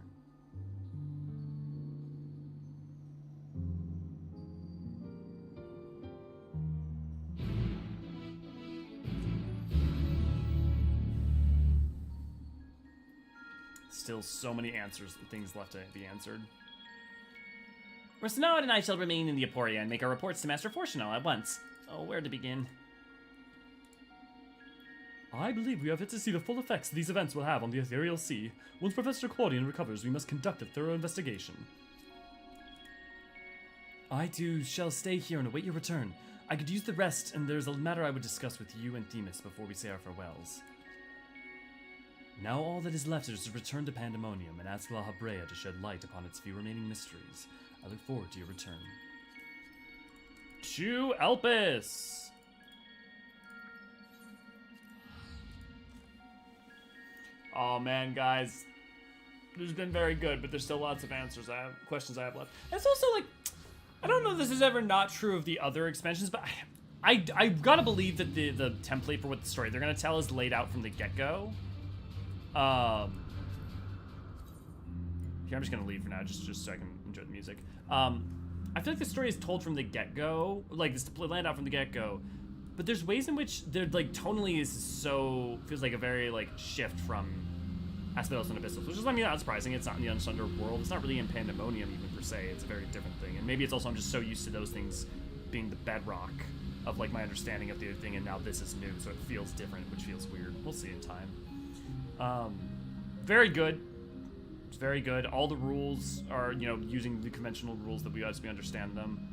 Still so many things left to be answered. Rosnod and I shall remain in the Aporia and make our reports to Master Fortunal at once. Oh, where to begin? I believe we have yet to see the full effects these events will have on the ethereal sea. Once Professor Claudian recovers, we must conduct a thorough investigation. I too shall stay here and await your return. I could use the rest, and there's a matter I would discuss with you and Themis before we say our farewells. Now all that is left is to return to Pandæmonium and ask La Habrea to shed light upon its few remaining mysteries. I look forward to your return. To Elpis! Oh man, guys. This has been very good, but there's still lots of questions I have left. It's also like, I don't know if this is ever not true of the other expansions, but I gotta believe that the template for what the story they're gonna tell is laid out from the get-go. Here, I'm just gonna leave for now, just so I can enjoy the music. I feel like the story is told from the get-go, like this laid out from the get-go, but there's ways in which they're like tonally feels like a very like shift from Abyssos and Abyssos, which is, I mean, not surprising. It's not in the Unsunder world. It's not really in Pandæmonium even per se. It's a very different thing, and maybe it's also I'm just so used to those things being the bedrock of like my understanding of the other thing, and now this is new, so it feels different, which feels weird. We'll see in time. Very good. It's very good. All the rules are, you know, using the conventional rules that we understand them.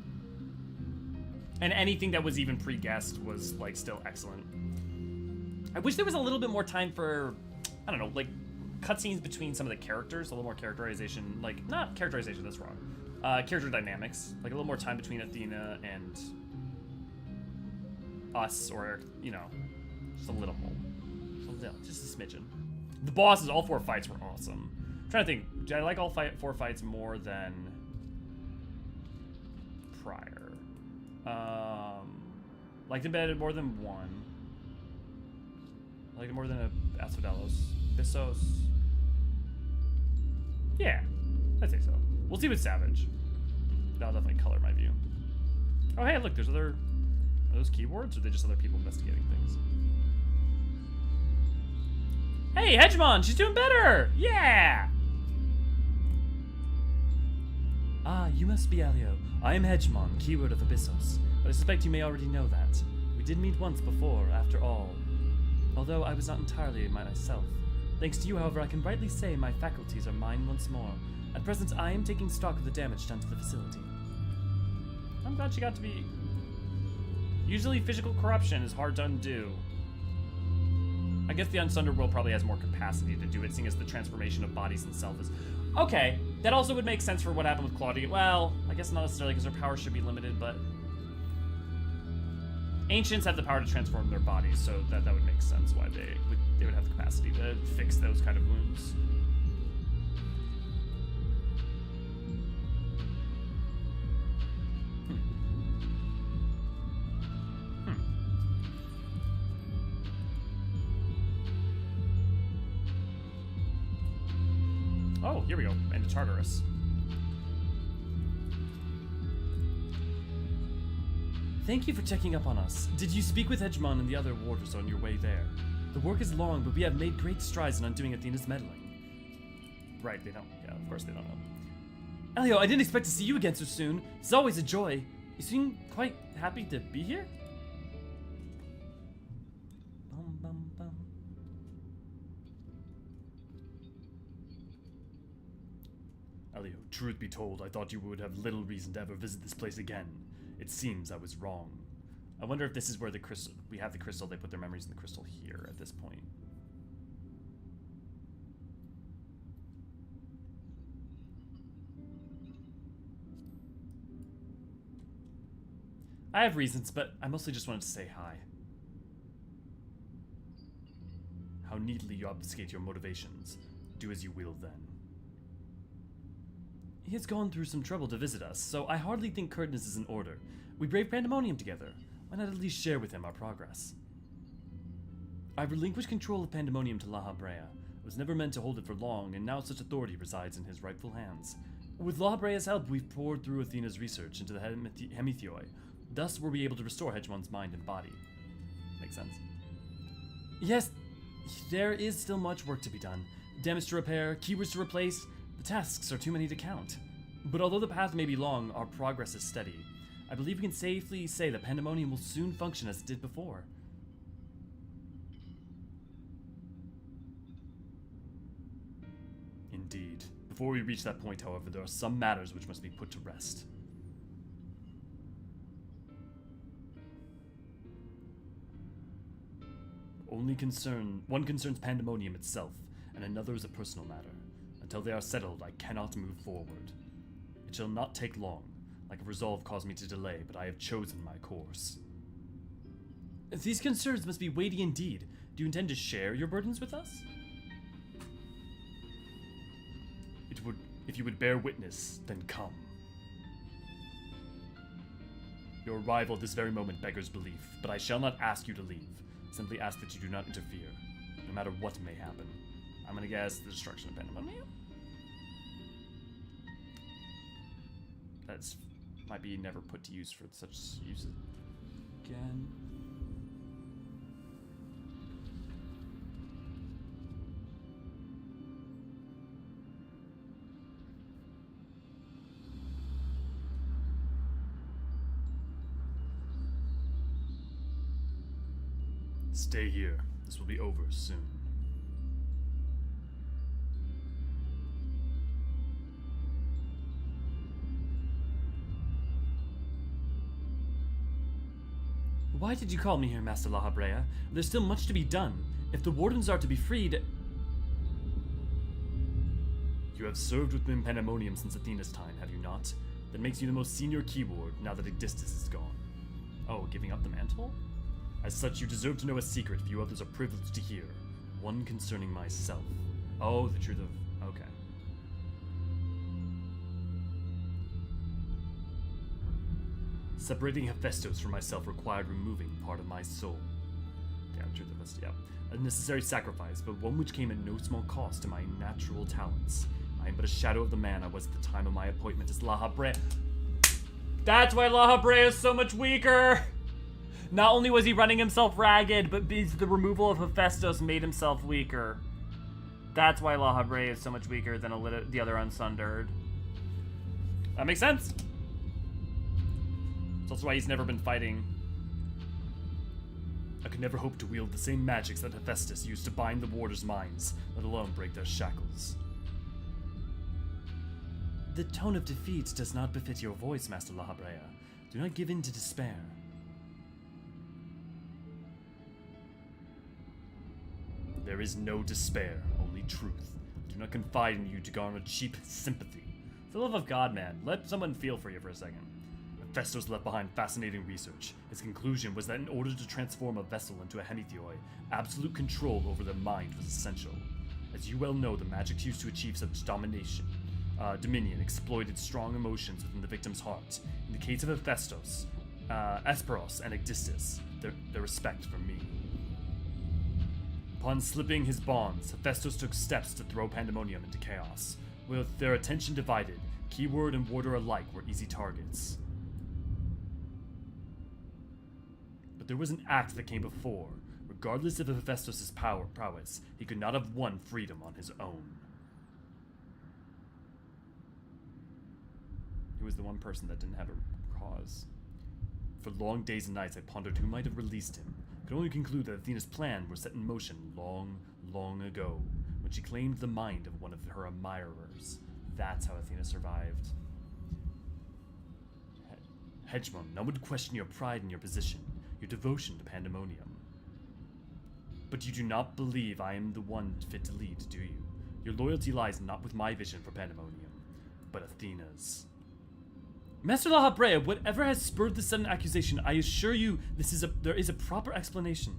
And anything that was even pre-guessed was, like, still excellent. I wish there was a little bit more time for, I don't know, like, cutscenes between some of the characters, a little more characterization, like, not characterization, that's wrong. Character dynamics, like a little more time between Athena and us, or, you know, just a little more. Just a smidgen. The bosses, all 4 fights were awesome. I'm trying to think, did I like all 4 fights more than prior? Liked it better more than 1. Liked it more than Abyssos. Yeah, I'd say so. We'll see with Savage. That'll definitely color my view. Oh hey, look, there's other. Are those keyboards, or are they just other people investigating things? Hey, Hegemon, she's doing better! Yeah! Ah, you must be Alio. I am Hegemon, keyword of Abyssos, but I suspect you may already know that. We did meet once before, after all. Although I was not entirely myself. Thanks to you, however, I can rightly say my faculties are mine once more. At present, I am taking stock of the damage done to the facility. I'm glad she got to be... Usually physical corruption is hard to undo. I guess the Unsunder world probably has more capacity to do it, seeing as the transformation of bodies itself is... Okay, that also would make sense for what happened with Claudia. Well, I guess not necessarily, because her power should be limited, but... Ancients have the power to transform their bodies, so that would make sense why they would have the capacity to fix those kind of wounds. Oh, here we go. Into Tartarus. Thank you for checking up on us. Did you speak with Hegemon and the other warders on your way there? The work is long, but we have made great strides in undoing Athena's meddling. Right, they don't. Yeah, of course they don't know. Elio, I didn't expect to see you again so soon. It's always a joy. You seem quite happy to be here? Bum, bum, bum. Elio, truth be told, I thought you would have little reason to ever visit this place again. It seems I was wrong. I wonder if this is where the crystal... We have the crystal, they put their memories in the crystal here at this point. I have reasons, but I mostly just wanted to say hi. How neatly you obfuscate your motivations. Do as you will, then. He has gone through some trouble to visit us, so I hardly think curtness is in order. We braved Pandæmonium together. Why not at least share with him our progress? I've relinquished control of Pandæmonium to La Habrea. I was never meant to hold it for long, and now such authority resides in his rightful hands. With La Habrea's help, we've poured through Athena's research into the Hemithioi. Thus, were we able to restore Hegemon's mind and body. Makes sense. Yes, there is still much work to be done. Damage to repair, keywords to replace. The tasks are too many to count. But although the path may be long, our progress is steady. I believe we can safely say that Pandæmonium will soon function as it did before. Indeed. Before we reach that point, however, there are some matters which must be put to rest. One concerns Pandæmonium itself, and another is a personal matter. Until they are settled, I cannot move forward. It shall not take long. Like a resolve caused me to delay, but I have chosen my course. These concerns must be weighty indeed. Do you intend to share your burdens with us? If you would bear witness, then come. Your arrival at this very moment beggars belief, but I shall not ask you to leave. Simply ask that you do not interfere, no matter what may happen. I'm gonna guess the destruction of Pandæmonium. That's might be never put to use for such use again. Stay here. This will be over soon. Why did you call me here, Master La Habrea? There's still much to be done. If the wardens are to be freed... You have served within Pandæmonium since Athena's time, have you not? That makes you the most senior keyword now that Abyssos is gone. Oh, giving up the mantle? As such, you deserve to know a secret few others are privileged to hear. One concerning myself. Oh, the truth of... Okay. Separating Hephaestus from myself required removing part of my soul. Yeah, the truth of Hephaestus, yeah. A necessary sacrifice, but one which came at no small cost to my natural talents. I am but a shadow of the man I was at the time of my appointment as La Habrea. That's why La Habrea is so much weaker! Not only was he running himself ragged, but the removal of Hephaestus made himself weaker. That's why La Habrea is so much weaker than the other Unsundered. That makes sense. It's also why he's never been fighting. I could never hope to wield the same magics that Hephaestus used to bind the warders' minds, let alone break their shackles. The tone of defeat does not befit your voice, Master La Habrea. Do not give in to despair. There is no despair, only truth. Do not confide in you to garner cheap sympathy. For the love of God, man, let someone feel for you for a second. Hephaestus left behind fascinating research. His conclusion was that in order to transform a vessel into a Hemithioi, absolute control over their mind was essential. As you well know, the magics used to achieve such dominion exploited strong emotions within the victim's heart. In the case of Hephaestus, Esperos, and Abyssos, their respect for me. Upon slipping his bonds, Hephaestus took steps to throw Pandæmonium into chaos. With their attention divided, keyword and warder alike were easy targets. But there was an act that came before. Regardless of Hephaestus' prowess, he could not have won freedom on his own. He was the one person that didn't have a cause. For long days and nights I pondered who might have released him. I could only conclude that Athena's plan was set in motion long, long ago, when she claimed the mind of one of her admirers. That's how Athena survived. Hegemon, none would question your pride in your position, your devotion to Pandæmonium. But you do not believe I am the one fit to lead, do you? Your loyalty lies not with my vision for Pandæmonium, but Athena's. Master La Habrea, whatever has spurred this sudden accusation, I assure you there is a proper explanation.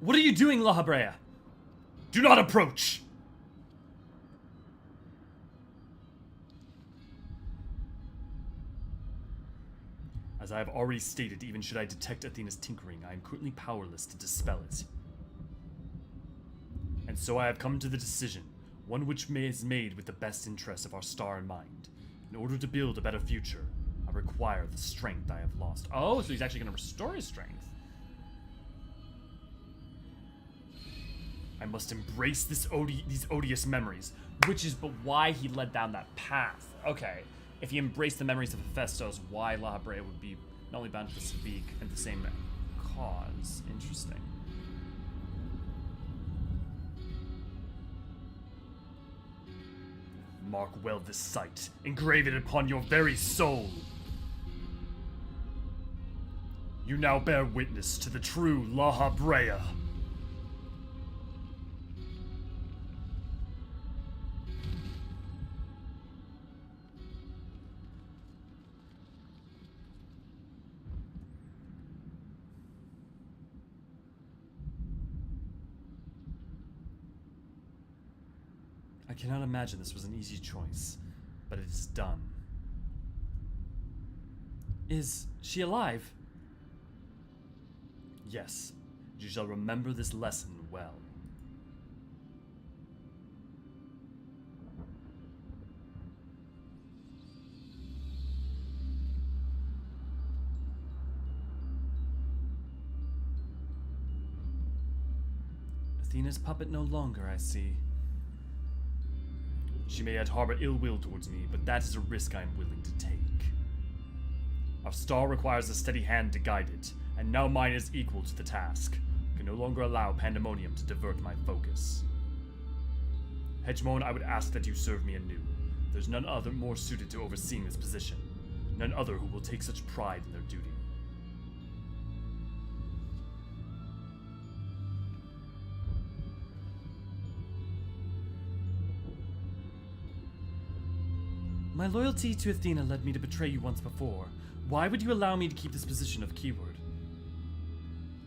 What are you doing, La Habrea? Do not approach! As I have already stated, even should I detect Athena's tinkering, I am currently powerless to dispel it. And so I have come to the decision, one which is made with the best interests of our star in mind. In order to build a better future, I require the strength I have lost. Oh, so he's actually going to restore his strength. I must embrace these odious memories, which is but why he led down that path. Okay. If he embraced the memories of Hephaestus, why La Habrea would be not only bound to speak at the same cause. Interesting. Mark well this sight. Engrave it upon your very soul. You now bear witness to the true La Habrea. I cannot imagine this was an easy choice, but it is done. Is she alive? Yes, you shall remember this lesson well. Athena's puppet no longer, I see. She may yet harbor ill will towards me, but that is a risk I am willing to take. Our star requires a steady hand to guide it, and now mine is equal to the task. I can no longer allow Pandæmonium to divert my focus. Hegemon, I would ask that you serve me anew. There's none other more suited to overseeing this position, none other who will take such pride in their duty. My loyalty to Athena led me to betray you once before. Why would you allow me to keep this position of keyword?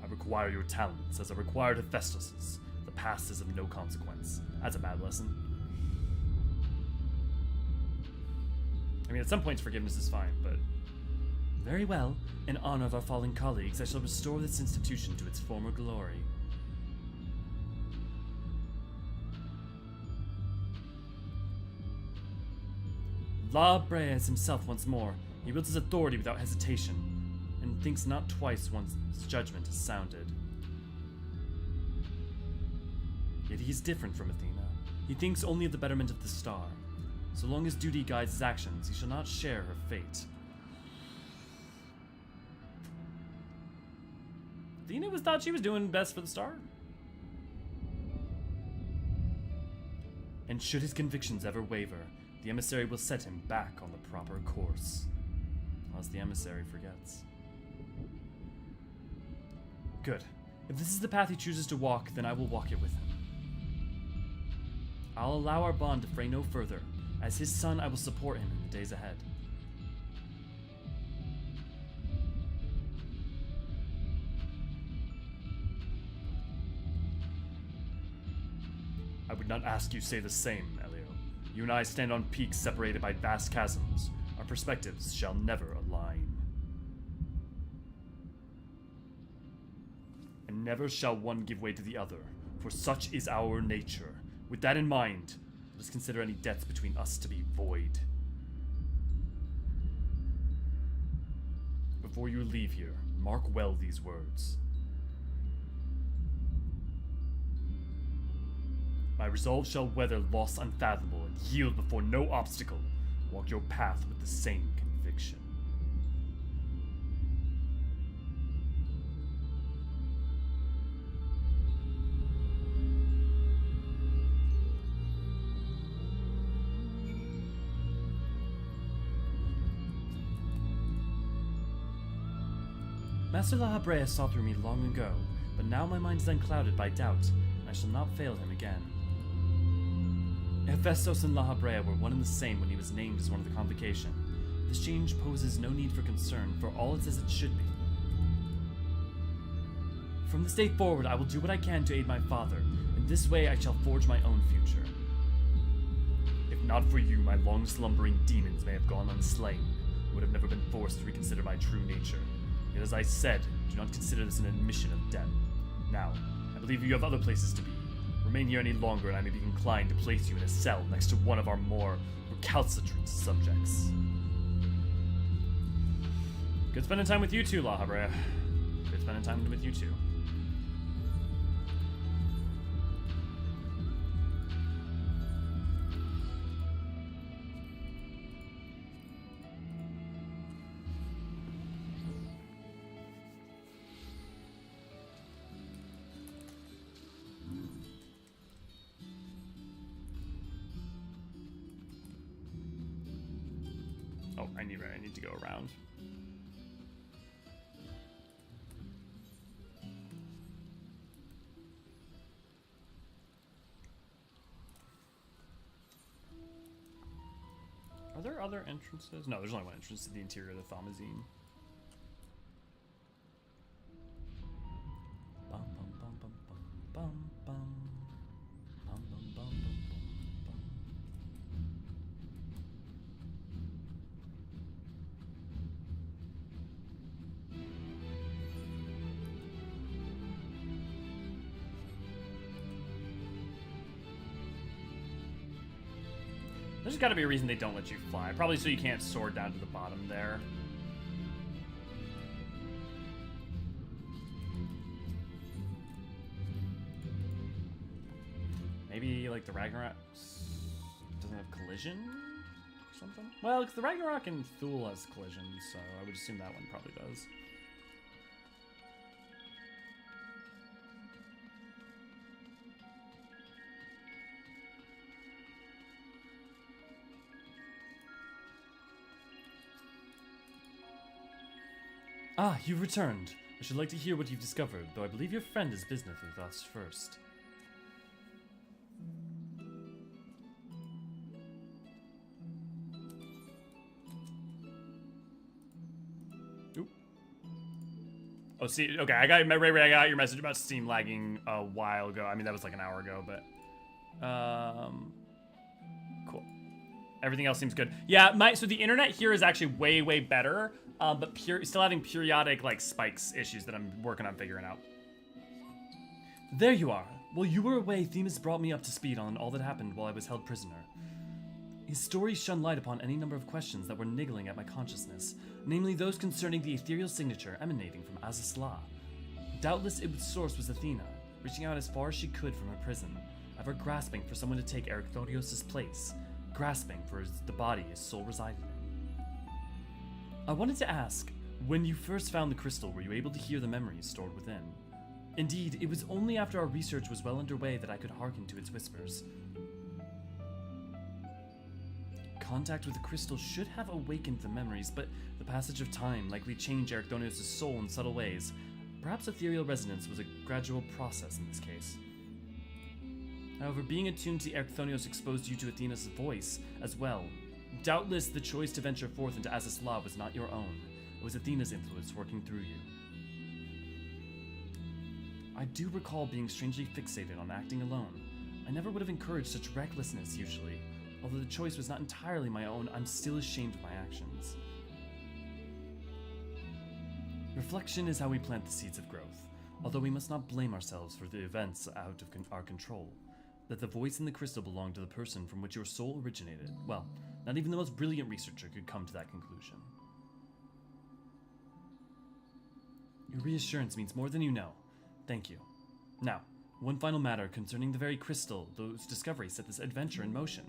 I require your talents, as I required Hephaestus's. The past is of no consequence. That's a bad lesson. I mean, at some points forgiveness is fine, but... Very well. In honor of our fallen colleagues, I shall restore this institution to its former glory. La Habrea is himself once more. He wields his authority without hesitation, and thinks not twice once his judgment is sounded. Yet he is different from Athena. He thinks only of the betterment of the star. So long as duty guides his actions, he shall not share her fate. Athena thought she was doing best for the star. And should his convictions ever waver, the emissary will set him back on the proper course. As the emissary forgets. Good. If this is the path he chooses to walk, then I will walk it with him. I'll allow our bond to fray no further. As his son, I will support him in the days ahead. I would not ask you say the same, Elio. You and I stand on peaks separated by vast chasms. Our perspectives shall never align. And never shall one give way to the other, for such is our nature. With that in mind, let us consider any debts between us to be void. Before you leave here, mark well these words. My resolve shall weather loss unfathomable and yield before no obstacle. Walk your path with the same conviction. Master La Habrea saw through me long ago, but now my mind is unclouded by doubt, and I shall not fail him again. Hephaestus and La Habrea were one and the same when he was named as one of the convocation. This change poses no need for concern, for all is as it should be. From this day forward, I will do what I can to aid my father. In this way, I shall forge my own future. If not for you, my long-slumbering demons may have gone unslain. Would have never been forced to reconsider my true nature. Yet as I said, do not consider this an admission of death. Now, I believe you have other places to be. Remain here any longer and I may be inclined to place you in a cell next to one of our more recalcitrant subjects. Good spending time with you two, La Habrea. Good spending time with you two. Oh, I need to go around. Are there other entrances? No, there's only one entrance to the interior of the Thaumazein. Bum bum bum bum bum bum bum bum bum bum bum bum. There's got to be a reason they don't let you fly. Probably so you can't soar down to the bottom there. Maybe like the Ragnarok doesn't have collision or something? Well, because the Ragnarok and Thule has collision, so I would assume that one probably does. Ah, you've returned. I should like to hear what you've discovered, though I believe your friend has business with us first. Oop. Oh, see, okay, I got your message about Steam lagging a while ago. I mean, that was like an hour ago, but cool. Everything else seems good. Yeah, so the internet here is actually way better. But still having periodic, like, spikes issues that I'm working on figuring out. There you are. While you were away, Themis brought me up to speed on all that happened while I was held prisoner. His story shone light upon any number of questions that were niggling at my consciousness, namely those concerning the ethereal signature emanating from Azysla. Doubtless its source was Athena, reaching out as far as she could from her prison, ever grasping for someone to take Eorzean's place, grasping for the body his soul resided in. I wanted to ask, when you first found the crystal, were you able to hear the memories stored within? Indeed, it was only after our research was well underway that I could hearken to its whispers. Contact with the crystal should have awakened the memories, but the passage of time likely changed Eorzean's soul in subtle ways. Perhaps ethereal resonance was a gradual process in this case. However, being attuned to Eorzean exposed you to Athena's voice as well. Doubtless, the choice to venture forth into Azysla was not your own. It was Athena's influence working through you. I do recall being strangely fixated on acting alone. I never would have encouraged such recklessness usually. Although the choice was not entirely my own, I'm still ashamed of my actions. Reflection is how we plant the seeds of growth, although we must not blame ourselves for the events out of our control. That the voice in the crystal belonged to the person from which your soul originated, well, not even the most brilliant researcher could come to that conclusion. Your reassurance means more than you know. Thank you. Now, one final matter concerning the very crystal. Those discoveries set this adventure in motion.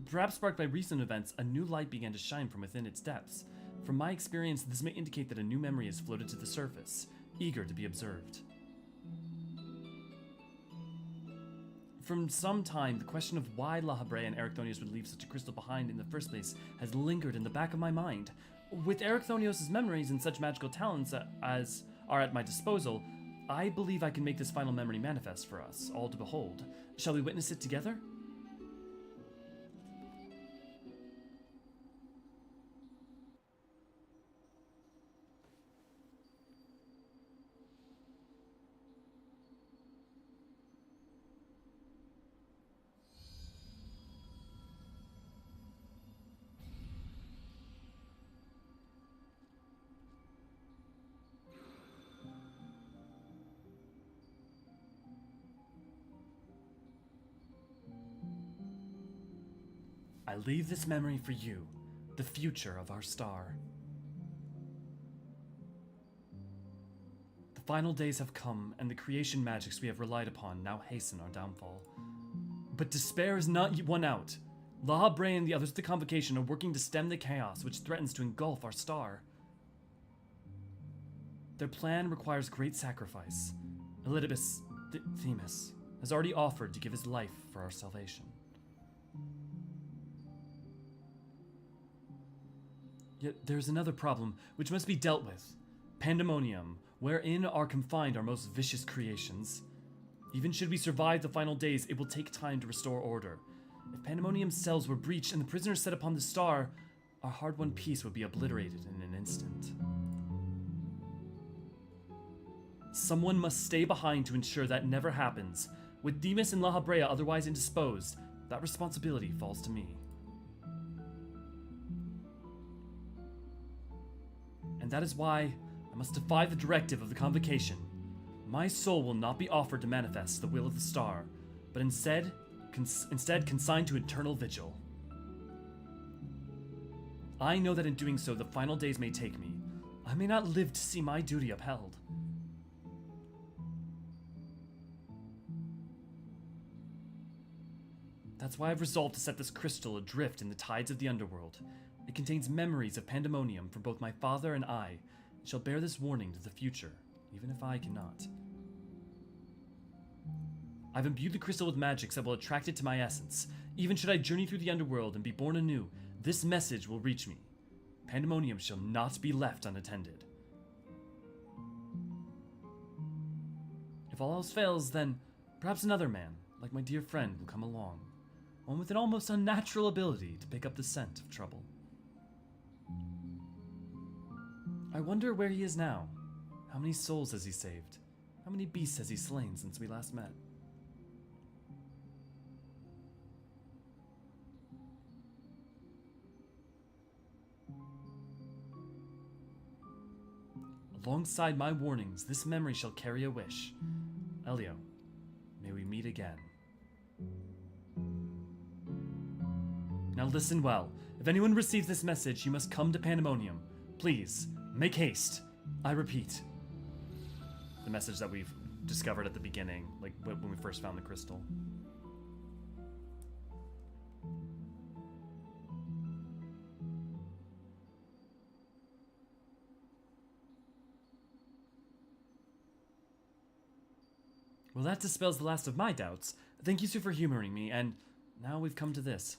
Perhaps sparked by recent events, a new light began to shine from within its depths. From my experience, this may indicate that a new memory has floated to the surface, eager to be observed. From some time, the question of why La Habrea and Eorzean would leave such a crystal behind in the first place has lingered in the back of my mind. With Eorzean's memories and such magical talents as are at my disposal, I believe I can make this final memory manifest for us all to behold. Shall we witness it together? I leave this memory for you, the future of our star. The final days have come, and the creation magics we have relied upon now hasten our downfall. But despair is not won out. La Brea and the others at the Convocation are working to stem the chaos which threatens to engulf our star. Their plan requires great sacrifice. Elidibus Themis has already offered to give his life for our salvation. Yet there's another problem which must be dealt with. Pandæmonium, wherein are confined our most vicious creations. Even should we survive the final days, it will take time to restore order. If Pandæmonium's cells were breached and the prisoners set upon the star, our hard-won peace would be obliterated in an instant. Someone must stay behind to ensure that never happens. With Demas and La Brea otherwise indisposed, that responsibility falls to me. And that is why I must defy the directive of the Convocation. My soul will not be offered to manifest the will of the star, but instead consigned to eternal vigil. I know that in doing so, the final days may take me. I may not live to see my duty upheld. That's why I've resolved to set this crystal adrift in the tides of the underworld. It contains memories of Pandæmonium from both my father and I. It shall bear this warning to the future, even if I cannot. I've imbued the crystal with magics that will attract it to my essence. Even should I journey through the underworld and be born anew, this message will reach me. Pandæmonium shall not be left unattended. If all else fails, then perhaps another man, like my dear friend, will come along. One with an almost unnatural ability to pick up the scent of trouble. I wonder where he is now. How many souls has he saved? How many beasts has he slain since we last met? Alongside my warnings, this memory shall carry a wish. Elio, may we meet again. Now listen well. If anyone receives this message, you must come to Pandæmonium. Please, make haste. I repeat. The message that we've discovered at the beginning, like when we first found the crystal. Well, that dispels the last of my doubts. Thank you, Sue, for humoring me, and now we've come to this.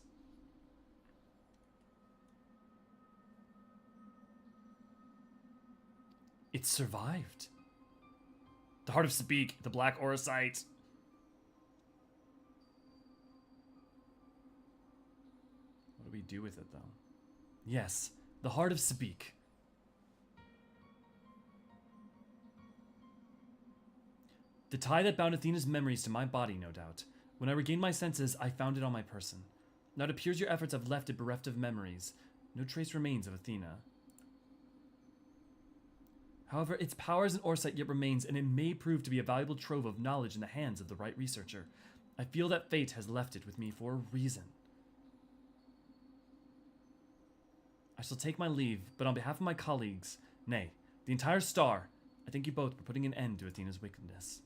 It survived. The Heart of Sabik, the Black Orosite. What do we do with it, though? Yes, the Heart of Sabik. The tie that bound Athena's memories to my body, no doubt. When I regained my senses, I found it on my person. Now it appears your efforts have left it bereft of memories. No trace remains of Athena. However, its power as an Orsite yet remains, and it may prove to be a valuable trove of knowledge in the hands of the right researcher. I feel that fate has left it with me for a reason. I shall take my leave, but on behalf of my colleagues, nay, the entire star, I thank you both for putting an end to Athena's wickedness.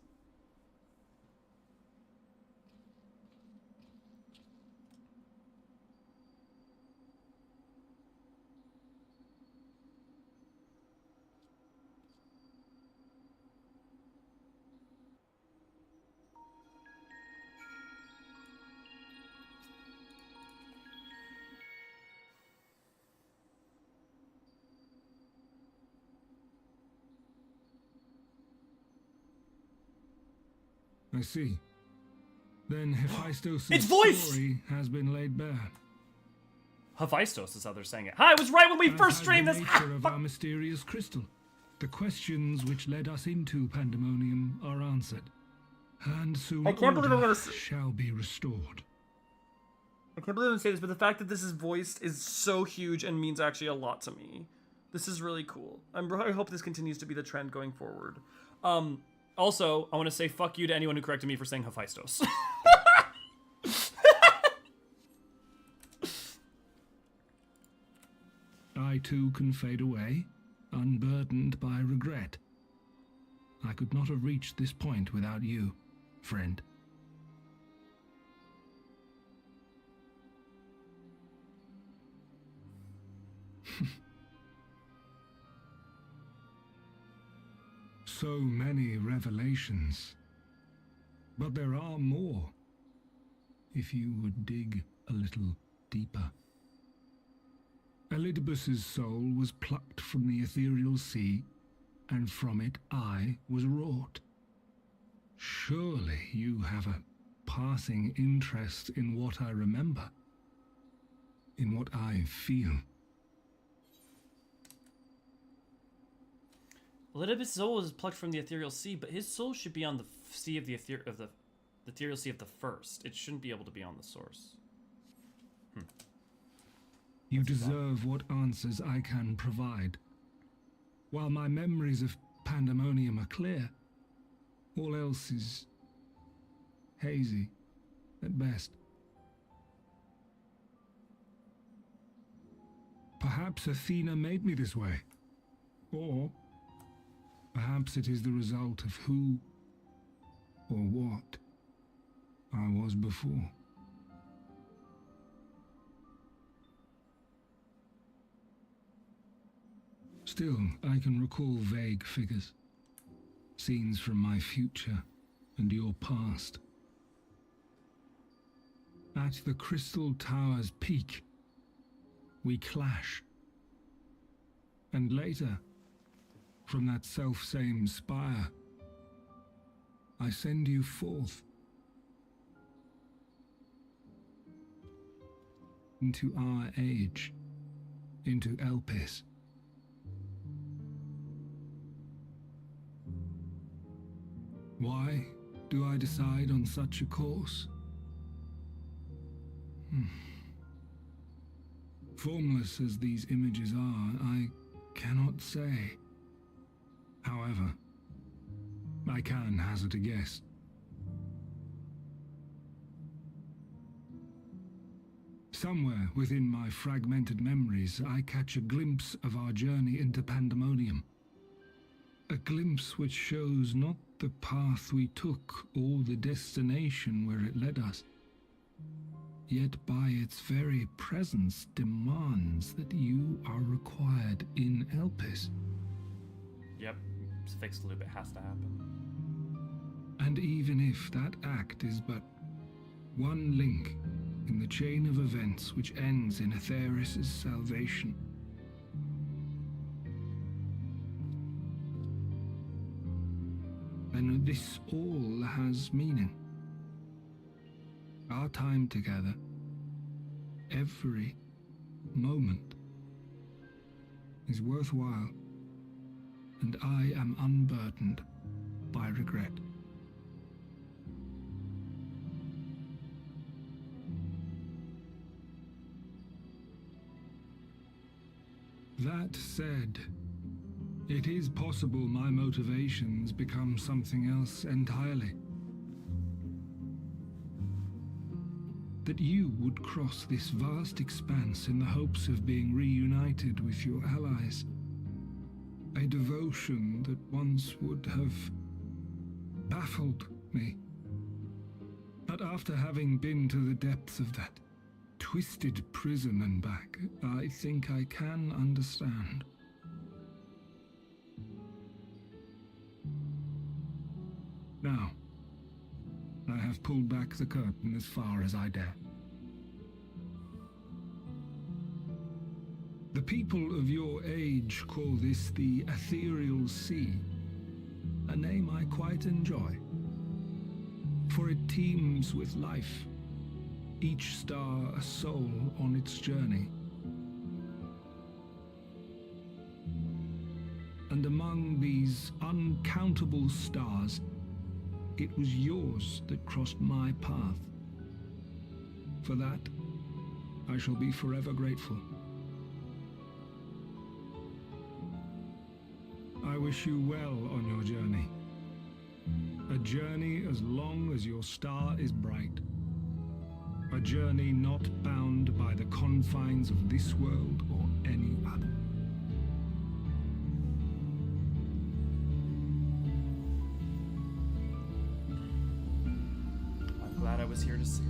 I see. Then Hephaestos' Its voice! story has been laid bare. Hephaestos is how they're saying it. Hi, it was right when we first streamed this. The nature of our mysterious crystal. The questions which led us into Pandæmonium are answered, and soon I can't believe I'm order gonna shall be restored. I can't believe I'm saying this, but the fact that this is voiced is so huge and means actually a lot to me. This is really cool. I hope this continues to be the trend going forward. Also, I want to say fuck you to anyone who corrected me for saying Hephaestos. I too can fade away, unburdened by regret. I could not have reached this point without you, friend. So many revelations. But there are more, if you would dig a little deeper. Elidibus's soul was plucked from the ethereal sea, and from it I was wrought. Surely you have a passing interest in what I remember, in what I feel. Elidibus' soul was plucked from the ethereal sea, but his soul should be on the sea of the ethereal sea of the first. It shouldn't be able to be on the source. You deserve what answers I can provide. While my memories of Pandæmonium are clear, all else is hazy at best. Perhaps Athena made me this way, or perhaps it is the result of who or what I was before. Still, I can recall vague figures, scenes from my future and your past. At the Crystal Tower's peak, we clash. And later, from that self-same spire, I send you forth into our age, into Elpis. Why do I decide on such a course? Formless as these images are, I cannot say. However, I can hazard a guess. Somewhere within my fragmented memories, I catch a glimpse of our journey into Pandæmonium. A glimpse which shows not the path we took or the destination where it led us, yet by its very presence demands that you are required in Elpis. Yep, it's fixed loop, it has to happen. And even if that act is but one link in the chain of events which ends in Atheris' salvation, then this all has meaning. Our time together, every moment, is worthwhile, and I am unburdened by regret. That said, it is possible my motivations become something else entirely. That you would cross this vast expanse in the hopes of being reunited with your allies. A devotion that once would have baffled me. But after having been to the depths of that twisted prison and back, I think I can understand. Now, I have pulled back the curtain as far as I dare. The people of your age call this the Ethereal Sea, a name I quite enjoy, for it teems with life, each star a soul on its journey. And among these uncountable stars, it was yours that crossed my path. For that, I shall be forever grateful. I wish you well on your journey. A journey as long as your star is bright. A journey not bound by the confines of this world or any other. I'm glad I was here to see it.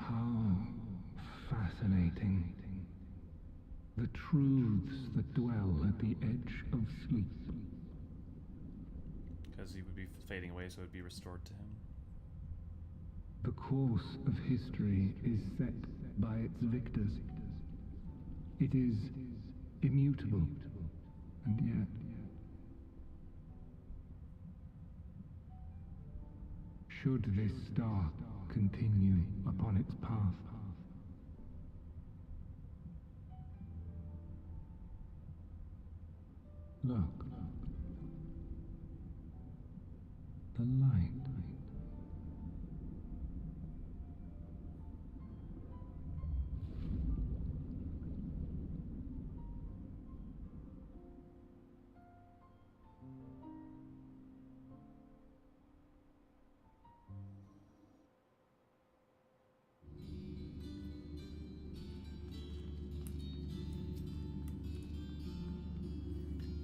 How fascinating. The truths that dwell at the edge of sleep. Because he would be fading away, so it would be restored to him. The course of history is set by its victors. It is immutable, and yet should this star continue upon its path, look, the light.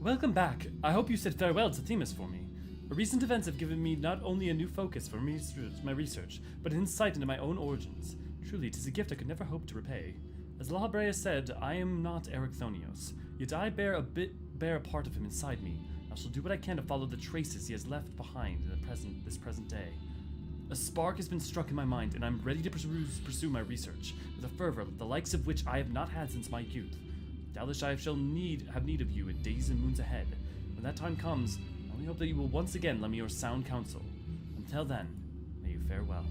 Welcome back. I hope you said farewell to Themis for me. Recent events have given me not only a new focus for my research, but an insight into my own origins. Truly, 'tis a gift I could never hope to repay. As Lahabrea said, I am not Eorzean, yet I bear a part of him inside me. I shall do what I can to follow the traces he has left behind in this present day. A spark has been struck in my mind, and I'm ready to pursue my research with a fervor the likes of which I have not had since my youth. Doubtless I shall have need of you in days and moons ahead. When that time comes, I only hope that you will once again lend me your sound counsel. Until then, may you fare well.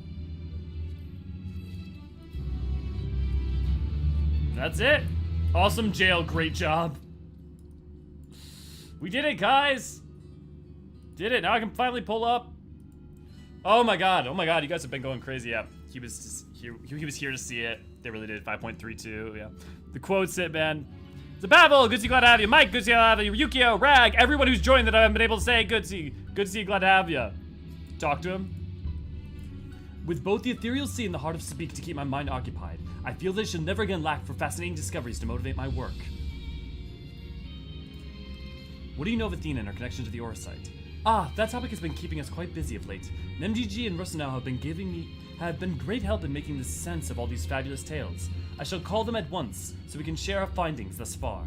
That's it. Awesome jail. Great job. We did it, guys. Did it. Now I can finally pull up. Oh my god. Oh my god. You guys have been going crazy. Yeah. He was just here. He was here to see it. They really did. 5.32. Yeah. The quotes it, man. Zababble, good to see you, glad to have you. Mike, good to see you, glad to have you. Yukio, Rag, everyone who's joined that I haven't been able to say, good to see you, glad to have you. Talk to him. With both the ethereal sea and the heart of Sabik to keep my mind occupied, I feel that it should never again lack for fascinating discoveries to motivate my work. What do you know of Athena and her connection to the Orisite? That topic has been keeping us quite busy of late. MGG and Rusinau have been great help in making the sense of all these fabulous tales. I shall call them at once, so we can share our findings thus far.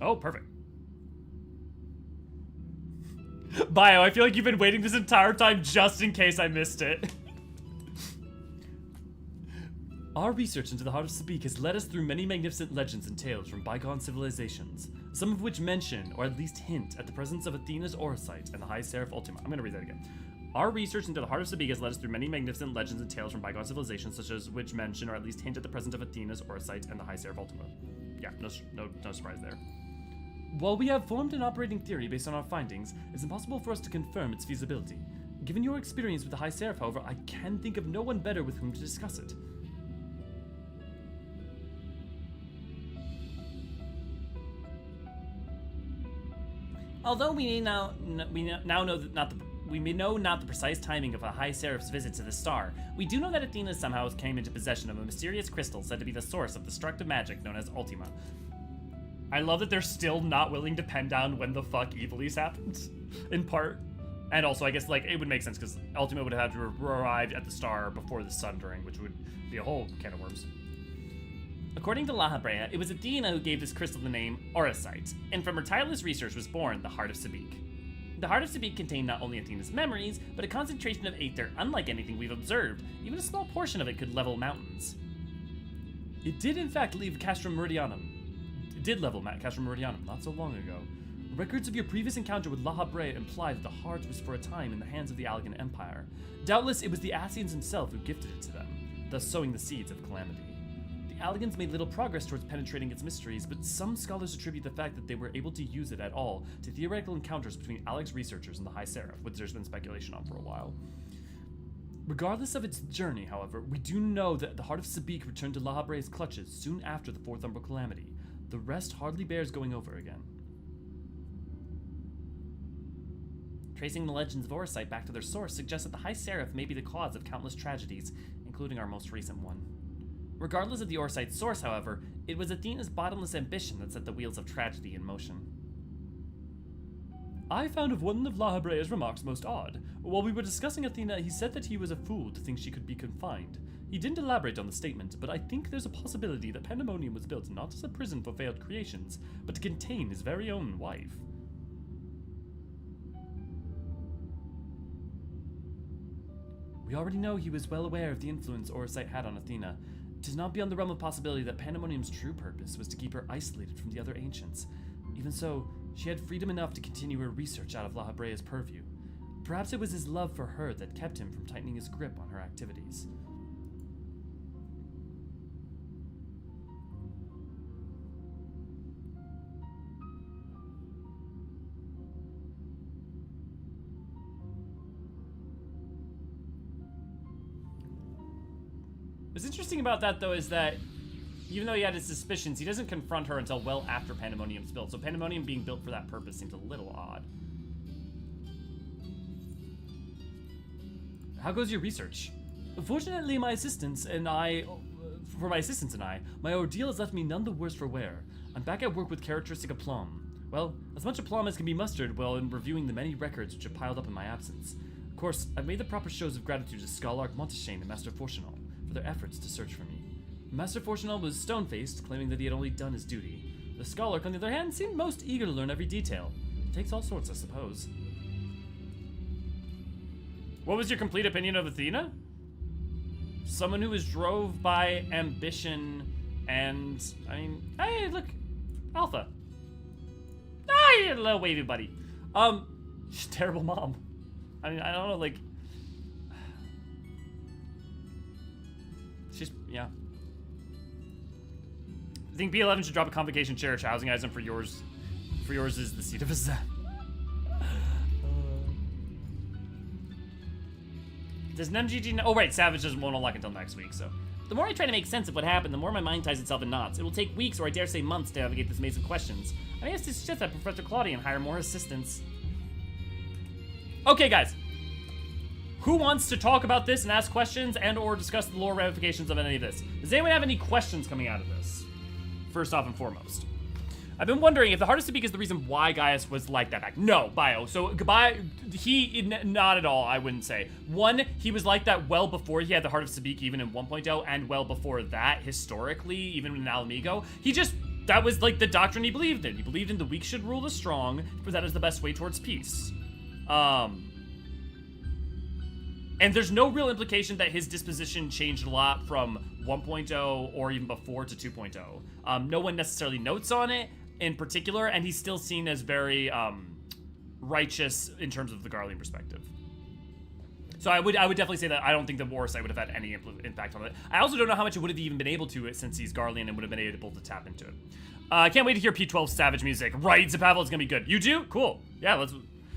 Oh, perfect. Bio, I feel like you've been waiting this entire time just in case I missed it. Our research into the heart of Sabik has led us through many magnificent legends and tales from bygone civilizations, some of which mention, or at least hint, at the presence of Athena's Orisite and the High Seraph Ultima. I'm gonna read that again. Our research into the heart of Sabik has led us through many magnificent legends and tales from bygone civilizations, such as which mention or at least hint at the presence of Athena's Orisite and the High Seraph Ultima. Yeah, no surprise there. While we have formed an operating theory based on our findings, it's impossible for us to confirm its feasibility. Given your experience with the High Seraph, however, I can think of no one better with whom to discuss it. Although we may now know that we may know not the precise timing of a High Seraph's visit to the star, we do know that Athena somehow came into possession of a mysterious crystal said to be the source of destructive magic known as Ultima. I love that they're still not willing to pen down when the fuck Evilise happened, in part. And also, I guess, like, it would make sense, because Ultima would have had to arrive at the star before the sundering, which would be a whole can of worms. According to Lahabrea, it was Athena who gave this crystal the name Orisite, and from her tireless research was born the Heart of Sabik. The Heart of Sabik contained not only Athena's memories, but a concentration of aether unlike anything we've observed. Even a small portion of it could level mountains. It did in fact leave Castrum Meridianum. did level Castro Meridianum not so long ago. Records of your previous encounter with La Habrea imply that the heart was for a time in the hands of the Allegan Empire. Doubtless it was the Ascians himself who gifted it to them, thus sowing the seeds of calamity. The Allegans made little progress towards penetrating its mysteries, but some scholars attribute the fact that they were able to use it at all to theoretical encounters between Alex researchers and the High Seraph, which there's been speculation on for a while. Regardless of its journey, however, we do know that the heart of Sabik returned to La Habrea's clutches soon after the Fourth Umbral Calamity. The rest hardly bears going over again. Tracing the legends of Orsite back to their source suggests that the High Seraph may be the cause of countless tragedies, including our most recent one. Regardless of the Orsite's source, however, it was Athena's bottomless ambition that set the wheels of tragedy in motion. I found one of La Habrea's remarks most odd. While we were discussing Athena, he said that he was a fool to think she could be confined. He didn't elaborate on the statement, but I think there's a possibility that Pandæmonium was built not as a prison for failed creations, but to contain his very own wife. We already know he was well aware of the influence Orsite had on Athena. It is not beyond the realm of possibility that Pandæmonium's true purpose was to keep her isolated from the other ancients. Even so, she had freedom enough to continue her research out of La Habrea's purview. Perhaps it was his love for her that kept him from tightening his grip on her activities. What's interesting about that, though, is that even though he had his suspicions, he doesn't confront her until well after Pandæmonium's built. So Pandæmonium being built for that purpose seems a little odd. How goes your research? Fortunately, my assistants and I, my ordeal has left me none the worse for wear. I'm back at work with characteristic aplomb. Well, as much aplomb as can be mustered while in reviewing the many records which have piled up in my absence. Of course, I've made the proper shows of gratitude to Scholarch Montaigne and Master Fortunal for their efforts to search for me. Master Fortunal was stone-faced, claiming that he had only done his duty. The Scholarch, on the other hand, seemed most eager to learn every detail. It takes all sorts, I suppose. What was your complete opinion of Athena? Someone who was drove by ambition and, I mean, hey, look, Alpha. Ah, you're a little wavy buddy. She's a terrible mom. I mean, I don't know, like, she's, yeah. I think B11 should drop a convocation cherish housing item for yours. For yours is the seat of a Zen. Does an MGG oh right, Savage doesn't won't unlock until next week, so. The more I try to make sense of what happened, the more my mind ties itself in knots. It will take weeks, or I dare say months, to navigate this maze of questions. I may have to suggest that Professor Claudian hire more assistants. Okay, guys. Who wants to talk about this and ask questions and or discuss the lore ramifications of any of this? Does anyone have any questions coming out of this? First off and foremost. I've been wondering if the Heart of Sabik is the reason why Gaius was like that back. No, Bio. So, not at all, I wouldn't say. One, he was like that well before he had the Heart of Sabik, even in 1.0, and well before that, historically, even in Alamigo. That was like the doctrine he believed in. He believed in the weak should rule the strong, for that is the best way towards peace. And there's no real implication that his disposition changed a lot from 1.0 or even before to 2.0. No one necessarily notes on it in particular, and he's still seen as very righteous in terms of the Garlean perspective. So I would definitely say that I don't think the Orsite would have had any impact on it. I also don't know how much it would have even been able to, since he's Garlean and would have been able to tap into it. I can't wait to hear P12 Savage music. Right, Zapavel is gonna be good. You do? Cool. Yeah, let's.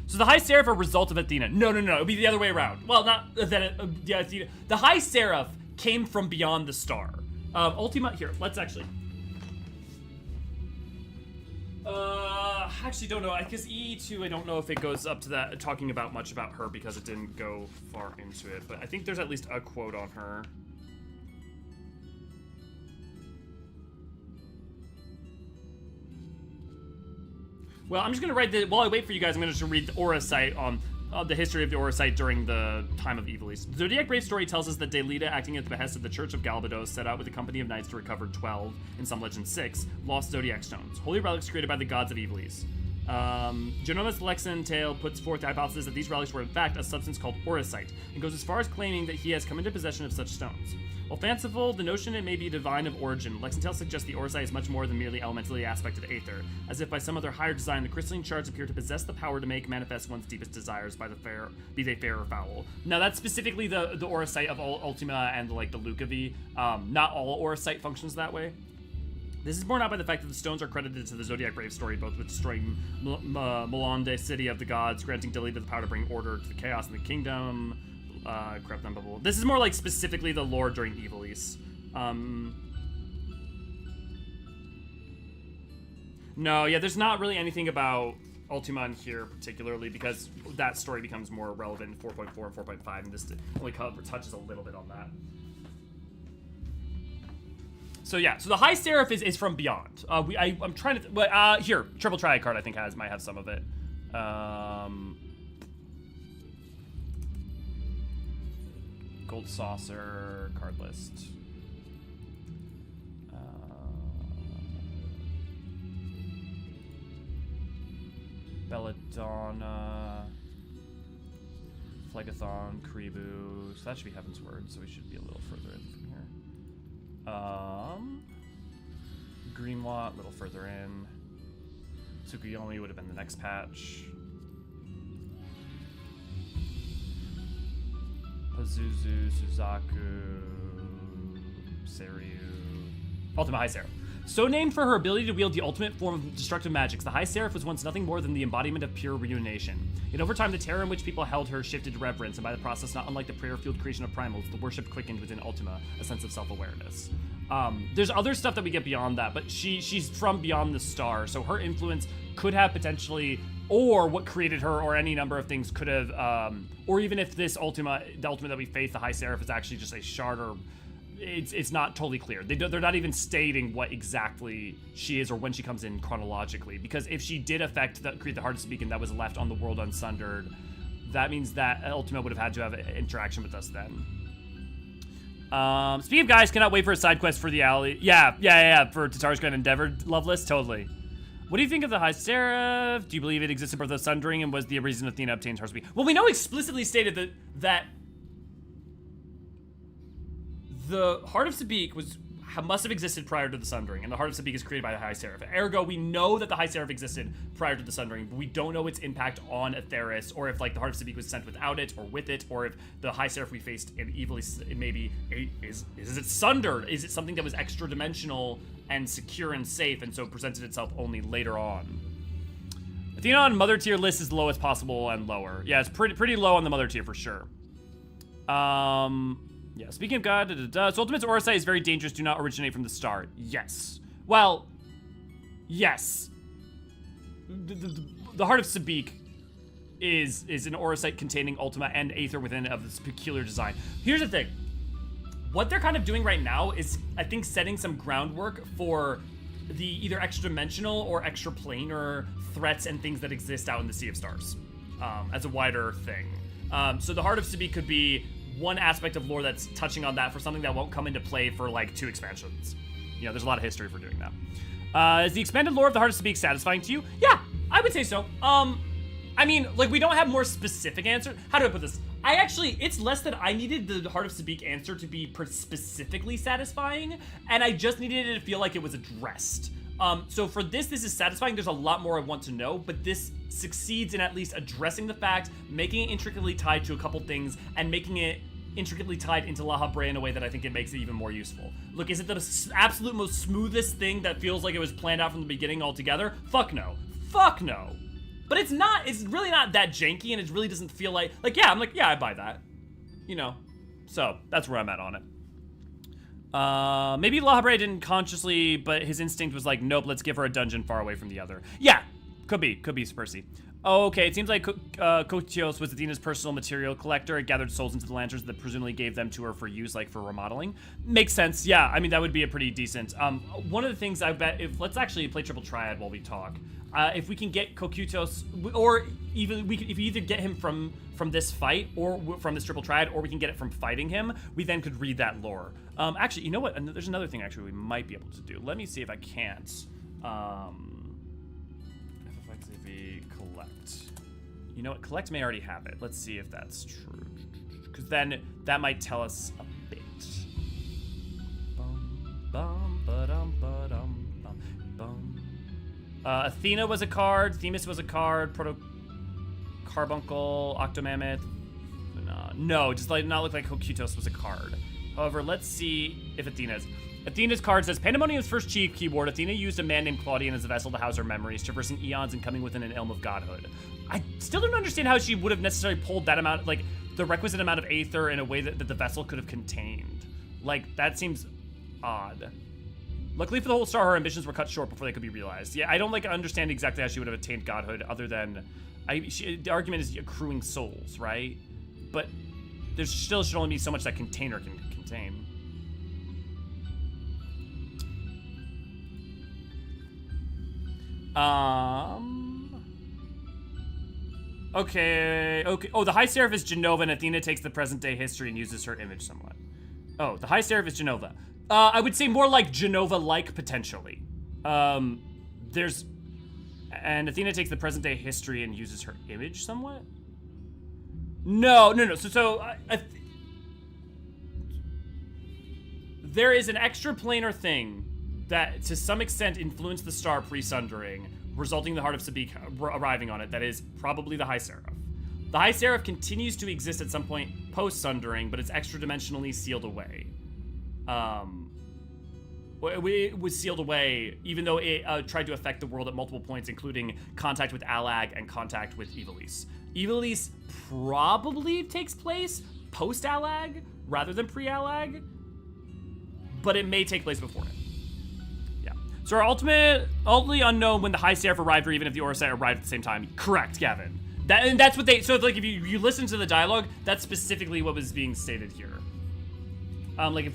So the High Seraph are a result of Athena. No. It'll be the other way around. Well, not that. Yeah, Athena. The High Seraph came from beyond the star. Ultima. Here, let's actually. Actually don't know. I guess E2. I don't know if it goes up to that talking about much about her because it didn't go far into it. But I think there's at least a quote on her. Well, I'm just going to write while I wait for you guys, I'm going to just read the Orsite on the history of the Orsite during the time of Evilise. The Zodiac Brave story tells us that Daelita, acting at the behest of the Church of Galbados, set out with a company of knights to recover 12, in some legends 6, lost Zodiac stones, holy relics created by the gods of Evilise. Genomus Lexan Tale puts forth the hypothesis that these relics were in fact a substance called Orsite, and goes as far as claiming that he has come into possession of such stones. While fanciful, the notion it may be divine of origin, Lexington suggests the Eorzean is much more than merely elementally aspect of aether, as if by some other higher design, the crystalline shards appear to possess the power to make manifest one's deepest desires, be they fair or foul. Now that's specifically the Eorzean of Ultima and like the Lucavi. Not all Eorzean functions that way. This is borne out by the fact that the stones are credited to the Zodiac Brave story, both with destroying Malande, city of the gods, granting Delita the power to bring order to the chaos in the kingdom, corrupt them, blah, blah, blah. This is more like specifically the lore during Evilise. No, yeah, there's not really anything about Ultima in here particularly, because that story becomes more relevant in 4.4 and 4.5, and this only touches a little bit on that. So yeah, so the High Seraph is from beyond. I'm trying to, here, Triple Triad card I think might have some of it. Gold Saucer card list. Belladonna, Phlegathon, Karibu. So that should be Heaven's Word, so we should be a little further in from here. Greenwatt, a little further in. Tsukuyomi would have been the next patch. Pazuzu, Suzaku, Seiryu. Ultima High Seraph. So named for her ability to wield the ultimate form of destructive magics, the High Seraph was once nothing more than the embodiment of pure reunionation. Yet over time, the terror in which people held her shifted to reverence, and by the process, not unlike the prayer-fueled creation of primals, the worship quickened within Ultima a sense of self-awareness. There's other stuff that we get beyond that, but she's from beyond the star, so her influence could have potentially, or what created her, or any number of things could have, or even if this Ultima, the Ultima that we face, the High Seraph, is actually just a shard, or it's not totally clear. They're not even stating what exactly she is or when she comes in chronologically, because if she did create the Heart of Speaking that was left on the world unsundered, that means that Ultima would have had to have interaction with us then. Speaking of guys, cannot wait for a side quest for the alley. Yeah, for Tataru's Grand Endeavor love list, totally. What do you think of the High Seraph? Do you believe it existed before the Sundering and was the reason Athena obtained Heart of Speaking? Well, we know explicitly stated that the Heart of Sabik must have existed prior to the Sundering, and the Heart of Sabik is created by the High Seraph. Ergo, we know that the High Seraph existed prior to the Sundering, but we don't know its impact on Atheris, or if like the Heart of Sabik was sent without it, or with it, or if the High Seraph we faced in Evilise, is it sundered? Is it something that was extra dimensional and secure and safe, and so presented itself only later on? Athena on Mother Tier list is the lowest possible and lower. Yeah, it's pretty low on the Mother Tier for sure. Yeah, speaking of God, so Ultimate's Eorzean is very dangerous, do not originate from the start. Yes. Well, yes. The Heart of Sabik is an Eorzean containing Ultima and Aether within it of this peculiar design. Here's the thing. What they're kind of doing right now is, I think, setting some groundwork for the either extra-dimensional or extra-planar threats and things that exist out in the Sea of Stars as a wider thing. So the Heart of Sabik could be one aspect of lore that's touching on that for something that won't come into play for like 2 expansions. You know, there's a lot of history for doing that. Is the expanded lore of the Heart of Sabik satisfying to you? Yeah, I would say so. I mean, like, we don't have more specific answers. How do I put this? It's less that I needed the Heart of Sabik answer to be specifically satisfying, and I just needed it to feel like it was addressed. So for this is satisfying. There's a lot more I want to know, but this succeeds in at least addressing the fact, making it intricately tied to a couple things, and making it intricately tied into La Habrea in a way that I think it makes it even more useful. Look, is it the absolute most smoothest thing that feels like it was planned out from the beginning altogether? Fuck no. Fuck no. But it's really not that janky, and it really doesn't feel like, yeah, I buy that. You know? So, that's where I'm at on it. Maybe La Habrea didn't consciously, but his instinct was like, nope, let's give her a dungeon far away from the other. Yeah, could be Spursy. Okay, it seems like Kotios was Athena's personal material collector. It gathered souls into the lanterns that presumably gave them to her for use, like for remodeling. Makes sense, yeah. I mean, that would be a pretty decent. One of the things I bet, let's actually play Triple Triad while we talk. If we can get Kokutos, or even if we either get him from this fight, or from this Triple Triad, or we can get it from fighting him, we then could read that lore. Actually, you know what? There's another thing actually we might be able to do. Let me see if I can't. FFXIV collect. You know what? Collect may already have it. Let's see if that's true. Because then that might tell us a bit. Athena was a card. Themis was a card. Carbuncle, Octomammoth. No, just like not look like Hokutos was a card. However, let's see if Athena's. Athena's card says, Pandæmonium's first chief keyboard, Athena used a man named Claudian as a vessel to house her memories, traversing eons and coming within an ilm of godhood. I still don't understand how she would have necessarily pulled that amount, like, the requisite amount of aether in a way that the vessel could have contained. Like, that seems odd. Luckily for the whole star, her ambitions were cut short before they could be realized. Yeah, I don't, like, understand exactly how she would have attained godhood other than... the argument is accruing souls, right? But there still should only be so much that container can contain. Okay. Oh, the High Seraph is Genova, and Athena takes the present-day history and uses her image somewhat. Oh, the High Seraph is Genova. I would say more like Genova-like, potentially. And Athena takes the present-day history and uses her image somewhat? No. There is an extraplanar thing that, to some extent, influenced the star pre-sundering, resulting in the Heart of Sabik arriving on it. That is probably the High Seraph. The High Seraph continues to exist at some point post-sundering, but it's extra-dimensionally sealed away. It was sealed away, even though it tried to affect the world at multiple points, including contact with Alag and contact with Evilise. Evilise probably takes place post-Alag rather than pre-Alag, but it may take place before it. Yeah. So our ultimately unknown when the High Seraph arrived, or even if the Eorzean arrived at the same time. Correct, Gavin. That's what they. So like if you listen to the dialogue, that's specifically what was being stated here. Like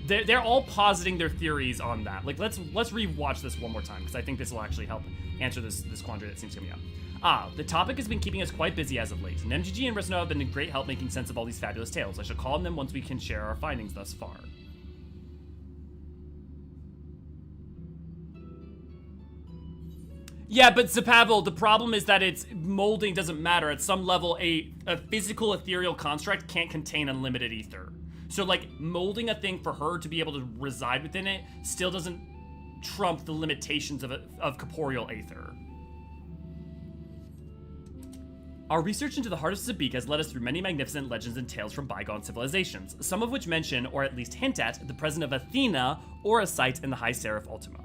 they're all positing their theories on that. Like let's rewatch this one more time because I think this will actually help answer this quandary that seems to be up. The topic has been keeping us quite busy as of late, and MGG and Resno have been a great help making sense of all these fabulous tales. I shall call on them once we can share our findings thus far. Yeah, but Zapavel, the problem is that its molding doesn't matter. At some level, a physical ethereal construct can't contain unlimited ether. So, like, molding a thing for her to be able to reside within it still doesn't trump the limitations of corporeal aether. Our research into the Heart of Sabik has led us through many magnificent legends and tales from bygone civilizations, some of which mention, or at least hint at, the presence of Athena, Eorzean, and the High Seraph Ultima.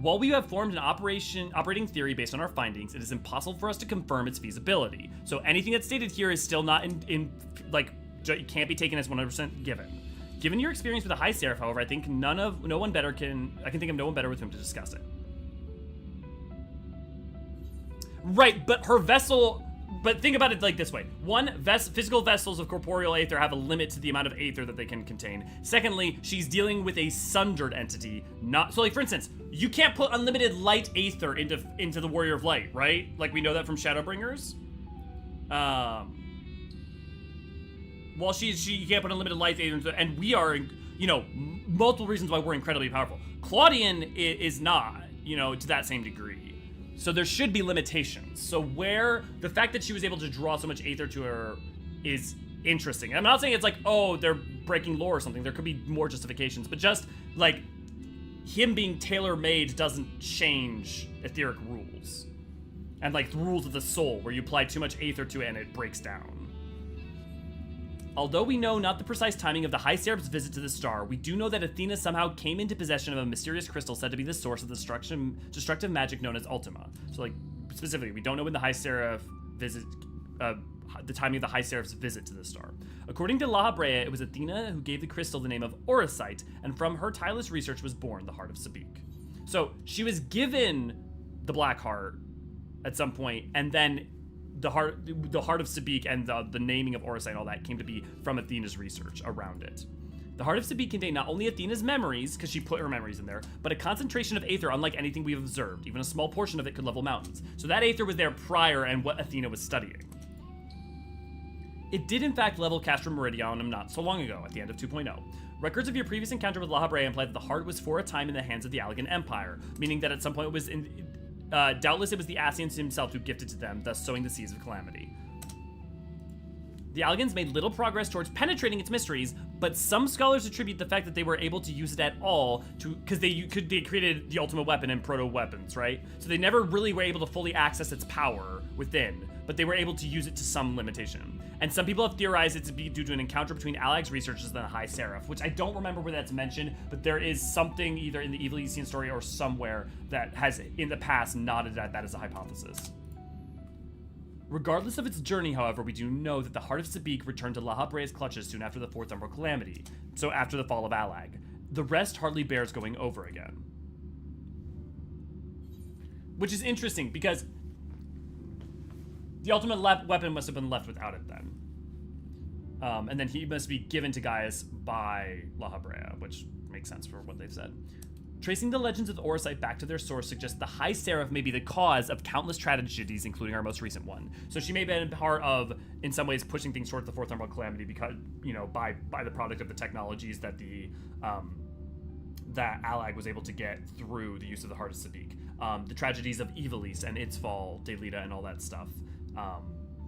While we have formed an operating theory based on our findings, it is impossible for us to confirm its feasibility. So anything that's stated here is still not it can't be taken as 100% given. Given your experience with the High Seraph, however, I think I can think of no one better with whom to discuss it. Right, but her vessel. But think about it like this way. One, physical vessels of corporeal aether have a limit to the amount of aether that they can contain. Secondly, she's dealing with a sundered entity. So like, for instance, you can't put unlimited light aether into the Warrior of Light, right? Like, we know that from Shadowbringers. Well, you can't put unlimited light aether into, and we are, multiple reasons why we're incredibly powerful. Claudian is not, to that same degree. So there should be limitations. So the fact that she was able to draw so much aether to her is interesting. I'm not saying it's like, oh, they're breaking lore or something. There could be more justifications, but just like him being tailor-made doesn't change etheric rules. And like the rules of the soul, where you apply too much aether to it and it breaks down. Although we know not the precise timing of the High Seraph's visit to the star, we do know that Athena somehow came into possession of a mysterious crystal said to be the source of the destructive magic known as Ultima. So, like, specifically, we don't know when the High Seraph the timing of the High Seraph's visit to the star. According to La Habrea, it was Athena who gave the crystal the name of Eorzean, and from her tireless research was born the Heart of Sabik. So, she was given the Black Heart at some point, and then the heart of Sabik and the naming of Eorzean, all that came to be from Athena's research around it. The Heart of Sabik contained not only Athena's memories, because she put her memories in there, but a concentration of aether unlike anything we've observed. Even a small portion of it could level mountains. So that aether was there prior and what Athena was studying. It did in fact level Castrum Meridianum not so long ago, at the end of 2.0. Records of your previous encounter with La Habrea imply that the heart was for a time in the hands of the Allegan Empire, meaning that at some point it was doubtless it was the Ascians himself who gifted to them, thus sowing the seeds of calamity. The Allagans made little progress towards penetrating its mysteries, but some scholars attribute the fact that they were able to use it at all to because they created the ultimate weapon and proto-weapons, right? So they never really were able to fully access its power within, but they were able to use it to some limitation. And some people have theorized it to be due to an encounter between Alag's researchers and the High Seraph, which I don't remember where that's mentioned, but there is something either in the Eorzean story or somewhere that has in the past nodded at that as a hypothesis. Regardless of its journey, however, we do know that the Heart of Sabik returned to La Habrea's clutches soon after the Fourth Umbral Calamity, so after the fall of Alag. The rest hardly bears going over again. Which is interesting, because the ultimate weapon must have been left without it then. And then he must be given to Gaius by La Habrea, which makes sense for what they've said. Tracing the legends of the Orisite back to their source suggests the High Seraph may be the cause of countless tragedies, including our most recent one. So she may have been part of, in some ways, pushing things towards the Fourth Umbral Calamity because, you know, by the product of the technologies that that Alag was able to get through the use of the Heart of Sabik. The tragedies of Evilise and its fall, Delita and all that stuff.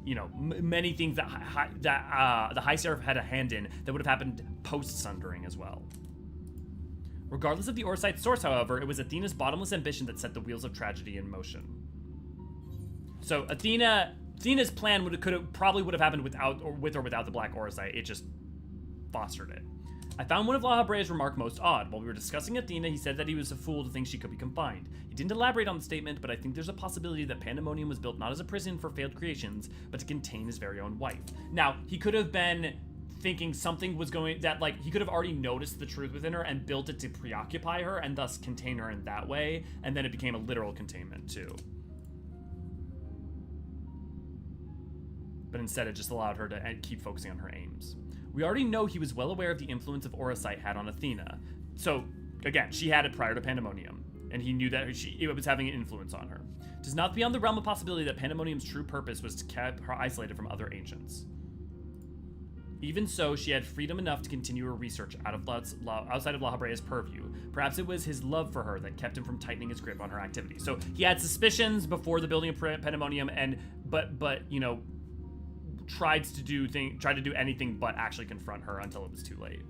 You know, many things that the High Seraph had a hand in that would have happened post-Sundering as well. Regardless of the Orisite's source, however, it was Athena's bottomless ambition that set the wheels of tragedy in motion. So Athena's plan probably would have happened with or without the Black Orisite. It just fostered it. I found one of La Habrea's remark most odd. While we were discussing Athena, he said that he was a fool to think she could be confined. He didn't elaborate on the statement, but I think there's a possibility that Pandæmonium was built not as a prison for failed creations, but to contain his very own wife. Now, he could have been thinking something was he could have already noticed the truth within her and built it to preoccupy her and thus contain her in that way, and then it became a literal containment too. But instead it just allowed her to keep focusing on her aims. We already know he was well aware of the influence of Orisite had on Athena. So, again, she had it prior to Pandæmonium, and he knew that it was having an influence on her. It is not beyond the realm of possibility that Pandæmonium's true purpose was to keep her isolated from other ancients. Even so, she had freedom enough to continue her research outside of La Habrea's purview. Perhaps it was his love for her that kept him from tightening his grip on her activity. So he had suspicions before the building of Pandæmonium, but you know, tried to do anything but actually confront her until it was too late.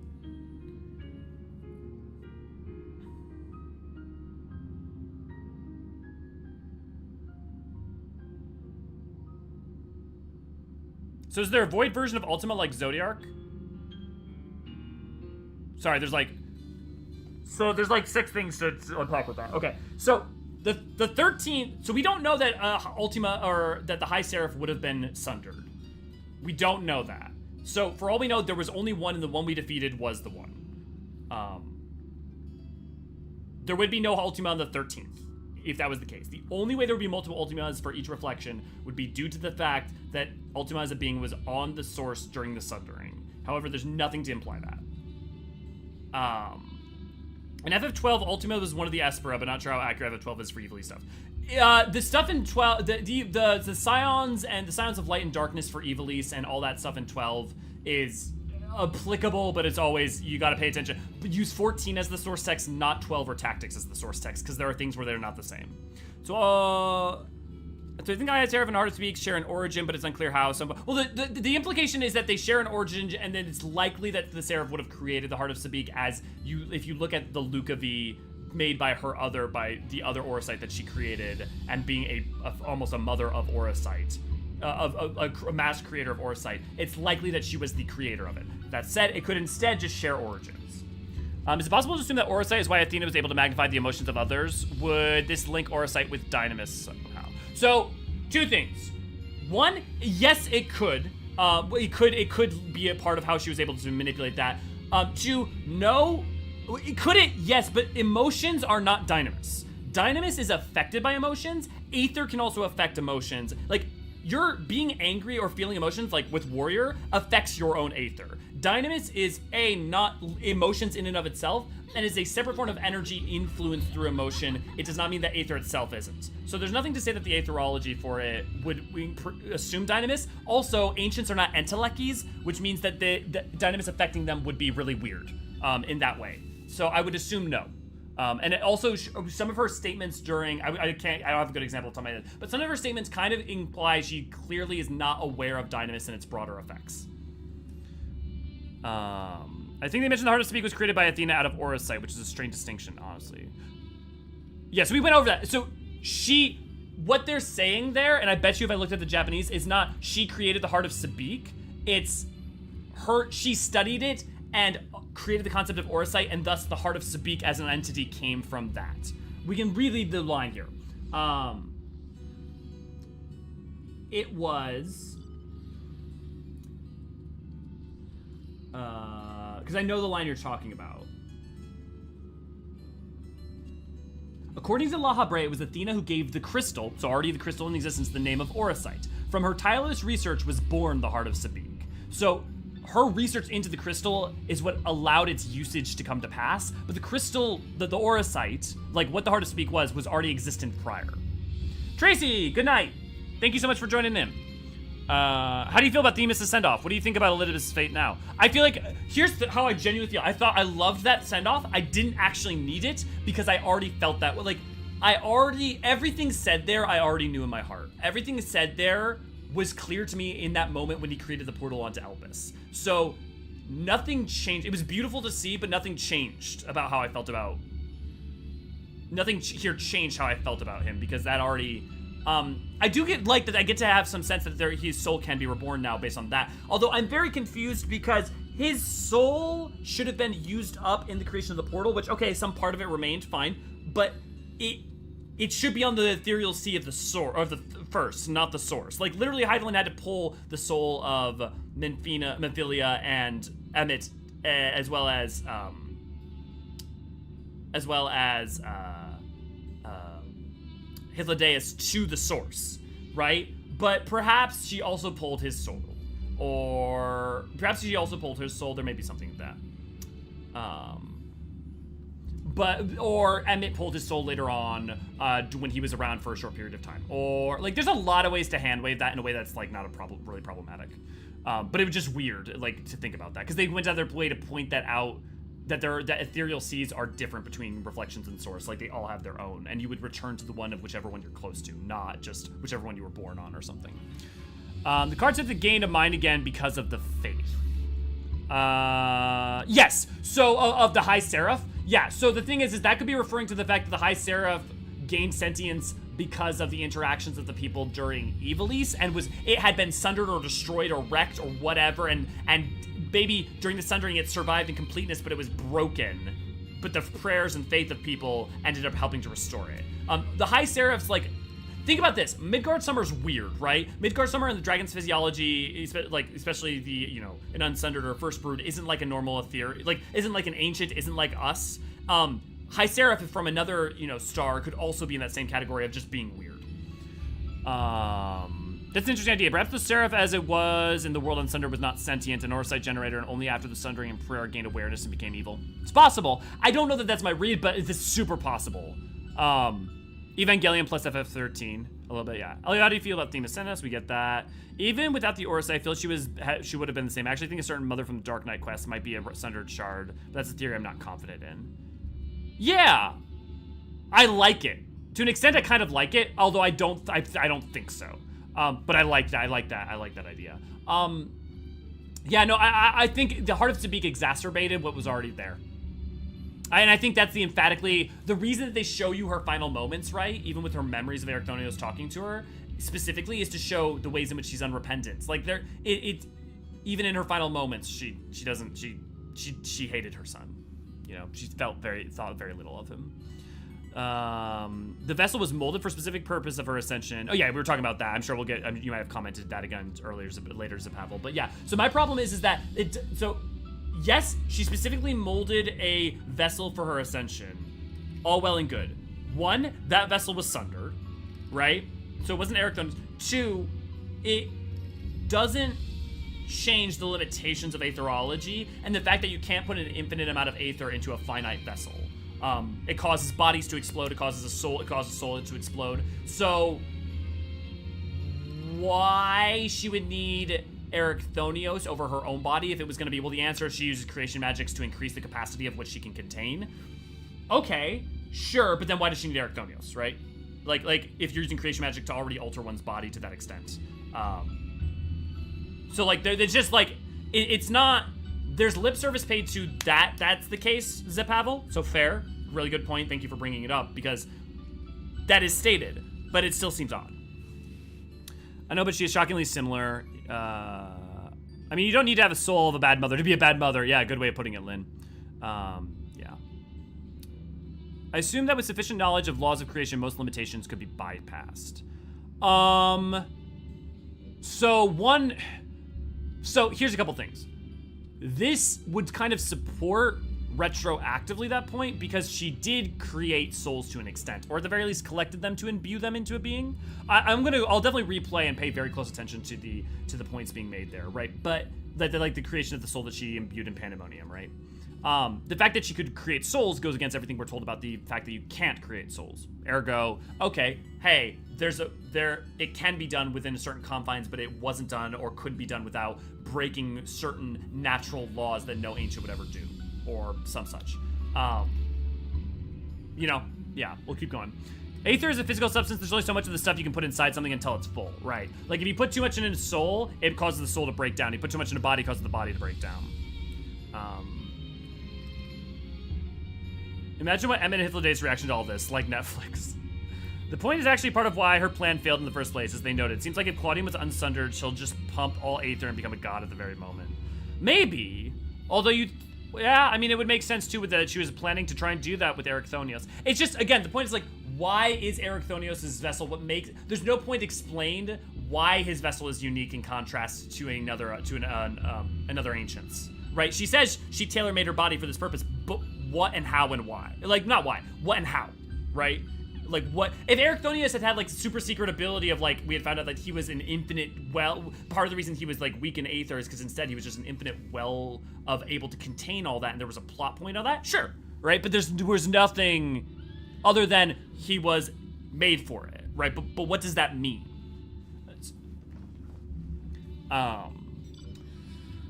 So is there a void version of Ultima like Zodiark? Sorry, there's like 6 things to unpack with that. Okay, so the 13th, so we don't know that Ultima, or that the High Seraph would have been sundered. We don't know that. So for all we know, there was only one, and the one we defeated was the one. There would be no Ultima on the 13th. If that was the case. The only way there would be multiple Ultimas for each reflection would be due to the fact that Ultima as a being was on the source during the Sundering. However, there's nothing to imply that. In FF12, Ultima was one of the Espera, but not sure how accurate FF12 is for Evilly stuff. The stuff in 12, the Scions and the Scions of Light and Darkness for Evilise and all that stuff in 12 is applicable, but it's always, you gotta pay attention. But use 14 as the source text, not 12 or Tactics as the source text, because there are things where they're not the same. So I think I Seraph and Heart of Sabik share an origin, but it's unclear how. Well, the implication is that they share an origin, and then it's likely that the Seraph would have created the Heart of Sabik if you look at the Luca V made by the other Orisite that she created, and being almost a mother of Orisite. A mass creator of Orisite, it's likely that she was the creator of it. That said, it could instead just share origins. Is it possible to assume that Orisite is why Athena was able to magnify the emotions of others? Would this link Orisite with Dynamis somehow? So, 2 things. One, yes, it could. It could be a part of how she was able to manipulate that. 2, no. Could it? Yes, but emotions are not Dynamis. Dynamis is affected by emotions. Aether can also affect emotions. Like, your being angry or feeling emotions, like with Warrior, affects your own Aether. Dynamis is not emotions in and of itself, and is a separate form of energy influenced through emotion. It does not mean that Aether itself isn't. So there's nothing to say that the Aetherology for it would assume Dynamis. Also, Ancients are not Entelechies, which means that the Dynamis affecting them would be really weird in that way. So I would assume no. And it also, some of her statements during, I don't have a good example off the top of my head, but some of her statements kind of imply she clearly is not aware of Dynamis and its broader effects. I think they mentioned the Heart of Speak was created by Athena out of Aurosite, which is a strange distinction, honestly. Yeah, so we went over that. So what they're saying there, and I bet you if I looked at the Japanese, is not she created the Heart of Sabik. It's she studied it and created the concept of Aurosite, and thus the Heart of Sabik as an entity came from that. We can reread the line here. It was... because I know the line you're talking about. According to La Habre, it was Athena who gave the crystal, so already the crystal in existence, the name of Aurosite. From her tireless research was born the Heart of Sabik. So her research into the crystal is what allowed its usage to come to pass, but the crystal, the Aurosite, like what the Heart of Sabik was already existent prior. Tracy, good night. Thank you so much for joining in. How do you feel about Themis' send-off? What do you think about Elidibus' fate now? I feel like, here's how I genuinely feel. I loved that send-off. I didn't actually need it because I already felt that. Like, everything said there, I already knew in my heart. Everything said there was clear to me in that moment when he created the portal onto Elpis. So, nothing changed. It was beautiful to see, but nothing changed about how I felt about... Nothing here changed how I felt about him because that already... I do get that I get to have some sense that his soul can be reborn now based on that. Although I'm very confused because his soul should have been used up in the creation of the portal, which, okay, some part of it remained, fine, but it should be on the ethereal sea of the source, or the first, not the source. Like, literally, Hydaelyn had to pull the soul of Memphilia and Emmett, as well as Hythlodaeus to the source, right? But perhaps she also pulled his soul. Or perhaps she also pulled his soul. There may be something with that. Or Emmett pulled his soul later on when he was around for a short period of time. Or, like, there's a lot of ways to hand wave that in a way that's, like, not really problematic. But it was just weird, like, to think about that. Because they went out of their way to point that out, that ethereal seas are different between reflections and source. Like, they all have their own, and you would return to the one of whichever one you're close to, not just whichever one you were born on or something. The card said the gain of mind again because of the faith. Yes. So of the High Seraph, yeah. So the thing is that could be referring to the fact that the High Seraph gained sentience because of the interactions of the people during Ivalice, and it had been sundered or destroyed or wrecked or whatever, and maybe during the sundering it survived in completeness, but it was broken. But the prayers and faith of people ended up helping to restore it. The High Seraphs, like, think about this. Midgard Summer's weird, right? Midgard Summer and the dragon's physiology, like, especially the, an unsundered or first brood, isn't like a normal ethereal, like, isn't like an ancient, isn't like us. High Seraph from another, star could also be in that same category of just being weird. That's an interesting idea. Perhaps the Seraph as it was in the world unsundered was not sentient, an Aurosite generator, and only after the sundering and prayer gained awareness and became evil. It's possible. I don't know that that's my read, but it's super possible. Evangelion plus FF13. A little bit, yeah. Elliot, how do you feel about Themis Senus? We get that. Even without the Aurosite, I feel she would have been the same. I actually think a certain mother from the Dark Knight quest might be a sundered shard, but that's a theory I'm not confident in. Yeah, I like it. To an extent, I kind of like it, although I don't think so. But I like that. I like that idea. Yeah, no, I think the Heart of Sabik exacerbated what was already there. And I think that's the reason that they show you her final moments, right? Even with her memories of Ericthonios talking to her, specifically, is to show the ways in which she's unrepentant. Like, even in her final moments, she hated her son. She thought very little of him. The vessel was molded for a specific purpose of her ascension. Oh yeah, we were talking about that. I'm sure we'll get, you might have commented that again later, Zapavel. But yeah, so my problem is that yes, she specifically molded a vessel for her ascension. All well and good. One, that vessel was sundered, right? So it wasn't Ericthonios. Two, it doesn't change the limitations of aetherology and the fact that you can't put an infinite amount of aether into a finite vessel. It causes bodies to explode, it causes soul to explode. So why she would need Ericthonios over her own body if it was going to be, well, the answer is she uses creation magics to increase the capacity of which she can contain. okay, sure, but then why does she need Erichthonios, right? Like if you're using creation magic to already alter one's body to that extent. So like there's just like it's not, there's lip service paid to that's the case, Zepavel. So fair, really good point. Thank you for bringing it up, because that is stated, but it still seems odd. I know, but she is shockingly similar. I mean, you don't need to have a soul of a bad mother to be a bad mother. Yeah, good way of putting it, Lynn. Yeah. I assume that with sufficient knowledge of laws of creation, most limitations could be bypassed. So here's a couple things. This would kind of support retroactively that point, because she did create souls to an extent, or at the very least collected them to imbue them into a being. I'll definitely replay and pay very close attention to the points being made there, right? But like the creation of the soul that she imbued in Pandæmonium, right? The fact that she could create souls goes against everything we're told about the fact that you can't create souls. Ergo, okay, hey, it can be done within certain confines, but it wasn't done or couldn't be done without breaking certain natural laws that no ancient would ever do, or some such. Yeah, we'll keep going. Aether is a physical substance. There's only so much of the stuff you can put inside something until it's full, right? Like if you put too much in a soul, it causes the soul to break down. You put too much in a body, it causes the body to break down. Imagine what Emmett Hythlodate's reaction to all this, like Netflix. The point is actually part of why her plan failed in the first place, as they noted. It seems like if Claudian was unsundered, she'll just pump all Aether and become a god at the very moment. Maybe, although yeah, I mean, it would make sense too with that she was planning to try and do that with Erichthonios. It's just, again, the point is like, why is Erichthonios' vessel there's no point explained why his vessel is unique in contrast to another ancient's, right? She says she tailor-made her body for this purpose, but what and how and why? Like, not why, what and how, right? Like, what if Erichthonios had like super secret ability of like, we had found out that he was an infinite part of the reason he was like weak in Aether is because instead he was just an infinite well of able to contain all that, and there was a plot point on that, sure, right? But there was nothing other than he was made for it, right? But what does that mean?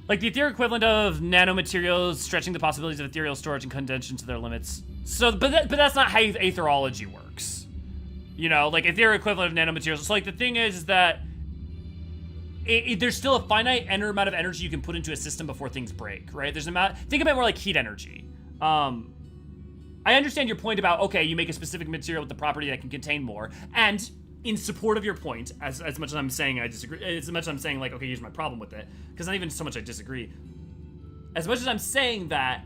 Like the ethereal equivalent of nanomaterials stretching the possibilities of ethereal storage and condensation to their limits. So, but that's not how aetherology works. You know, like ethereal equivalent of nanomaterials. So like the thing is that there's still a finite amount of energy you can put into a system before things break, right? Think about it more like heat energy. I understand your point about, okay, you make a specific material with the property that can contain more, and in support of your point, as much as I'm saying I disagree, as much as I'm saying like, okay, here's my problem with it, because not even so much I disagree. As much as I'm saying that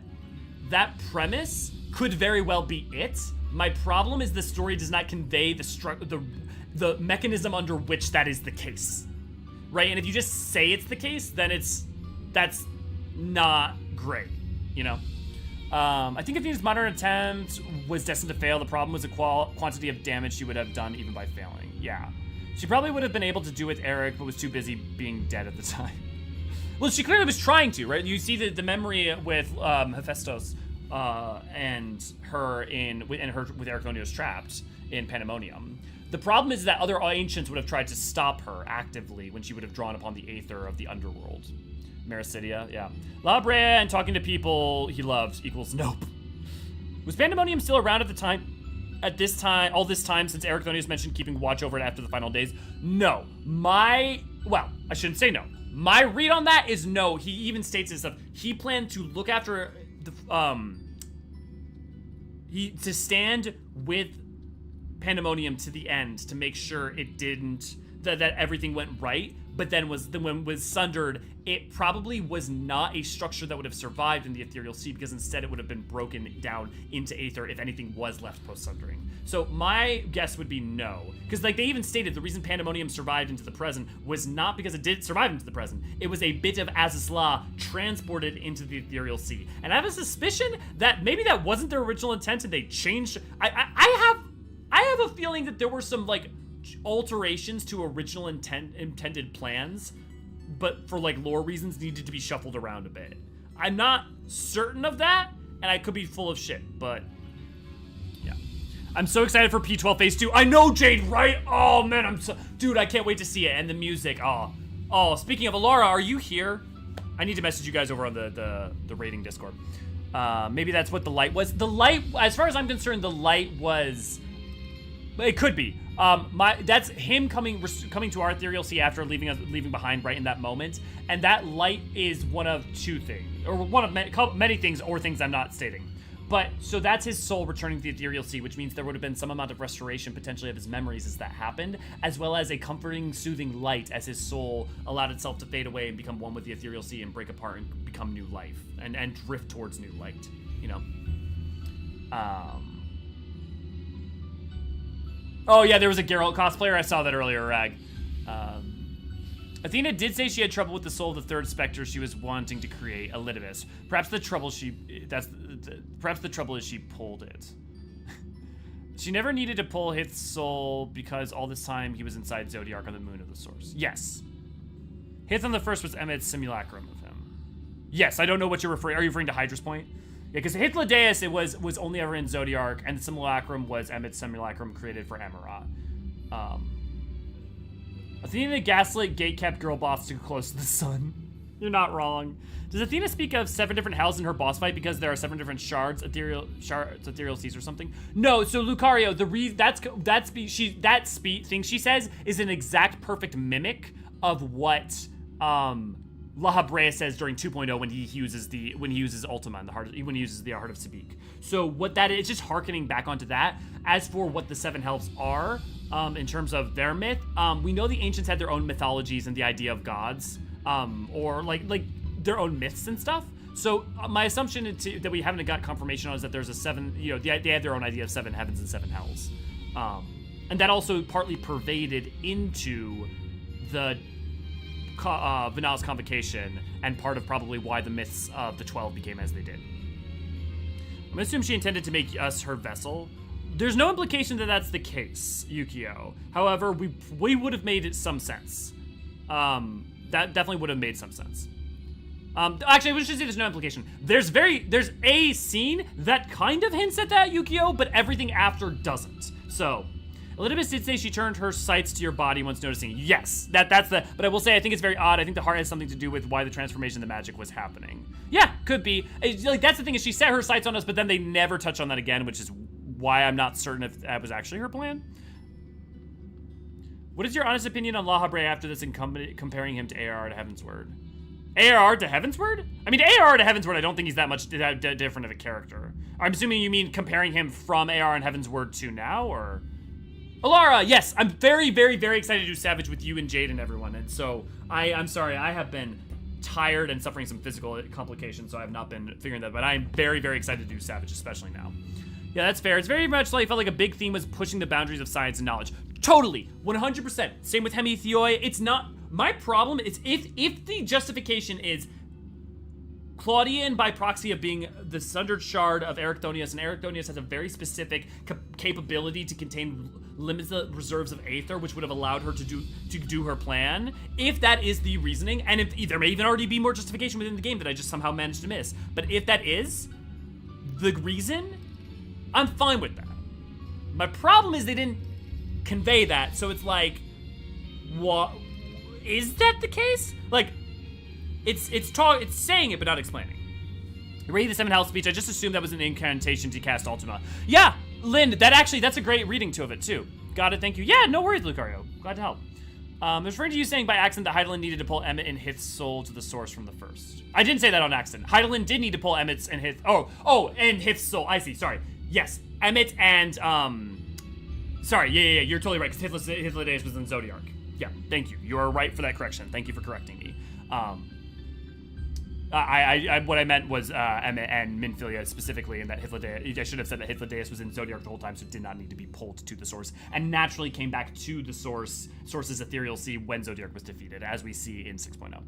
premise could very well be it, my problem is the story does not convey the mechanism under which that is the case, right? And if you just say it's the case, then that's not great, you know? I think Athena's modern attempt was destined to fail. The problem was the quantity of damage she would have done even by failing. Yeah. She probably would have been able to do with Eric, but was too busy being dead at the time. Well, she clearly was trying to, right? You see the memory with Hephaestus and her with Erichthonios trapped in Pandæmonium. The problem is that other ancients would have tried to stop her actively when she would have drawn upon the aether of the underworld. Mericidia, yeah. La Brea and talking to people he loves equals nope. Was Pandæmonium still around at the time? All this time since Erichthonios mentioned keeping watch over it after the final days? No. I shouldn't say no. My read on that is no. He even states this stuff. He planned to look after to stand with Pandæmonium to the end to make sure it didn't, that everything went right. But then when it was sundered, it probably was not a structure that would have survived in the ethereal sea, because instead it would have been broken down into aether if anything was left post-sundering. So my guess would be no, because like they even stated the reason Pandæmonium survived into the present was not because it did survive into the present. It was a bit of Azysla transported into the ethereal sea, and I have a suspicion that maybe that wasn't their original intent and they changed. I have a feeling that there were some like alterations to original intended plans, but for like lore reasons needed to be shuffled around a bit. I'm not certain of that, and I could be full of shit, but yeah. I'm so excited for P12 Phase 2. I know, Jade, right? Oh man, dude, I can't wait to see it, and the music. Oh, speaking of Alara, are you here? I need to message you guys over on the rating Discord. Maybe that's what the light was. The light, as far as I'm concerned, the light was... It could be. That's him coming to our ethereal sea after leaving behind right in that moment. And that light is one of two things. Or one of many things, or things I'm not stating. But, so that's his soul returning to the ethereal sea, which means there would have been some amount of restoration potentially of his memories as that happened, as well as a comforting, soothing light as his soul allowed itself to fade away and become one with the ethereal sea and break apart and become new life, and drift towards new light, you know? Oh yeah, there was a Geralt cosplayer, I saw that earlier, Rag. Athena did say she had trouble with the soul of the third specter she was wanting to create, Elidibus. Perhaps the trouble is she pulled it. She never needed to pull Hith's soul because all this time he was inside Zodiac on the moon of the source. Yes. Hith on the first was Emmett's simulacrum of him. Yes, I don't know what you're referring. Are you referring to Hydra's point? Yeah, because Hythlodaeus it was only ever in Zodiac, and the simulacrum was Emmett's simulacrum created for Emirat. Athena gaslit gatekept girl boss too close to the sun. You're not wrong. Does Athena speak of 7 different hells in her boss fight because there are 7 different ethereal seas or something? No, so Lucario, that thing she says is an exact perfect mimic of what La Habrea says during 2.0 when he uses Ultima in when he uses the Heart of Sabik. So what that is, it's just harkening back onto that. As for what the 7 hells are, in terms of their myth, we know the ancients had their own mythologies and the idea of gods, or like their own myths and stuff. So my assumption that we haven't got confirmation on is that there's a 7, they had their own idea of 7 heavens and 7 hells. And that also partly pervaded into the Vanal's Convocation, and part of probably why the myths of the 12 became as they did. I'm gonna assume she intended to make us her vessel. There's no implication that that's the case, Yukio. However, we would have made it some sense. That definitely would have made some sense. Actually, we should say there's no implication. There's a scene that kind of hints at that, Yukio, but everything after doesn't. So, Elidibus did say she turned her sights to your body once noticing. Yes, that's the. But I will say, I think it's very odd. I think the heart has something to do with why the transformation of the magic was happening. Yeah, could be. Like that's the thing is she set her sights on us, but then they never touch on that again, which is why I'm not certain if that was actually her plan. What is your honest opinion on La Habrea after this and comparing him to ARR to Heavensward? ARR to Heavensward? I mean, ARR to Heavensward, I don't think he's that much different of a character. I'm assuming you mean comparing him from ARR and Heavensward to now, or? Alara, yes, I'm very, very, very excited to do Savage with you and Jade and everyone. And so, I'm sorry, I have been tired and suffering some physical complications, so I have not been figuring that, but I'm very, very excited to do Savage, especially now. Yeah, that's fair. It's very much like, felt like a big theme was pushing the boundaries of science and knowledge. Totally, 100%. Same with Hemi Theoi. It's not, my problem is if the justification is Claudian by proxy of being the sundered shard of Ericthonius, and Ericthonius has a very specific capability to contain limited reserves of aether, which would have allowed her to do her plan. If that is the reasoning, and if there may even already be more justification within the game that I just somehow managed to miss, but if that is the reason, I'm fine with that. My problem is they didn't convey that, so it's like, what is that the case? Like, it's saying it but not explaining. Read the 7 Hell speech. I just assumed that was an incantation to cast Ultima. Yeah, Lynn, that's a great reading to of it too. Got it, thank you. Yeah, no worries, Lucario. Glad to help. Referring to you saying by accident that Hydaelyn needed to pull Emmett and Hith's soul to the source from the first. I didn't say that on accident. Hydaelyn did need to pull Emmett's and Hith. And Hith's soul. I see. Sorry. Yes, Emmett and Sorry. Yeah. You're totally right. Because Hythlodaeus was in Zodiac. Yeah. Thank you. You are right for that correction. Thank you for correcting me. What I meant was Emmett and Minfilia specifically, and that Hythlodaeus. I should have said that Hythlodaeus was in Zodiac the whole time, so it did not need to be pulled to the source, and naturally came back to the source's ethereal sea when Zodiac was defeated, as we see in 6.0.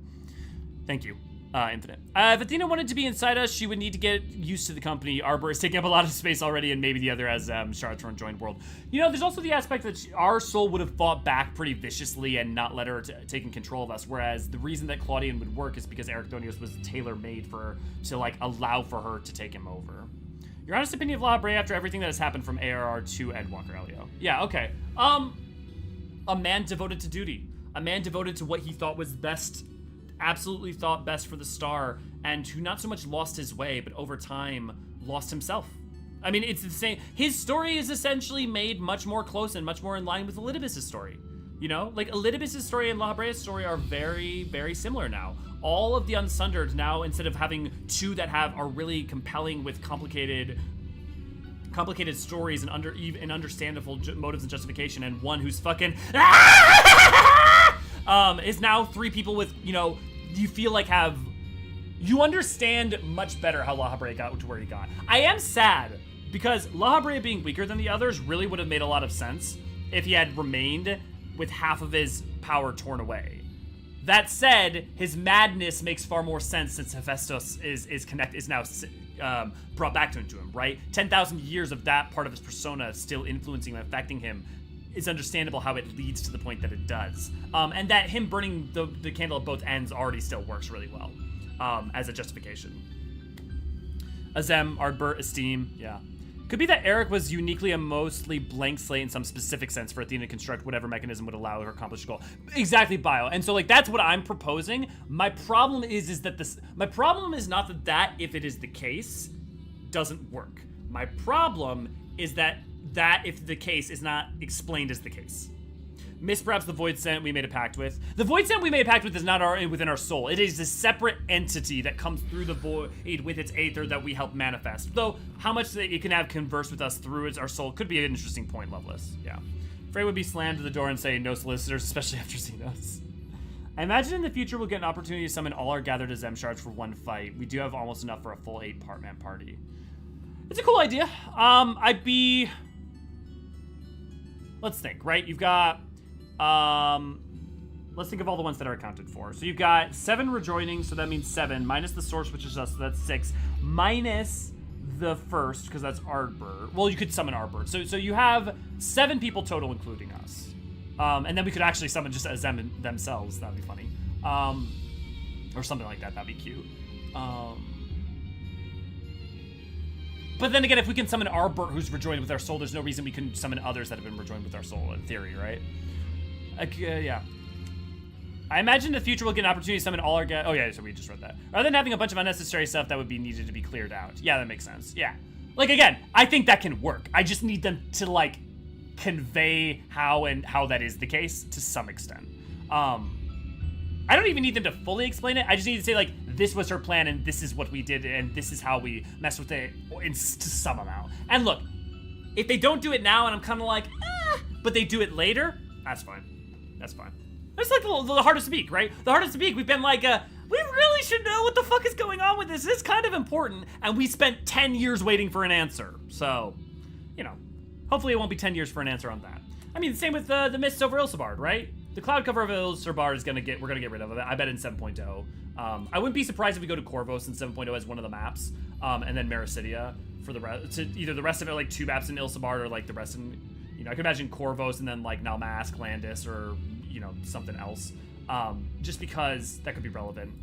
Thank you, Infinite. If Athena wanted to be inside us, she would need to get used to the company. Arbor is taking up a lot of space already, and maybe the other as Charlotte joined World. You know, there's also the aspect that our soul would have fought back pretty viciously and not let her taking control of us, whereas the reason that Claudian would work is because Ericthonius was tailor-made to like allow for her to take him over. Your honest opinion of La Brea after everything that has happened from ARR to Endwalker Elio. Yeah, okay. A man devoted to duty. A man devoted to what he thought was best, absolutely thought best for the star, and who not so much lost his way, but over time lost himself. I mean, it's the same. His story is essentially made much more close and much more in line with Elidibus' story. You know, like Elidibus' story and Lahabrea's story are very, very similar now. All of the Unsundered now, instead of having two that are really compelling with complicated stories and understandable motives and justification, and one who's fucking is now three people with, you know, you feel like you understand much better how Lahabrea got to where he got. I am sad because Lahabrea being weaker than the others really would have made a lot of sense if he had remained with half of his power torn away. That said, his madness makes far more sense since Hephaestus is now brought back to him, right? 10,000 years of that part of his persona still influencing and affecting him. It's understandable how it leads to the point that it does. And that him burning the candle at both ends already still works really well as a justification. Azem, Ardbert, Esteem, yeah. Could be that Eric was uniquely a mostly blank slate in some specific sense for Athena to construct whatever mechanism would allow her to accomplish the goal. Exactly, Bio. And so, like, that's what I'm proposing. My problem is my problem is not that if it is the case, doesn't work. My problem is that if the case is not explained as the case. Miss perhaps the Void Sent we made a pact with. The Void Sent we made a pact with is not within our soul. It is a separate entity that comes through the void with its aether that we help manifest. Though, how much it can have converse with us through our soul could be an interesting point, Loveless. Yeah. Frey would be slammed to the door and say, no solicitors, especially after Xenos. I imagine in the future we'll get an opportunity to summon all our gathered Azem shards for one fight. We do have almost enough for a full 8-man party. It's a cool idea. Let's think, right? You've got... let's think of all the ones that are accounted for. So you've got 7 rejoining, so that means 7, minus the source, which is us, so that's 6, minus the first, because that's Ardbert. Well, you could summon Ardbert. So you have 7 people total, including us. And then we could actually summon just Azem themselves. That'd be funny. Or something like that. That'd be cute. But then again, if we can summon Ardbert, who's rejoined with our soul, there's no reason we couldn't summon others that have been rejoined with our soul, in theory, right? Yeah. I imagine in the future we'll get an opportunity to summon all our oh yeah, so we just read that. Rather than having a bunch of unnecessary stuff that would be needed to be cleared out. Yeah, that makes sense. Yeah. Like, again, I think that can work. I just need them to, like, convey how that is the case to some extent. I don't even need them to fully explain it. I just need to say, like, this was her plan and this is what we did and this is how we messed with it to some amount. And look, if they don't do it now and I'm kind of like, but they do it later, that's fine. That's fine. It's like the hardest to speak, right? The hardest to speak, we've been like, we really should know what the fuck is going on with this. It's kind of important. And we spent 10 years waiting for an answer. So, you know, hopefully it won't be 10 years for an answer on that. I mean, the same with the mists over Ilsabard, right? The cloud cover of Ilsabard is we're gonna get rid of it. I bet in 7.0. I wouldn't be surprised if we go to Corvos in 7.0 as one of the maps. And then Mericidia for the rest, to either the rest of it, like 2 maps in Ilsabard, or like the rest in, you know, I could imagine Corvos and then like Nalmask, Landis, or, you know, something else. Just because that could be relevant.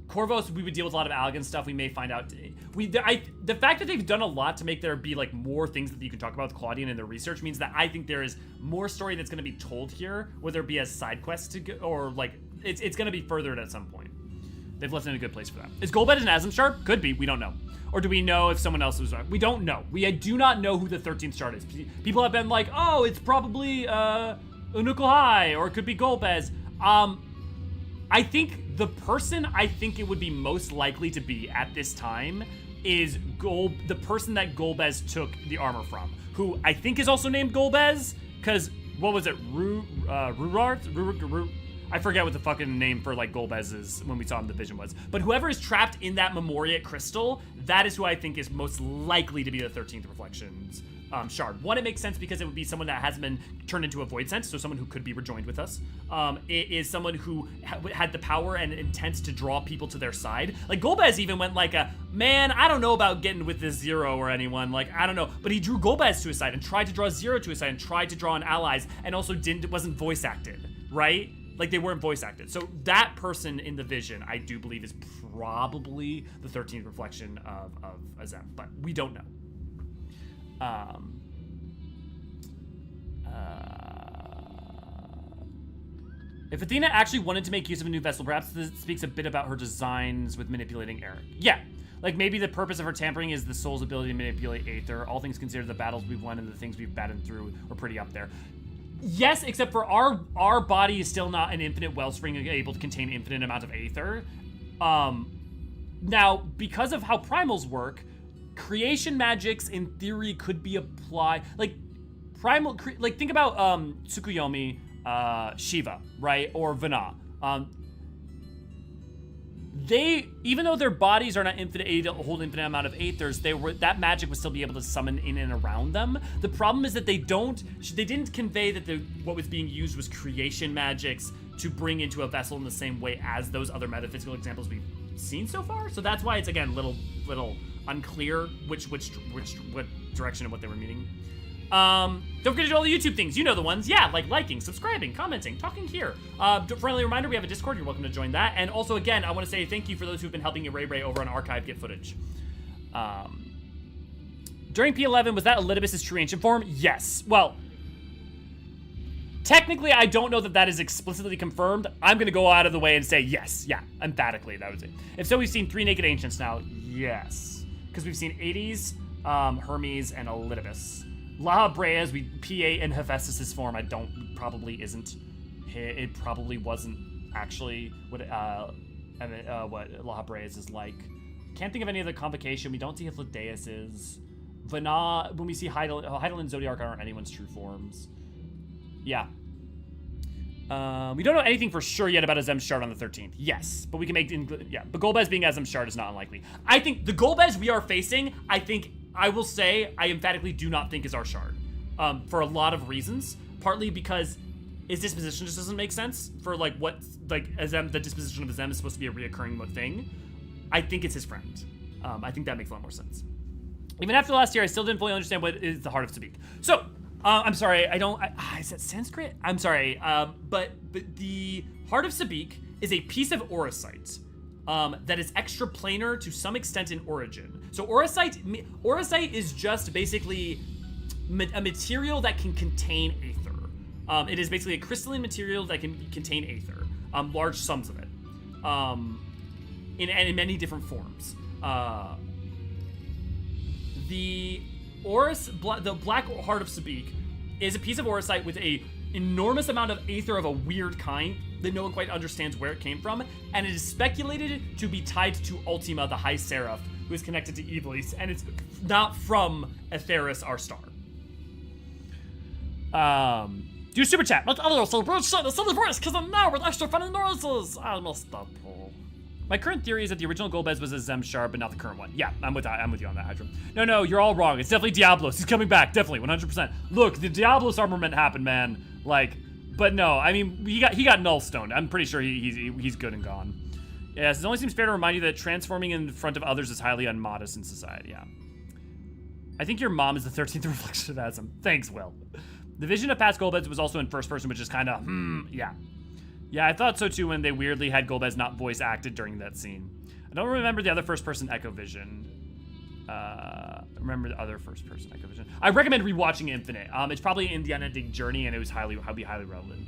Corvos, we would deal with a lot of Allegan stuff. We may find out. The fact that they've done a lot to make there be like more things that you can talk about with Claudian and their research means that I think there is more story that's going to be told here, whether it be as side quests to go, or like it's going to be furthered at some point. They've left it in a good place for that. Is Golbed an Azem shard? Could be. We don't know. Or do we know if someone else was? We don't know. We do not know who the 13th shard is. People have been like, oh, it's probably Unukul High, or it could be Golbez. I think the person I think it would be most likely to be at this time is the person that Golbez took the armor from, who I think is also named Golbez, because what was it, Rurart? I forget what the fucking name for like Golbez's when we saw him in the vision was. But whoever is trapped in that Memoriat crystal, that is who I think is most likely to be the 13th Reflections shard. One, it makes sense because it would be someone that hasn't been turned into a void sense, so someone who could be rejoined with us. It is someone who had the power and intent to draw people to their side. Like Golbez even went like man, I don't know about getting with this Zero or anyone, like I don't know, but he drew Golbez to his side and tried to draw Zero to his side and tried to draw in allies and also wasn't voice acted, right? Like they weren't voice acted. So that person in the vision, I do believe, is probably the 13th reflection of Azem, but we don't know. If Athena actually wanted to make use of a new vessel, perhaps this speaks a bit about her designs with manipulating Eric. Yeah, like maybe the purpose of her tampering is the soul's ability to manipulate Aether. All things considered, the battles we've won and the things we've battled through were pretty up there. Yes, except for our body is still not an infinite wellspring able to contain infinite amount of Aether. Now, because of how primals work, creation magics in theory could be applied. Like think about Tsukuyomi, Shiva, right, or Vana. They, even though their bodies are not infinite, hold infinite amount of Aethers, that magic would still be able to summon in and around them. The problem is that they didn't convey that what was being used was creation magics to bring into a vessel in the same way as those other metaphysical examples we've seen so far. So that's why it's again little unclear which direction and what they were meaning. Don't forget to do all the YouTube things. You know the ones. Yeah, like liking, subscribing, commenting, talking here. Friendly reminder, we have a Discord. You're welcome to join that. And also, again, I want to say thank you for those who've been helping Ray over on Archive get footage. During P11, was that Elidibus' true ancient form? Yes. Well, technically, I don't know that is explicitly confirmed. I'm going to go out of the way and say yes. Yeah, emphatically, that was it. If so, we've seen 3 naked ancients now. Yes. Because we've seen Hades, Hermes, and Elidibus. La Brea's, P8 in Hephaestus' form, probably isn't. It probably wasn't actually what La Brea's is like. Can't think of any other convocation. We don't see Hydaelyn is. Vana, when we see Hydaelyn and Zodiac aren't anyone's true forms. Yeah. We don't know anything for sure yet about Azem's shard on the 13th. Yes, but we can make, but Golbez being Azem's shard is not unlikely. I think the Golbez we are facing, I will say, I emphatically do not think is our shard. For a lot of reasons. Partly because his disposition just doesn't make sense for Azem, the disposition of Azem is supposed to be a reoccurring thing. I think it's his friend. I think that makes a lot more sense. Even after last year, I still didn't fully understand what is the heart of Sabik. So, I'm sorry, is that Sanskrit? I'm sorry, but the heart of Sabik is a piece of Orisite. That is extraplanar to some extent in origin. So Orisite is just basically a material that can contain Aether. It is basically a crystalline material that can contain Aether, large sums of it, in many different forms. The black heart of Sabik is a piece of Orisite with a enormous amount of Aether of a weird kind that no one quite understands where it came from, and it is speculated to be tied to Ultima, the High Seraph, who is connected to Iblis, and it's not from Atheris, our star. Do super chat. Let's also the voice, because I'm now with extra funny noises. I must stop. My current theory is that the original Golbez was a Zem shard, but not the current one. Yeah, I'm with you on that, Hydra. No, you're all wrong. It's definitely Diablos. He's coming back, definitely, 100%. Look, the Diablos armament happened, man. But no, I mean, he got null stoned. I'm pretty sure he's good and gone. Yes, it only seems fair to remind you that transforming in front of others is highly unmodest in society. Yeah. I think your mom is the 13th reflection of Asm. Thanks, Will. The vision of past Golbez was also in first person, which is kind of yeah. Yeah, I thought so too when they weirdly had Golbez not voice acted during that scene. I don't remember the other first person Echo Vision. Remember the other first person Echo Vision. I recommend rewatching Infinite. It's probably in the Unending Journey, and it was highly relevant.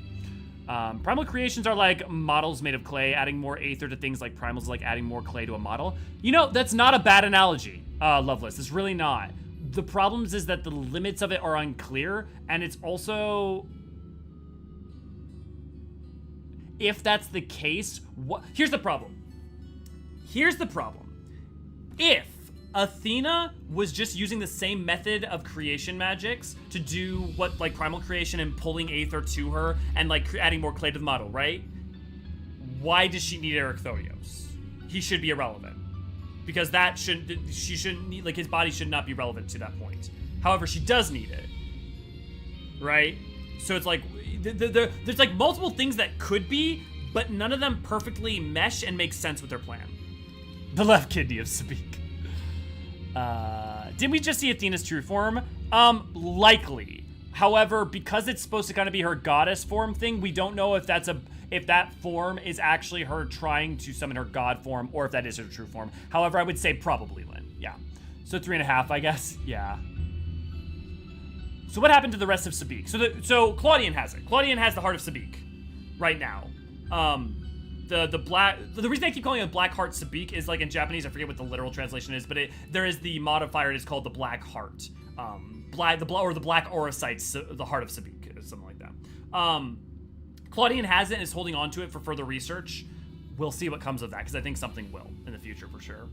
Primal creations are like models made of clay. Adding more Aether to things like primals is like adding more clay to a model. You know, that's not a bad analogy, Loveless. It's really not. The problems is that the limits of it are unclear, and it's also... If that's the case, here's the problem. If Athena was just using the same method of creation magics to do what, like, primal creation and pulling Aether to her and, like, adding more clay to the model, right? Why does she need Erechthonios? He should be irrelevant. Because she shouldn't need, like, his body should not be relevant to that point. However, she does need it. Right? So it's like, there's like multiple things that could be, but none of them perfectly mesh and make sense with their plan. The left kidney of Sabik. Did we just see Athena's true form? Likely. However, because it's supposed to kind of be her goddess form thing, we don't know if that form is actually her trying to summon her god form, or if that is her true form. However, I would say probably Lynn. Yeah. So 3.5, I guess. Yeah. So what happened to the rest of Sabik? So Claudian has it. Claudian has the heart of Sabik. right now. The reason I keep calling it Black Heart Sabik is like in Japanese, I forget what the literal translation is, but there is the modifier. It is called the Black Heart, the Black Orocyte, the Heart of Sabik, or something like that. Claudian has it and is holding on to it for further research. We'll see what comes of that, because I think something will in the future for sure.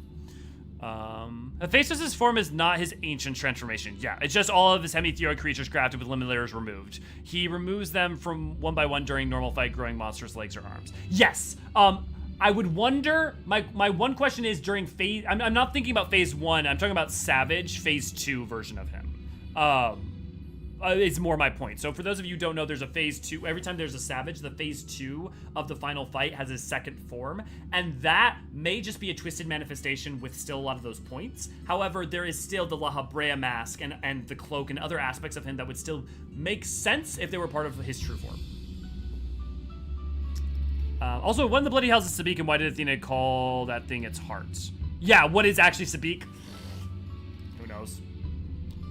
Abyssos' form is not his ancient transformation. Yeah, it's just all of his hemi-theoid creatures crafted with limitators removed. He removes them from one by one during normal fight, growing monsters' legs or arms. Yes. I would wonder, my one question is during phase, I'm not thinking about phase 1, I'm talking about Savage, phase 2 version of him. It's more my point. So for those of you who don't know, there's a phase 2. Every time there's a Savage, the phase 2 of the final fight has his second form, and that may just be a twisted manifestation with still a lot of those points. However, there is still the La Habrea mask and the cloak and other aspects of him that would still make sense if they were part of his true form. Also, what in the bloody hell is Sabik, and why did Athena call that thing its heart? Yeah, what is actually Sabik? Who knows?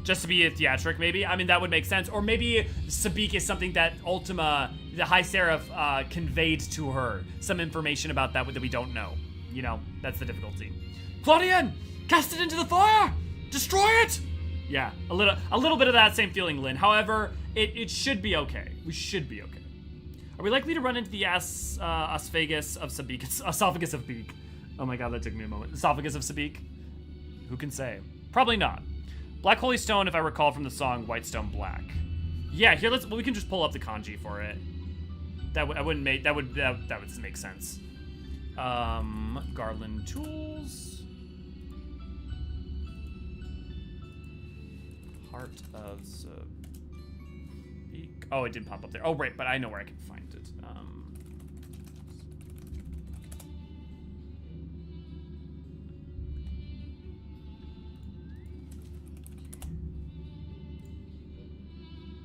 Just to be a theatric, maybe? I mean, that would make sense. Or maybe Sabik is something that Ultima, the High Seraph, conveyed to her. Some information about that we don't know. You know, that's the difficulty. Claudian! Cast it into the fire! Destroy it! Yeah, a little bit of that same feeling, Lynn. However, it should be okay. We should be okay. Are we likely to run into the esophagus of Sabik? Esophagus of Beak. Oh my god, that took me a moment. Esophagus of Sabik? Who can say? Probably not. Black Holy Stone, if I recall from the song White Stone Black. Yeah, here we can just pull up the kanji for it. That would make sense. Garland tools. Heart of Sabik. Oh, it didn't pop up there. Oh, right, but I know where I can find it.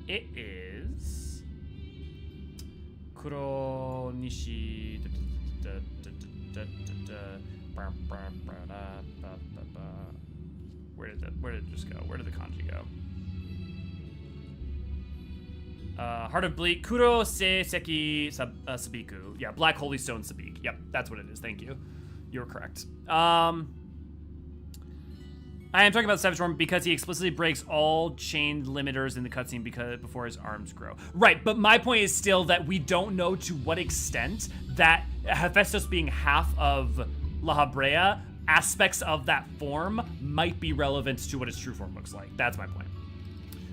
It is Kuro Nishi. Where did it just go? Where did the kanji go? Heart of Bleak, Kuro Se Seki Sabiku. Yeah, Black Holy Stone Sabik. Yep, that's what it is. Thank you. You're correct. I am talking about Savage Form because he explicitly breaks all chained limiters in the cutscene before his arms grow. Right, but my point is still that we don't know to what extent that Hephaestus being half of La Habrea, aspects of that form might be relevant to what his true form looks like. That's my point.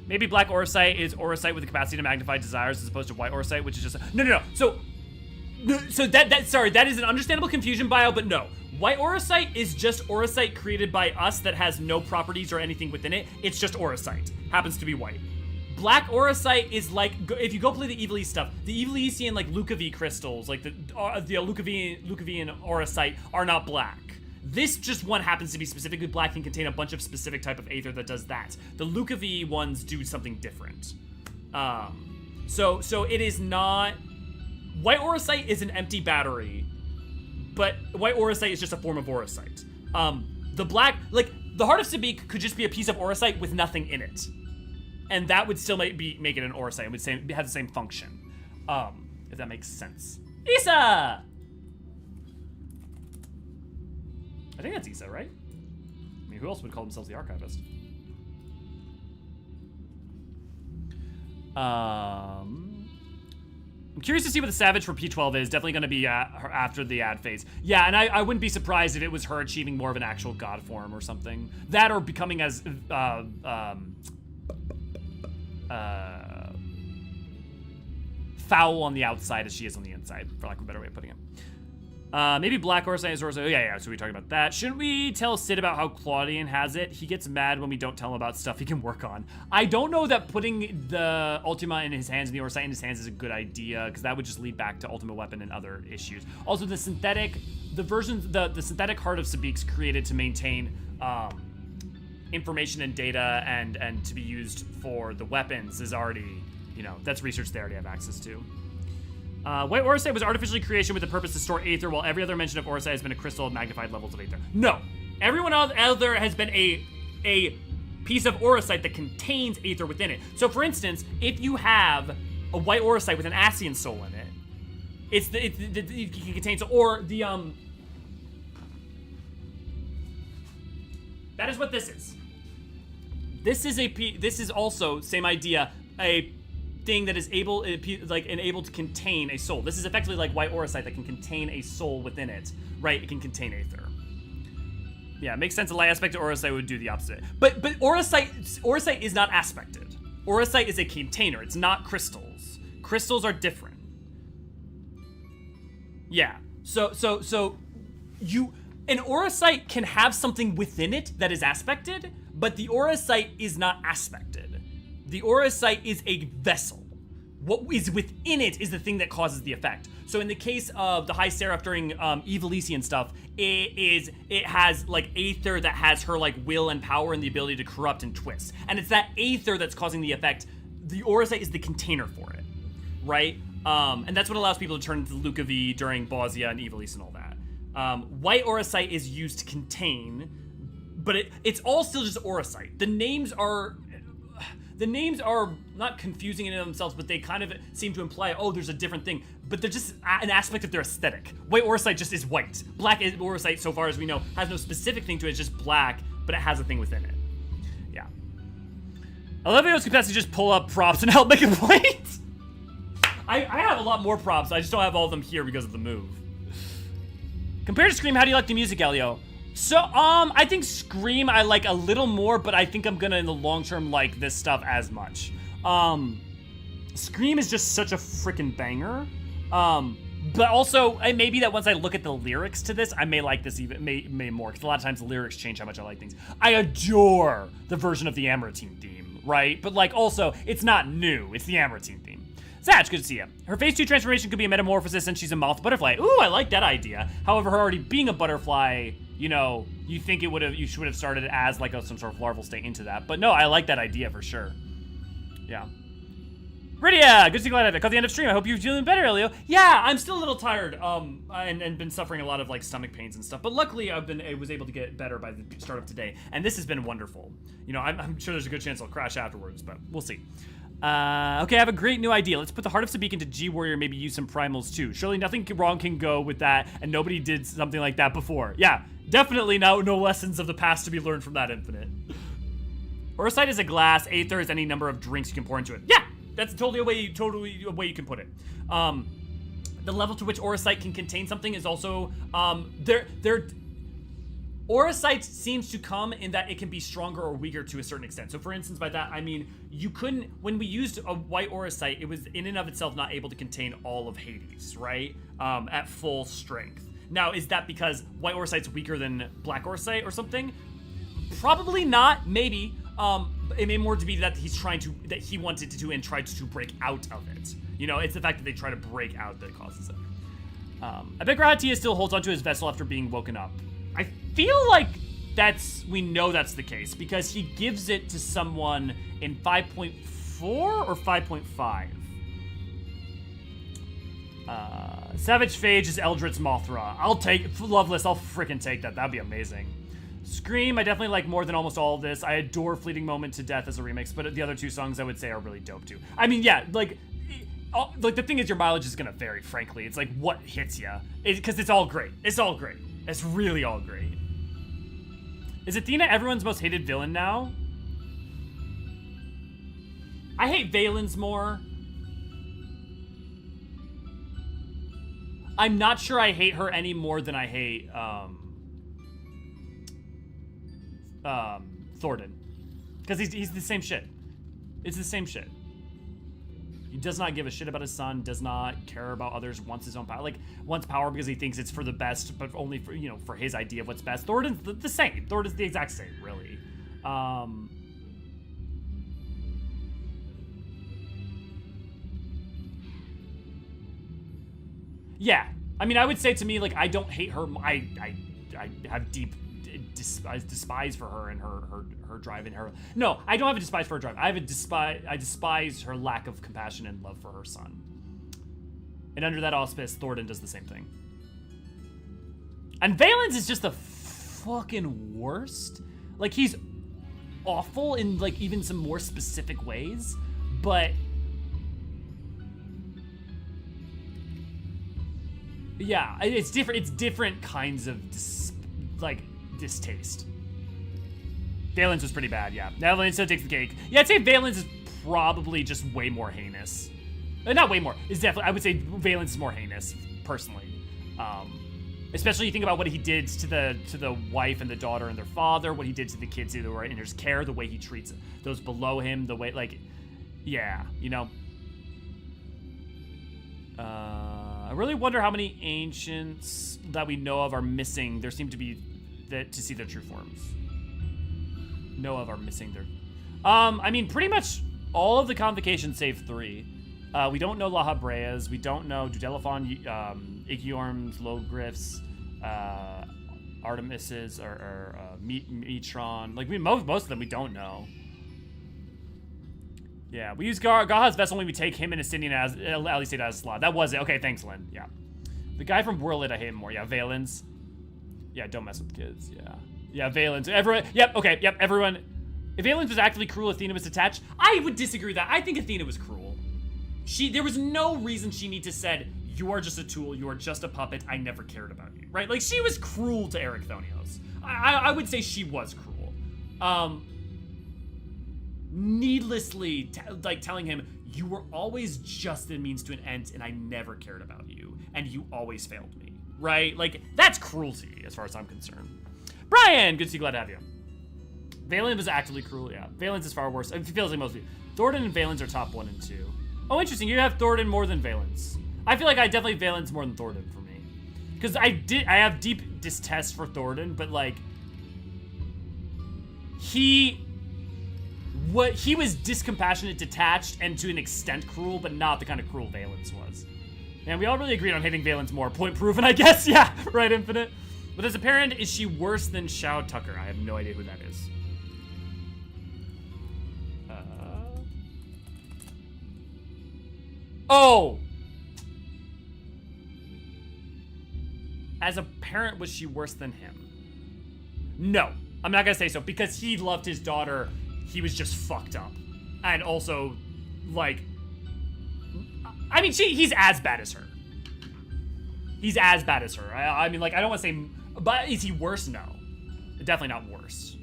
Maybe Black Orocyte is Orocyte with the capacity to magnify desires as opposed to White Orocyte, which is just no. So that is an understandable confusion, Bio, but no. White Orocyte is just Orocyte created by us that has no properties or anything within it. It's just Orocyte. Happens to be white. Black Orocyte is like, if you go play the Evilise stuff, the Evilisian like Lucavi crystals, like the Lucavian Orocyte are not black. This just one happens to be specifically black and contain a bunch of specific type of aether that does that. The Lucavi ones do something different. So it is not... White Orocyte is an empty battery, but White Orocyte is just a form of Orocyte. The black, like, the Heart of Sabik could just be a piece of Orocyte with nothing in it. And that would still make it an Orocyte. It would have the same function. If that makes sense. Issa! I think that's Issa, right? I mean, who else would call themselves the Archivist? I'm curious to see what the Savage for P12 is. Definitely going to be after the ad phase. Yeah, and I wouldn't be surprised if it was her achieving more of an actual god form or something. That or becoming as foul on the outside as she is on the inside, for lack of a better way of putting it. Maybe Black Orocyte is Orocyte. Oh, yeah, so we're talking about that. Shouldn't we tell Sid about how Claudian has it? He gets mad when we don't tell him about stuff he can work on. I don't know that putting the Ultima in his hands and the Orocyte in his hands is a good idea, because that would just lead back to Ultimate Weapon and other issues. Also, the synthetic Heart of Sabik's created to maintain information and data and to be used for the weapons is already, that's research they already have access to. White Orocyte was artificially creation with the purpose to store aether, while every other mention of Orocyte has been a crystal of magnified levels of aether. No, everyone else out there has been a piece of Orocyte that contains aether within it. So, for instance, if you have a White Orocyte with an Ascian soul in it, it can contain, or the that is what this is. This is also same idea, a thing that is able to contain a soul. This is effectively like white Orisite that can contain a soul within it, right? It can contain Aether. Yeah, it makes sense. The light aspect of Orisite would do the opposite. But Orisite is not aspected. Orisite is a container. It's not crystals. Crystals are different. Yeah. So an Orisite can have something within it that is aspected, but the Orisite is not aspected. The Orisite is a vessel. What is within it is the thing that causes the effect. So in the case of the High Seraph during Elysian stuff, it has like Aether that has her like will and power and the ability to corrupt and twist. And it's that Aether that's causing the effect. The Orisite is the container for it, right? And that's what allows people to turn into Luca V during Bosnia and Elysian and all that. White Orisite is used to contain, but it's all still just Orisite. The names are not confusing in themselves, but they kind of seem to imply, oh, there's a different thing. But they're just an aspect of their aesthetic. White Orisite just is white. Black Orisite, so far as we know, has no specific thing to it. It's just black, but it has a thing within it. Yeah. Eleventh capacity just pull up props and help make a point. I have a lot more props. I just don't have all of them here because of the move. Compared to Scream, how do you like the music, Elio? So, I think Scream I like a little more, but I think I'm gonna, in the long term, like this stuff as much. Scream is just such a freaking banger. But also, it may be that once I look at the lyrics to this, I may like this even may more, because a lot of times the lyrics change how much I like things. I adore the version of the Amaranthine theme, right? But like, also, it's not new. It's the Amaranthine theme. Satch, good to see you. Her phase 2 transformation could be a metamorphosis since she's a moth butterfly. Ooh, I like that idea. However, her already being a butterfly, you know, you think you should have started as like some sort of larval state into that. But no, I like that idea for sure. Yeah. Rydia, good to see you glad I caught the end of stream. I hope you're feeling better, Elio. Yeah, I'm still a little tired, and been suffering a lot of like stomach pains and stuff. But luckily, I was able to get better by the start of today, and this has been wonderful. You know, I'm sure there's a good chance I'll crash afterwards, but we'll see. Okay, I have a great new idea. Let's put the Heart of Sabik into G-Warrior, maybe use some primals too. Surely nothing wrong can go with that, and nobody did something like that before. Yeah, definitely no lessons of the past to be learned from that infinite. Orisite is a glass, Aether is any number of drinks you can pour into it. Yeah, that's totally a way you can put it. The level to which Orisite can contain something is also, Orisite seems to come in that it can be stronger or weaker to a certain extent. So for instance, by that, I mean, you couldn't, when we used a white Orisite, it was in and of itself not able to contain all of Hades, right? At full strength. Now, is that because white Orisite's weaker than black Orisite or something? Probably not, maybe. It may more to be that that he wanted to and tried to break out of it. You know, it's the fact that they try to break out that causes it. I bet Grahatia still holds onto his vessel after being woken up. I feel like we know that's the case because he gives it to someone in 5.4 or 5.5. Savage Phage is Eldritch Mothra. Loveless, I'll freaking take that. That'd be amazing. Scream, I definitely like more than almost all of this. I adore Fleeting Moment to death as a remix, but the other two songs I would say are really dope too. I mean, yeah, like the thing is your mileage is gonna vary, frankly. It's like what hits you. Because it's all great. It's all great. It's really all great. Is Athena everyone's most hated villain now? I hate Valen's more. I'm not sure I hate her any more than I hate Thornton. Because he's the same shit. It's the same shit. He does not give a shit about his son, does not care about others, wants his own power. Like, wants power because he thinks it's for the best, but only for, you know, for his idea of what's best. Thornton's the same. Thornton's the exact same, really. Yeah. I mean, I would say to me, like, I don't hate her. I have deep despise for her and her drive and her. No, I don't have a despise for her drive. I despise her lack of compassion and love for her son. And under that auspice, Thornton does the same thing. And Valen's is just the fucking worst. Like, he's awful in, like, even some more specific ways, but Yeah, it's different. It's different kinds of distaste. Valence was pretty bad, yeah. Valence still takes the cake. Yeah, I'd say Valence is probably just way more heinous. Not way more. It's definitely. I would say Valence is more heinous, personally. Especially you think about what he did to the wife and the daughter and their father, what he did to the kids who were in his care, the way he treats those below him, the way yeah, you know. I really wonder how many ancients that we know of are missing. There seem to be to see their true forms. Know of are missing their. I mean, pretty much all of the convocations save 3. We don't know La Habreas. We don't know Dudelaphon, Igiorms, Logriffs, Artemises, or Metron. Like most of them we don't know. Yeah, we use Gaha's vessel when we take him and Estinian as Elucidate as a slot. That was it. Okay, thanks, Lynn. Yeah. The guy from Whirlid, I hate him more. Yeah, Valence. Yeah, don't mess with kids. Yeah. Yeah, Valence. Everyone. Yep, okay, yep, everyone. If Valence was actively cruel, Athena was detached. I would disagree with that. I think Athena was cruel. There was no reason she need to said, you are just a tool, you are just a puppet, I never cared about you, right? Like, she was cruel to Erechthonios. I would say she was cruel. Needlessly, telling him, you were always just a means to an end, and I never cared about you, and you always failed me, right? Like, that's cruelty, as far as I'm concerned. Brian, good to see you, glad to have you. Valence was actively cruel, yeah. Valence is far worse. It feels like most of you. Thornton and Valence are top 1 and 2. Oh, interesting, you have Thornton more than Valence. I feel like I definitely Valence more than Thornton for me. Because I have deep distaste for Thornton, but like, he was discompassionate, detached, and to an extent cruel, but not the kind of cruel Valence was. And we all really agreed on hating Valence more. Point proven, I guess. Yeah, right, Infinite. But as a parent, is she worse than Shao Tucker? I have no idea who that is. Oh! As a parent, was she worse than him? No, I'm not gonna say so, because he loved his daughter. He was just fucked up. And also, like, I mean, he's as bad as her. He's as bad as her. I mean, like, I don't want to say, but is he worse? No. Definitely not worse.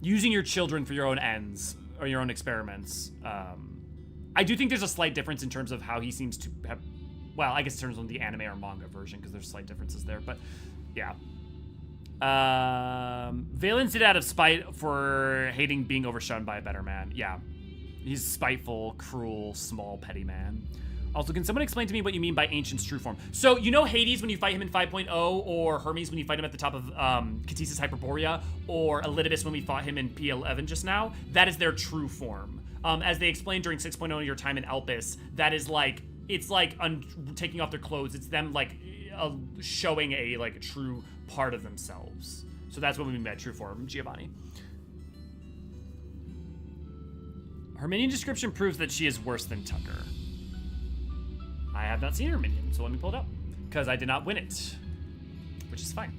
Using your children for your own ends, or your own experiments, I do think there's a slight difference in terms of how he seems to have, well, I guess in terms of the anime or manga version, because there's slight differences there, but yeah. Valence did it out of spite for hating being overshone by a better man. Yeah. He's spiteful, cruel, small, petty man. Also, can someone explain to me what you mean by Ancient's true form? So, you know Hades when you fight him in 5.0, or Hermes when you fight him at the top of Catesis Hyperborea, or Elidibus when we fought him in P11 just now? That is their true form. As they explained during 6.0 your time in Elpis, that is like, it's like taking off their clothes. It's them like showing a like true part of themselves. So that's what we mean by true form, Giovanni. Her minion description proves that she is worse than Tucker. I have not seen her minion, so let me pull it up. Because I did not win it. Which is fine.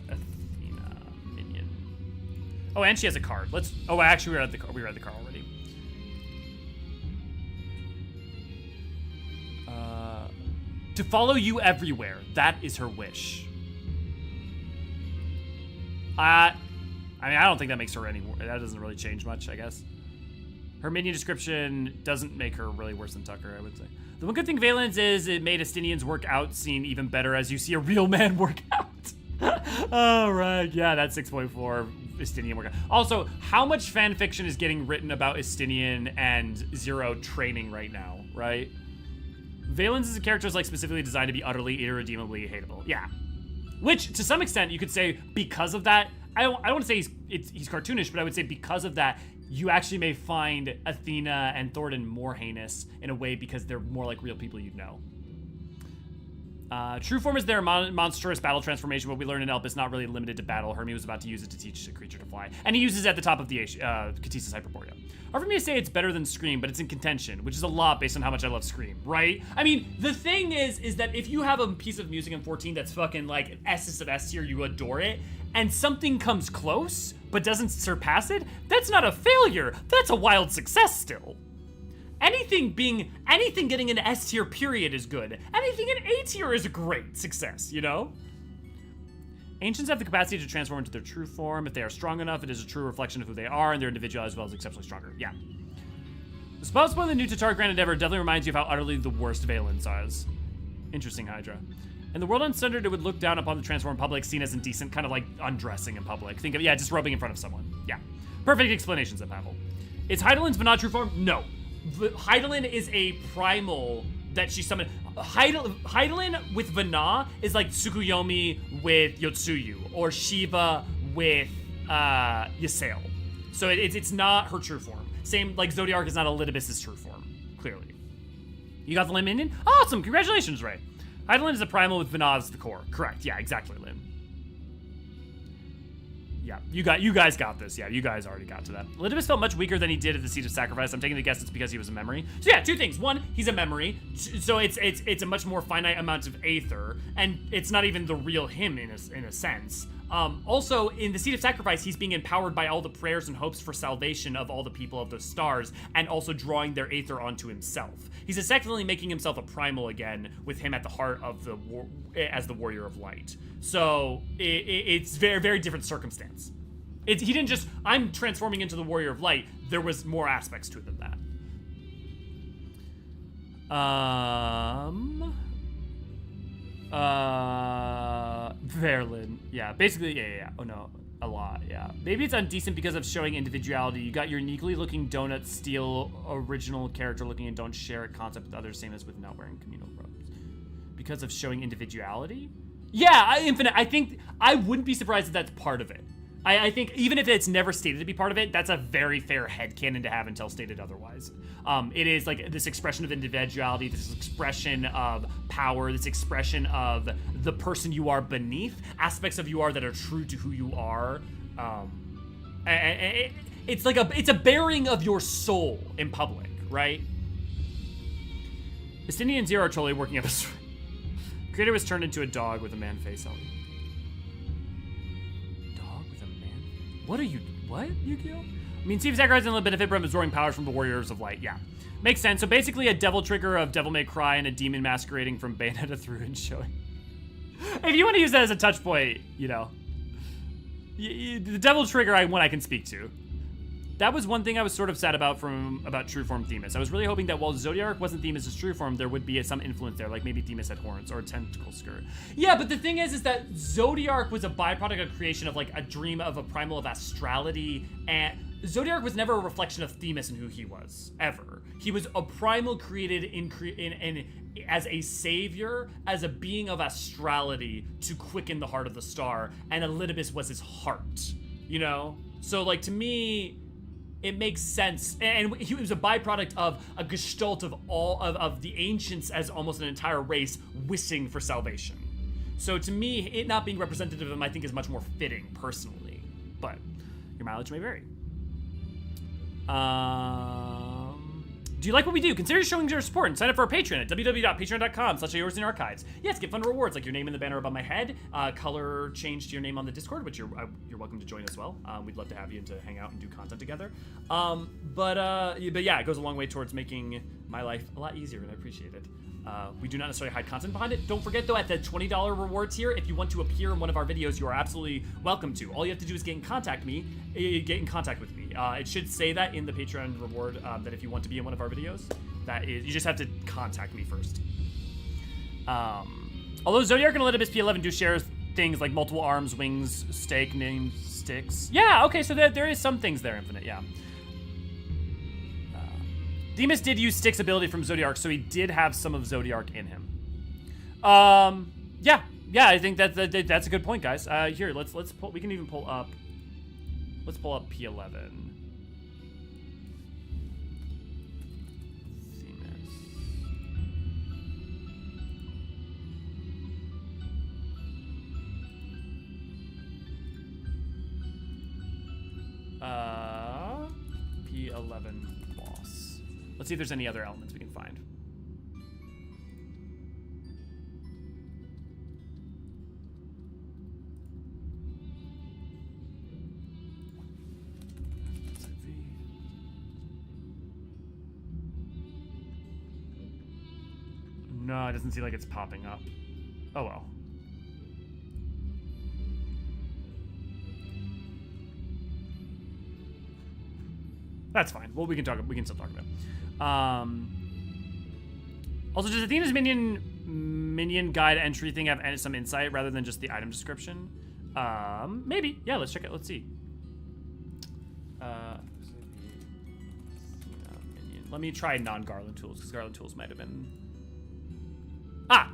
Athena minion. Oh, and she has a card. Actually, we read the card already. To follow you everywhere. That is her wish. I mean, I don't think that makes her any. That doesn't really change much, I guess. Her minion description doesn't make her really worse than Tucker, I would say. The one good thing Valence is it made Estinian's workout scene even better as you see a real man work out. Oh, right. Yeah, that's 6.4 Estinian workout. Also, how much fan fiction is getting written about Estinian and Zero training right now, right? Valence is a character that's like specifically designed to be utterly, irredeemably hateable. Yeah. Which, to some extent, you could say because of that, I don't want to say he's cartoonish, but I would say because of that, you actually may find Athena and Thornton more heinous in a way because they're more like real people you'd know. True form is their monstrous battle transformation. What we learned in Elpis not really limited to battle. Hermes was about to use it to teach a creature to fly. And he uses it at the top of the Catesis Hyperborea. Hard for me to say it's better than Scream, but it's in contention, which is a lot based on how much I love Scream, right? I mean, the thing is that if you have a piece of music in 14 that's fucking like an S of S tier, you adore it, and something comes close, but doesn't surpass it, that's not a failure. That's a wild success still. anything getting an S tier period is good. Anything in A tier is a great success, you know? Ancients have the capacity to transform into their true form. If they are strong enough, it is a true reflection of who they are, and their individuality as well is exceptionally stronger. Yeah. The spell spawn the new Tatar Grand Endeavor definitely reminds you of how utterly the worst Valence is. Interesting, Hydra. In the world uncentered, it would look down upon the transformed public, seen as indecent, kind of like undressing in public. Think of, yeah, just rubbing in front of someone. Yeah. Perfect explanations of Pavel. Is Hydaelyn's Vana true form? No. Hydaelyn is a primal that she summoned. Hydaelyn with Vana is like Tsukuyomi with Yotsuyu, or Shiva with Ysael. So it's not her true form. Same, like Zodiark is not Elidibus' true form, clearly. You got the Lin Minion? Awesome, congratulations, Ray. Hydaelyn is a primal with Vana as the core. Correct, yeah, exactly, Lin. Yeah, you guys got this. Yeah, you guys already got to that. Elidibus felt much weaker than he did at the Seat of Sacrifice. I'm taking the guess it's because he was a memory. So yeah, two things. One, he's a memory, so it's a much more finite amount of aether, and it's not even the real him in a sense. Also, in the Seat of Sacrifice, he's being empowered by all the prayers and hopes for salvation of all the people of the stars, and also drawing their aether onto himself. He's effectively making himself a primal again, with him at the heart of the war as the Warrior of Light. So it's very, very different circumstance. He didn't just, I'm transforming into the Warrior of Light. There was more aspects to it than that. Verlin. Yeah, basically, yeah. Oh no, a lot, yeah. Maybe it's undecent because of showing individuality. You got your uniquely looking donut steal original character looking and don't share a concept with others, same as with not wearing communal robes. Because of showing individuality? Yeah, Infinite, I think, I wouldn't be surprised if that's part of it. I think even if it's never stated to be part of it, that's a very fair headcanon to have until stated otherwise. It is like this expression of individuality, this expression of power, this expression of the person you are beneath, aspects of you are that are true to who you are. It's like it's a bearing of your soul in public, right? Athena and Zero are totally working up a Creator was turned into a dog with a man face on. What, Yu-Gi-Oh? I mean, Steve Sakurai doesn't benefit from absorbing powers from the Warriors of Light. Yeah. Makes sense. So basically a devil trigger of Devil May Cry and a demon masquerading from Bayonetta through and showing. If you want to use that as a touch point, you know. The devil trigger, I can speak to. That was one thing I was sort of sad about True Form Themis. I was really hoping that while Zodiark wasn't Themis' true form, there would be some influence there, like maybe Themis had horns or a tentacle skirt. Yeah, but the thing is that Zodiark was a byproduct of creation of like a dream of a primal of astrality, and Zodiark was never a reflection of Themis and who he was, ever. He was a primal created in as a savior, as a being of astrality to quicken the heart of the star, and Elidibus was his heart, you know? So like to me, it makes sense, and he was a byproduct of a gestalt of all of the ancients as almost an entire race wishing for salvation. So to me, it not being representative of him, I think, is much more fitting personally. But your mileage may vary. Do you like what we do? Consider showing your support and sign up for our Patreon at www.patreon.com/Eorzean Archives. Yes, get fun rewards like your name in the banner above my head, color change to your name on the Discord, which you're welcome to join as well. We'd love to have you and to hang out and do content together. But yeah, it goes a long way towards making my life a lot easier, and I appreciate it. We do not necessarily hide content behind it. Don't forget though, at the $20 reward tier, if you want to appear in one of our videos, you are absolutely welcome to. All you have to do is get in contact with me. It should say that in the Patreon reward, that if you want to be in one of our videos, that is, you just have to contact me first. Although Zodiark and Elidibus P11 do share things like multiple arms, wings, stake, name, sticks. Yeah, okay, so there is some things there, Infinite, yeah. Themis did use Styx ability from Zodiark, so he did have some of Zodiark in him. Yeah, I think that's a good point, guys. Here, let's pull. We can even pull up. Let's pull up P11. Themis. P11 boss. Let's see if there's any other elements we can find. No, it doesn't seem like it's popping up. Oh well. That's fine. Well, we can still talk about it. Also, does Athena's minion guide entry thing have some insight rather than just the item description? Maybe. Yeah, let's check it. Let's see. Let me try non-Garland tools, because Garland tools might have been...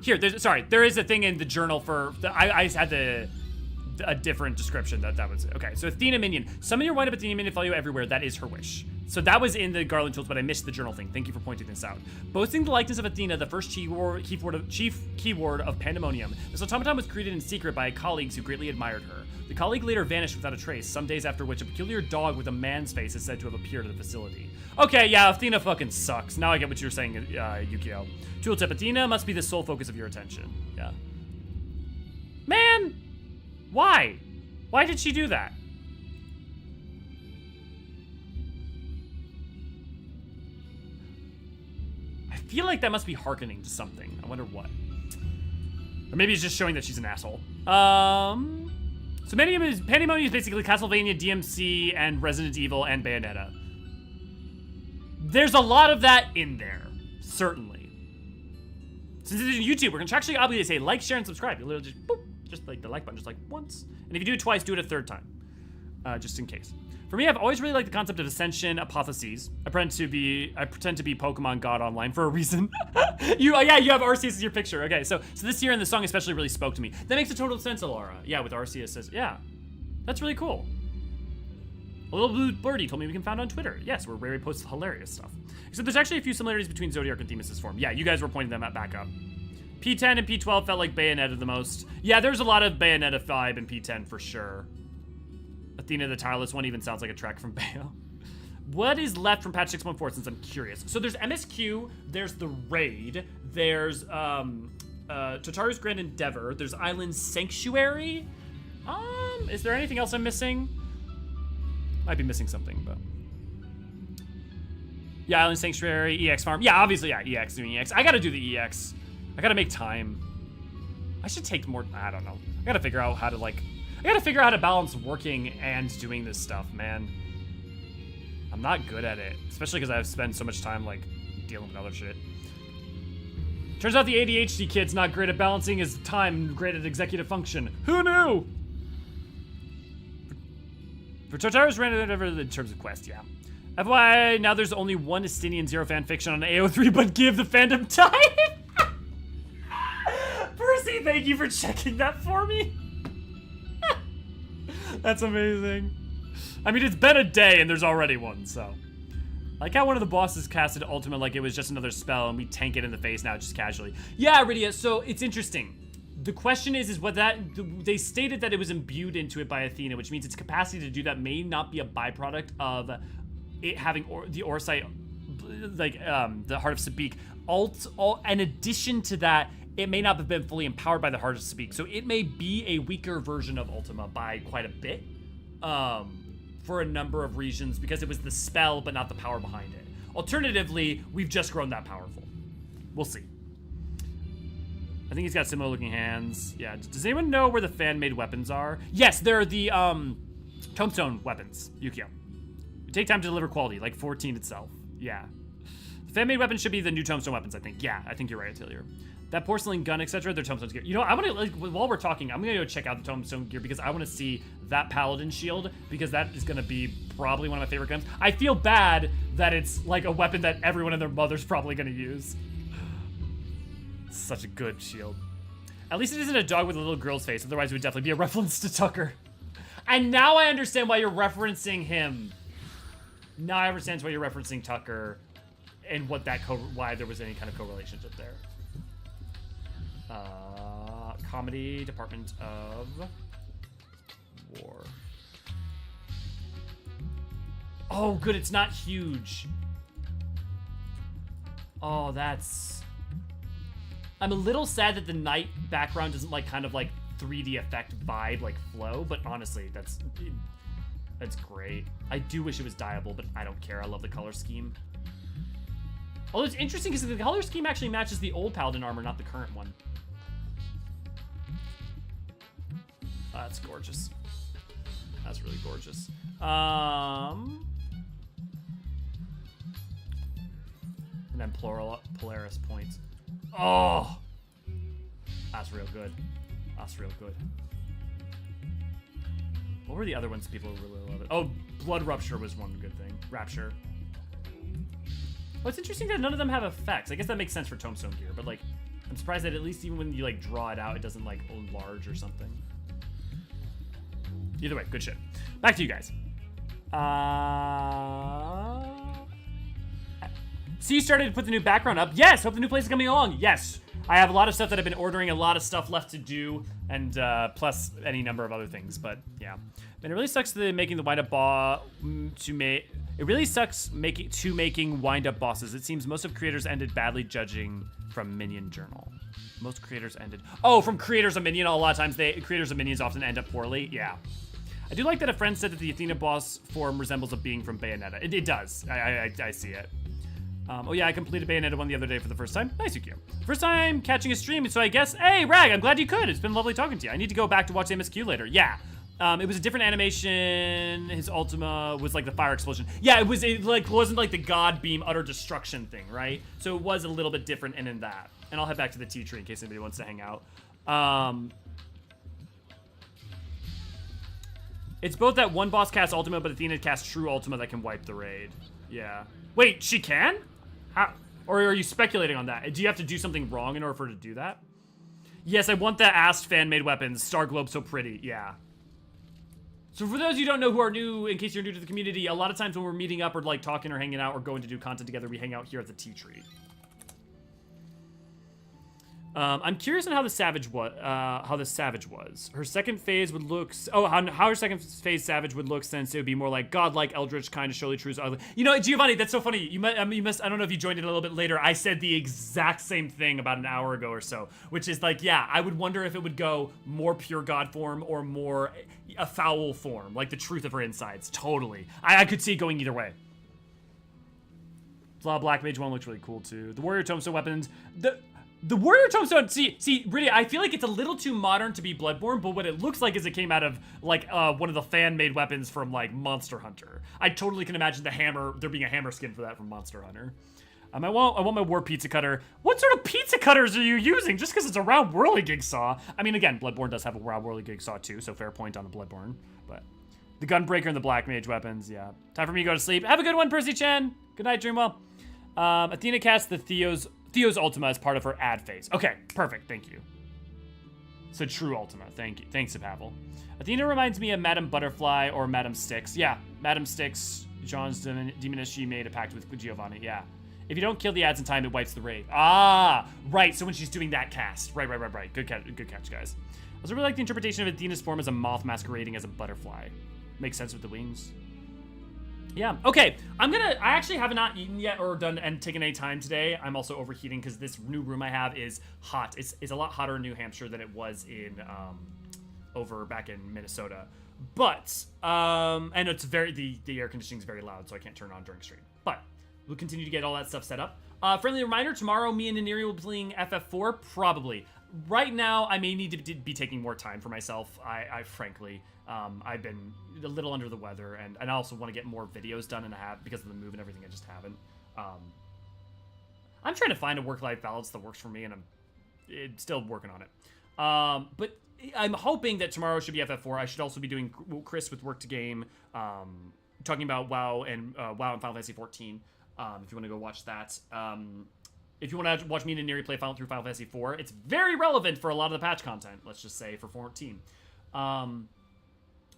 Here, there is a thing in the journal for... I had a different description that was it. Okay, so Athena minion. Summon your wind up Athena minion, follow you everywhere. That is her wish. So that was in the Garland tools, but I missed the journal thing. Thank you for pointing this out. Boasting the likeness of Athena, the first chief keyword of Pandæmonium. This automaton was created in secret by colleagues who greatly admired her. The colleague later vanished without a trace, some days after which a peculiar dog with a man's face is said to have appeared at the facility. Okay, yeah, Athena fucking sucks. Now I get what you're saying, Yukio. Tooltip, Athena must be the sole focus of your attention. Yeah. Man! Why? Why did she do that? I feel like that must be hearkening to something. I wonder what. Or maybe it's just showing that she's an asshole. So Pandæmonium is basically Castlevania, DMC, and Resident Evil, and Bayonetta. There's a lot of that in there, certainly. Since it's YouTube, we're contractually obligated to say like, share, and subscribe. You literally just boop, just like the like button, just like once. And if you do it twice, do it a third time, just in case. For me, I've always really liked the concept of Ascension Apotheoses. I pretend to be Pokemon God Online for a reason. You have Arceus as your picture. Okay, so this year and the song especially really spoke to me. That makes a total sense, Alara. Yeah, with Arceus as, yeah. That's really cool. A little blue birdie told me we can find on Twitter. Yes, where we post hilarious stuff. Except there's actually a few similarities between Zodiark and Themis' form. Yeah, you guys were pointing them back up. P10 and P12 felt like Bayonetta the most. Yeah, there's a lot of Bayonetta vibe in P10 for sure. Athena the Tireless one even sounds like a track from Bayo. What is left from patch 6.4 since I'm curious? So there's MSQ, there's the Raid, there's Totaru's Grand Endeavor, there's Island Sanctuary. Is there anything else I'm missing? Might be missing something, but... Yeah, Island Sanctuary, EX Farm. Yeah, obviously, yeah, EX, doing EX. I gotta do the EX. I gotta make time. I should take more, I don't know. I gotta figure out how to, like... I gotta figure out how to balance working and doing this stuff, man. I'm not good at it, especially because I've spent so much time, like, dealing with other shit. Turns out the ADHD kid's not great at balancing his time, great at executive function. Who knew? For Totaro's random in terms of quest, yeah. FYI, now there's only one Estinian Zero fan fiction on AO3, but give the fandom time. Percy, thank you for checking that for me. That's amazing. I mean, it's been a day and there's already one, so. I like how one of the bosses casted Ultima like it was just another spell and we tank it in the face now just casually. Yeah, Rydia, so it's interesting. The question is what that, they stated that it was imbued into it by Athena, which means its capacity to do that may not be a byproduct of it having the Orsite, like the Heart of Sabik. In addition to that, it may not have been fully empowered by the Heart of Sabik, so it may be a weaker version of Ultima by quite a bit, for a number of reasons, because it was the spell but not the power behind it. Alternatively, we've just grown that powerful. We'll see. I think he's got similar looking hands. Yeah, does anyone know where the fan-made weapons are? Yes, they're the tombstone weapons, Yukio. They take time to deliver quality, like 14 itself. Yeah. The fan-made weapons should be the new tombstone weapons, I think. Yeah, I think you're right, Atelier. That porcelain gun, etc., they're tombstone gear. You know, I want to, like, while we're talking, I'm going to go check out the tombstone gear because I want to see that paladin shield because that is going to be probably one of my favorite guns. I feel bad that it's, like, a weapon that everyone and their mother's probably going to use. Such a good shield. At least it isn't a dog with a little girl's face, otherwise it would definitely be a reference to Tucker. And now I understand why you're referencing him. Now I understand why you're referencing Tucker and what that why there was any kind of correlationship there. Comedy, Department of War. Oh, good, it's not huge. Oh, that's... I'm a little sad that the night background doesn't like kind of like 3D effect vibe like flow, but honestly, that's great. I do wish it was dyeable, but I don't care. I love the color scheme. Although it's interesting because the color scheme actually matches the old Paladin armor, not the current one. That's gorgeous. That's really gorgeous. And then Polaris points. Oh! That's real good. That's real good. What were the other ones people really love it? Oh, Blood Rupture was one good thing. Rapture. Well, it's interesting that none of them have effects. I guess that makes sense for Tombstone gear, but like, I'm surprised that at least even when you like draw it out, it doesn't like enlarge or something. Either way, good shit. Back to you guys. So you started to put the new background up. Yes, hope the new place is coming along. Yes, I have a lot of stuff that I've been ordering, a lot of stuff left to do, and plus any number of other things. But yeah, and it really sucks making the wind-up It really sucks making wind-up bosses. It seems most of creators ended badly, judging from Minion Journal. Most creators ended. Oh, from creators of Minion. A lot of times, creators of Minions often end up poorly. Yeah. I do like that a friend said that the Athena boss form resembles a being from Bayonetta. It does. I see it. Oh yeah, I completed Bayonetta 1 the other day for the first time. Nice, you. First time catching a stream, so I guess, hey, Rag, I'm glad you could. It's been lovely talking to you. I need to go back to watch MSQ later. Yeah. It was a different animation. His Ultima was like the fire explosion. Yeah, it wasn't like the God Beam utter destruction thing, right? So it was a little bit different in that. And I'll head back to the tea tree in case anybody wants to hang out. It's both that one boss casts Ultima, but Athena casts true Ultima that can wipe the raid. Yeah. Wait, she can? How? Or are you speculating on that? Do you have to do something wrong in order for her to do that? Yes, I want that Ast fan-made weapons. Star Globe so pretty. Yeah. So for those of you who don't know who are new, in case you're new to the community, a lot of times when we're meeting up or like talking or hanging out or going to do content together, we hang out here at the tea tree. I'm curious on how the Savage was. Her second phase would look. How her second phase Savage would look, since it would be more like godlike, eldritch, kind of surely true. You know, Giovanni, that's so funny. You must. I don't know if you joined it a little bit later. I said the exact same thing about an hour ago or so, which is like, yeah, I would wonder if it would go more pure god form or more a foul form, like the truth of her insides. Totally, I could see it going either way. Black Mage 1 looks really cool too. The Warrior Tombstone weapons. The Warrior Tombstone, see, really, I feel like it's a little too modern to be Bloodborne, but what it looks like is it came out of, like, one of the fan-made weapons from, like, Monster Hunter. I totally can imagine there being a hammer skin for that from Monster Hunter. I want my War Pizza Cutter. What sort of pizza cutters are you using? Just because it's a round whirligig saw. I mean, again, Bloodborne does have a round whirligig saw, too, so fair point on the Bloodborne. But the Gunbreaker and the Black Mage weapons, yeah. Time for me to go to sleep. Have a good one, Percy Chen. Good night, Dreamwell. Athena casts the Theo's Ultima as part of her ad phase. Okay, perfect, thank you. So true Ultima, thank you. Thanks, Pavel. Athena reminds me of Madame Butterfly or Madame Styx. Yeah, Madame Styx, John's demoness, she made a pact with Giovanni, yeah. If you don't kill the ads in time, it wipes the raid. Ah, right, so when she's doing that cast. Right. Good catch, guys. I also really like the interpretation of Athena's form as a moth masquerading as a butterfly. Makes sense with the wings. Yeah, okay, I actually have not eaten yet or done and taken any time today. I'm also overheating because this new room I have is hot. It's a lot hotter in New Hampshire than it was in, over back in Minnesota. But, and it's the air conditioning is very loud, so I can't turn it on during stream. But, we'll continue to get all that stuff set up. Friendly reminder, tomorrow me and Naniri will be playing FF4, probably. Right now, I may need to be taking more time for myself. I frankly, I've been a little under the weather, and I also want to get more videos done, and because of the move and everything, I just haven't. I'm trying to find a work-life balance that works for me, and I'm still working on it. But I'm hoping that tomorrow should be FF4. I should also be doing Chris with Work to Game, talking about WoW and Final Fantasy 14. If you want to go watch that. If you want to watch me and Neri play Final Fantasy 4, it's very relevant for a lot of the patch content, let's just say, for 14.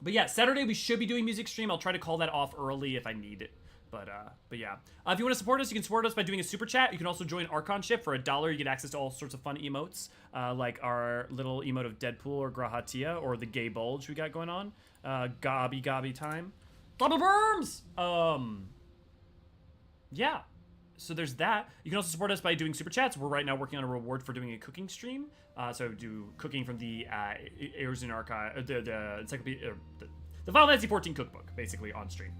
But yeah, Saturday we should be doing music stream. I'll try to call that off early if I need it. But yeah. If you want to support us, you can support us by doing a super chat. You can also join Archonship for $1. You get access to all sorts of fun emotes, like our little emote of Deadpool or Grahatia, or the gay bulge we got going on. Gobby time. Double Berms! Yeah. So there's that. You can also support us by doing super chats. We're right now working on a reward for doing a cooking stream. So do cooking from the Eorzean archive, the encyclopedia, the Final Fantasy 14 cookbook, basically on stream.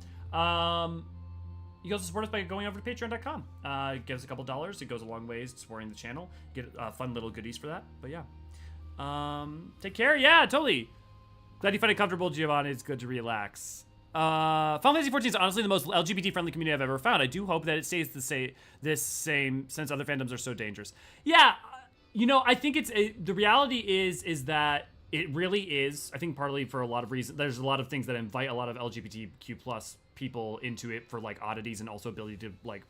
you can also support us by going over to patreon.com. Give us a couple dollars. It goes a long ways to supporting the channel. Get fun little goodies for that. But yeah. Take care. Yeah, totally. Glad you find it comfortable, Giovanni. It's good to relax. Final Fantasy XIV is honestly the most LGBT-friendly community I've ever found. I do hope that it stays this same since other fandoms are so dangerous. Yeah, you know, I think the reality is that it really is. I think partly for a lot of reasons. There's a lot of things that invite a lot of LGBTQ plus people into it for like oddities and also ability to like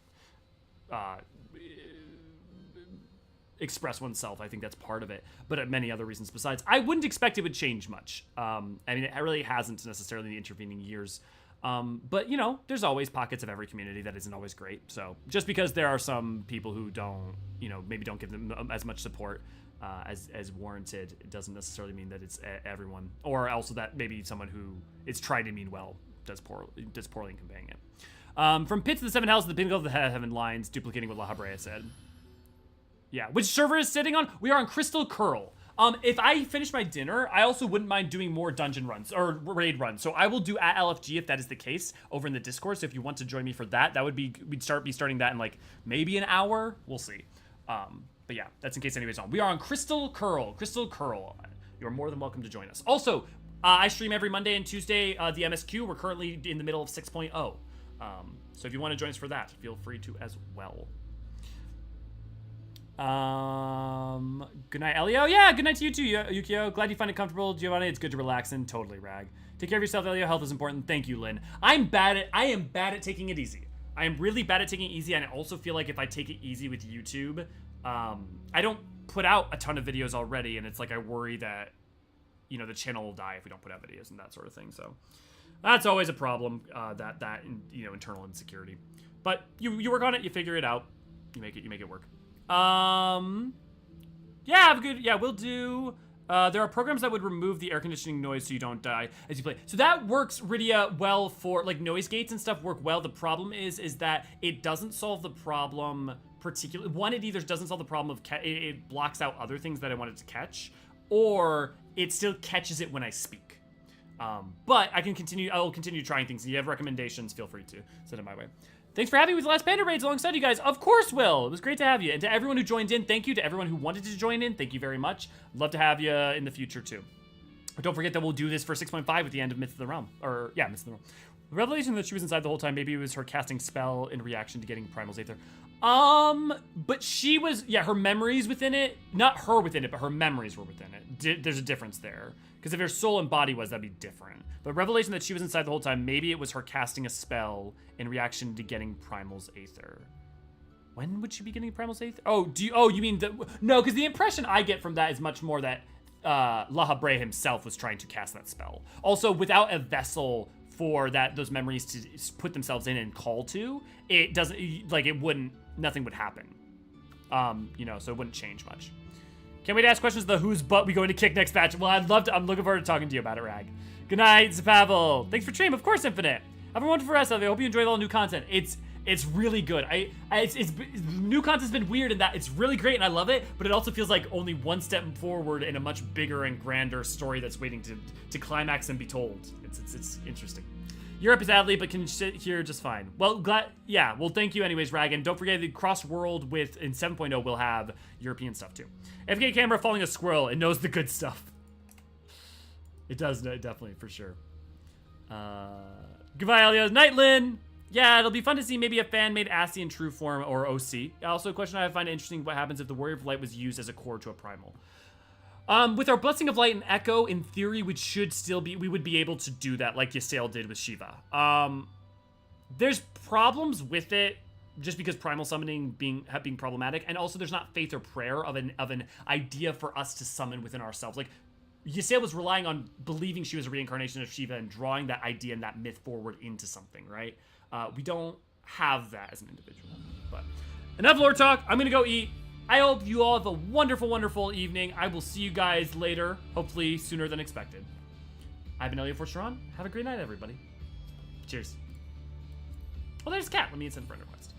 express oneself. I think that's part of it, but many other reasons besides. I wouldn't expect it would change much. I mean, it really hasn't necessarily in the intervening years. But you know, there's always pockets of every community that isn't always great. So just because there are some people who don't, you know, maybe don't give them as much support as warranted, it doesn't necessarily mean that it's everyone, or also that maybe someone who is trying to mean well does poorly in conveying it. From Pit to the Seven Hells to the Pinnacle of the Heaven lines, duplicating what La Habrea said. Yeah, which server is sitting on? We are on Crystal Curl. If I finish my dinner, I also wouldn't mind doing more dungeon runs or raid runs. So I will do at LFG if that is the case over in the Discord. So if you want to join me for that, that would be we'd be starting that in like maybe an hour. We'll see. But yeah, that's in case anybody's on. We are on Crystal Curl. Crystal Curl. You're more than welcome to join us. Also, I stream every Monday and Tuesday the MSQ. We're currently in the middle of 6.0. So if you want to join us for that, feel free to as well. Good night, Elio. Yeah, good night to you too, Yukio. Glad you find it comfortable, Giovanni. It's good to relax in. Totally, Rag. Take care of yourself, Elio. Health is important. Thank you, Lynn. I am bad at taking it easy. I am really bad at taking it easy, and I also feel like if I take it easy with YouTube, I don't put out a ton of videos already, and it's like I worry that, you know, the channel will die if we don't put out videos and that sort of thing. So that's always a problem, that you know, internal insecurity. But you work on it, you figure it out, you make it work. Yeah, have a good, yeah, we'll do, there are programs that would remove the air conditioning noise so you don't die as you play. So that works really well for, like, noise gates and stuff work well. The problem is that it doesn't solve the problem particularly. One, it either doesn't solve the problem of, it blocks out other things that I want it to catch, or it still catches it when I speak. But I will continue trying things. If you have recommendations, feel free to send them my way. Thanks for having me with the last Panda Raids alongside you guys. Of course, Will. It was great to have you. And to everyone who joined in, thank you. To everyone who wanted to join in, thank you very much. Love to have you in the future, too. But don't forget that we'll do this for 6.5 at the end of Myths of the Realm. Or, yeah, Myths of the Realm. The revelation that she was inside the whole time, maybe it was her casting spell in reaction to getting Primal's Aether. But she was, yeah, her memories within it. Not her within it, but her memories were within it. There's a difference there. Because if her soul and body was, that'd be different. But revelation that she was inside the whole time, maybe it was her casting a spell in reaction to getting Primal's Aether. When would she be getting Primal's Aether? Oh, you mean no, because the impression I get from that is much more that La Habrea himself was trying to cast that spell. Also, without a vessel for those memories to put themselves in and call to, it doesn't, like, nothing would happen. You know, so it wouldn't change much. Can't wait to ask questions of the whose butt we going to kick next match. Well, I'm looking forward to talking to you about it, Rag. Good night, Zapavel. Thanks for stream, of course, Infinite. Have a wonderful rest of it. I hope you enjoy all the new content. It's really good. New content's been weird in that it's really great and I love it, but it also feels like only one step forward in a much bigger and grander story that's waiting to climax and be told. It's interesting. Europe is adly, but can sit here just fine. Well, well, thank you anyways, Rag, and don't forget the cross-world in 7.0 will have European stuff too. FK camera following a squirrel, it knows the good stuff. It does, definitely, for sure. Goodbye, Elio. Night, Lynn. Yeah, it'll be fun to see maybe a fan-made Assi in true form or OC. Also, a question I find interesting, what happens if the Warrior of Light was used as a core to a primal? With our Blessing of Light and Echo, in theory, we would be able to do that like Ysael did with Shiva. There's problems with it just because primal summoning being problematic, and also there's not faith or prayer of an idea for us to summon within ourselves. Like, Ysael was relying on believing she was a reincarnation of Shiva and drawing that idea and that myth forward into something, right? We don't have that as an individual. But enough lore talk. I'm gonna go eat. I hope you all have a wonderful, wonderful evening. I will see you guys later, hopefully sooner than expected. I've been Elio Forsteron. Have a great night, everybody. Cheers. Oh, there's Kat. Let me send friend request.